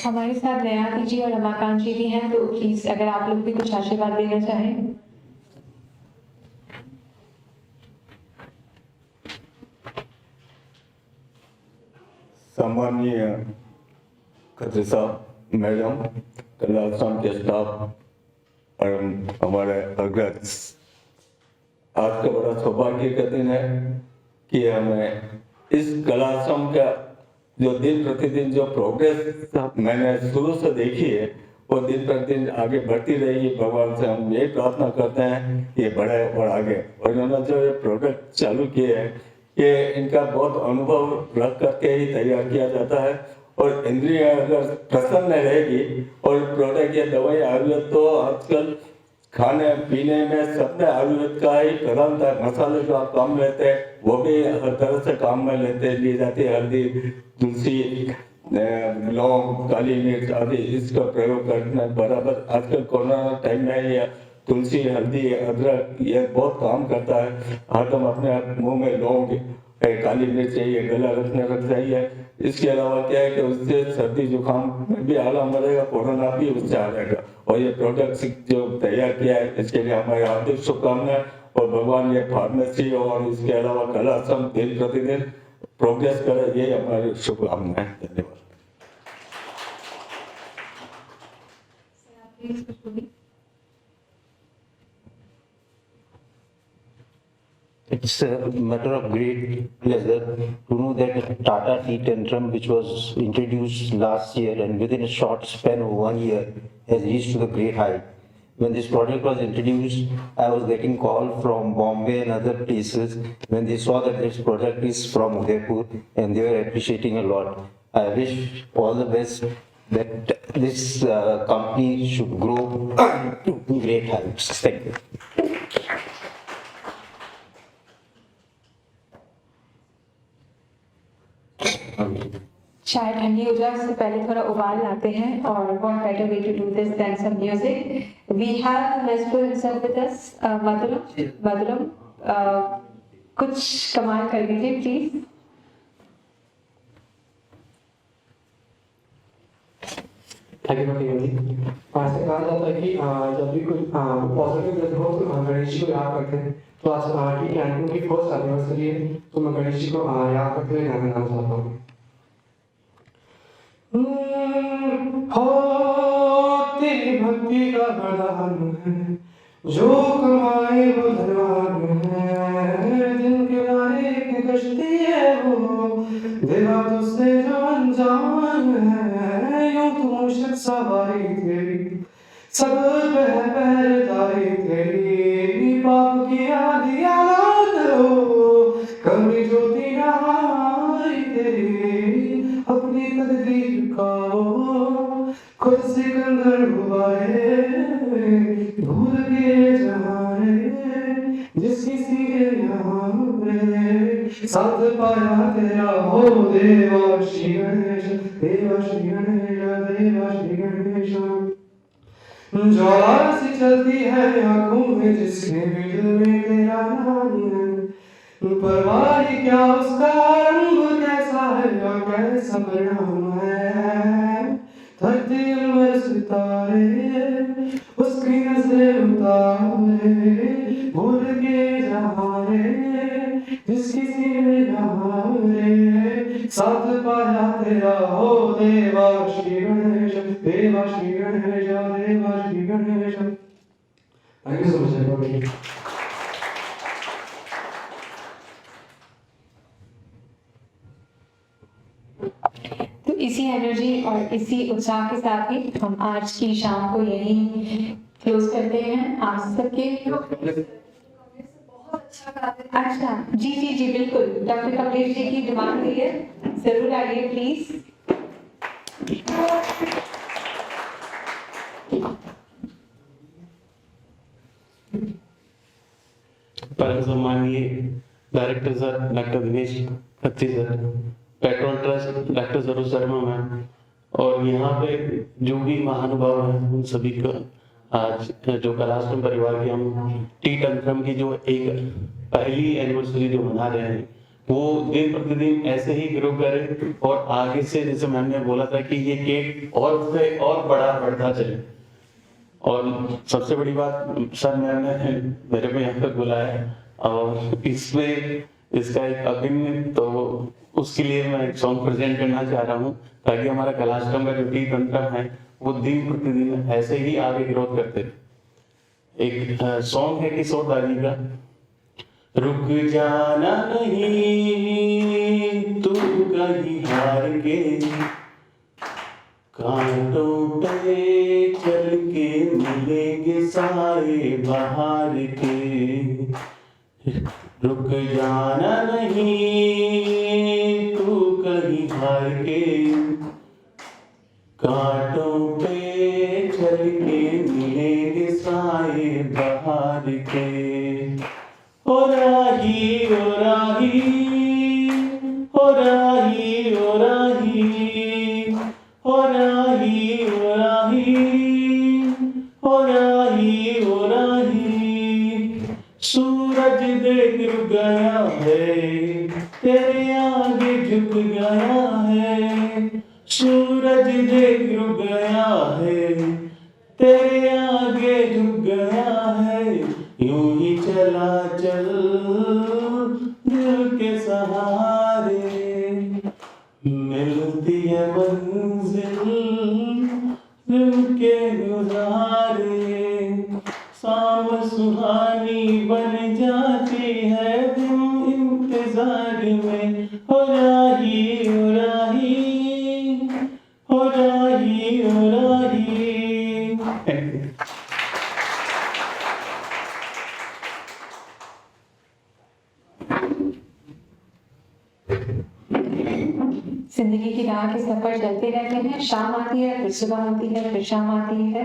हमारे साथ दयाती जी और रमाकांत जी भी हैं, तो प्लीज अगर आप लोग भी कुछ आशीर्वाद देना चाहें। सम्माननीय खत्री साहब, मैडम, कला आश्रम के स्टाफ और हमारे अग्रज, आज का बड़ा सौभाग्य का दिन है कि हमें इस कला आश्रम का जो दिन प्रतिदिन जो प्रोग्रेस मैंने शुरू से देखी है, वो दिन प्रतिदिन आगे बढ़ती रहेगी। भगवान से हम यही प्रार्थना करते हैं ये बढ़े और आगे। और इन्होंने जो ये प्रोडक्ट चालू किए हैं, ये इनका बहुत अनुभव रख करके ही तैयार किया जाता है, और इंद्रिय अगर प्रसन्न रहेगी और प्रोडक्ट या दवाई आयुर्वेद तो आजकल खाने पीने में सबने आयुर्वेद का ही प्रधान था। मसाले जो आप काम लेते हैं वो भी हर तरह से काम में ली जाती है। हल्दी, तुलसी, लौंग, काली मिर्च आदि इसका प्रयोग करना बराबर। आजकल कोरोना टाइम में ये तुलसी, हल्दी, अदरक ये बहुत काम करता है। हरदम अपने मुंह में लौंग, काली मिर्च चाहिए, गला रखने रख चाहिए। इसके अलावा क्या है कि उससे सर्दी जुकाम में भी आराम रहेगा, कोरोना भी उससे आ जाएगा। और ये प्रोडक्ट जो तैयार किया है इसके लिए हमारी हार्दिक शुभकामनाएं, और भगवान ये फार्मेसी और इसके अलावा कला आश्रम दिन प्रतिदिन प्रोग्रेस करे, ये हमारी शुभकामनाएं। धन्यवाद। It's a matter of great pleasure to know that Tata Tea Tantrum, which was introduced last year and within a short span of 1 year, has reached to the great height. When this product was introduced, I was getting call from Bombay and other places when they saw that this product is from Udaipur, and they were appreciating a lot. I wish all the best that this company should grow to great heights. Thank you. चाय ठंडी हो जाए उससे पहले थोड़ा उबाल लाते हैं, और what better way to do this than some music. We have Mr. himself with us, Madhuram, कुछ कमाल कर दीजिए प्लीज। थैंक यू ऐसे कहा जाता है कि जब भी कोई पॉजिटिव दिन हो तो गणेश जी को याद करते हैं। तो आज टी टैंट्रम की फर्स्ट एनिवर्सरी है, तो मैं गणेश जी को याद करते हुए गाना गाना चाहता हूँ। हो तेरी भक्ति का वरदान है, जो कमाए वो धनवान है। दिन के किनारे एक कश्ती है वो, देवा तुझसे जो अनजान है। यूं तू मुश्किल सवारी तेरी, सब पे है पहरेदारी तेरी। पाप की आधी औलाद हो, कभी ज्योति ना आई तेरी। अपनी तकदीर का वो खुद सिकंदर हुआ है, भूल के जमाने जिसकी सीने यहाँ रे। साथ पाया तेरा हो देवा श्री गणेश, देवा श्री गणेश, देवा श्री गणेश। ज्वाला सी चलती है आंखों में जिसके भी दिल में तेरा नाम है। परवाह क्या उसका रंग कैसा है या कैसा परिणाम है। धरती में सितारे उसकी नजरें उतारे, भूल के जहाँ रे जिसकी सीने यहाँ रे। साथ पाया तेरा हो देवा श्री गणेश, देवा श्री गणेश, देवा Shri Ganesh. Thank you so much. तो इसी एनर्जी और इसी उत्साह के साथ ही हम आज की शाम को यहीं क्लोज करते हैं। आप सबके अच्छा जी जी जी बिल्कुल, डॉक्टर कमलेश जी की डिमांड हुई है, जरूर आइए प्लीज। परम सम्मानीय director sir doctor Dinesh Khatri sir, petrol trust doctor Saroj Sharma ma'am, और यहाँ पे जो भी महानुभाव हैं उन सभी का आज जो कलाश्रम परिवार के हम टी तंत्रम की जो एक पहली एनिवर्सरी जो मना रहे हैं वो दिन प्रतिदिन ऐसे ही ग्रो करे और आगे से, जैसे मैम ने बोला था कि ये केक और से और बड़ा बढ़ता चले। और सबसे बड़ी बात सर मैम ने मेरे को यहाँ तक बुलाया और इसमें इसका एक अभिन्न, तो उसके लिए मैं एक सॉन्ग प्रेजेंट करना चाह रहा हूँ ताकि हमारा कलाश्रम का जो टी तंत्रम है वो दिन प्रतिदिन ऐसे ही आगे ग्रोथ करते रहे। एक सॉन्ग है किशोर दादी का, रुक जाना नहीं तू कहीं हार के, कांटों पे चल के मिलेंगे साए बाहर के, रुक जाना नहीं तू कहीं हार के, कांटों पे चल के मिलेंगे साए बाहर के, ओ राही ओ राही ओ राही ओ राही ओ राही ओ राही ओ राही ओ राही, सूरज देख रुक गया है तेरे आगे झुक गया है, सूरज देख रुक गया है तेरे आगे झुक गया है, यूं ही चला चल दिल के सहारे, मिलती है मंजिल दिल के गुजारे, शाम सुहानी बन जाती है दिन इंतजार में, हो राही हो राही हो राही हो राही। जिंदगी की राह के सफर चलते रहते हैं, शाम आती है फिर सुबह होती है फिर शाम आती है।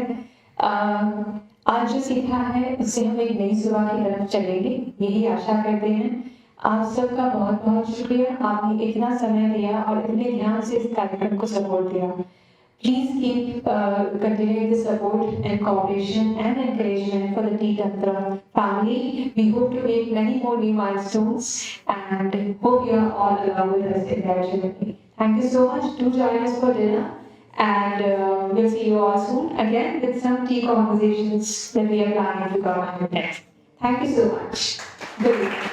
आज जो सीखा है उससे हम एक नई सुबह की तरफ चलेंगे, यही आशा करते हैं। आप सबका बहुत बहुत शुक्रिया, आपने इतना समय दिया और इतने ध्यान से इस कार्यक्रम को सपोर्ट दिया। Please keep continuing the support and cooperation and encouragement for the Tea Tantrum family. We hope to make many more new milestones and hope you are all along with us in that journey. Thank you so much. Do join us for dinner and we'll see you all soon again with some tea conversations that we are planning to cover next. Thank you so much. Good evening.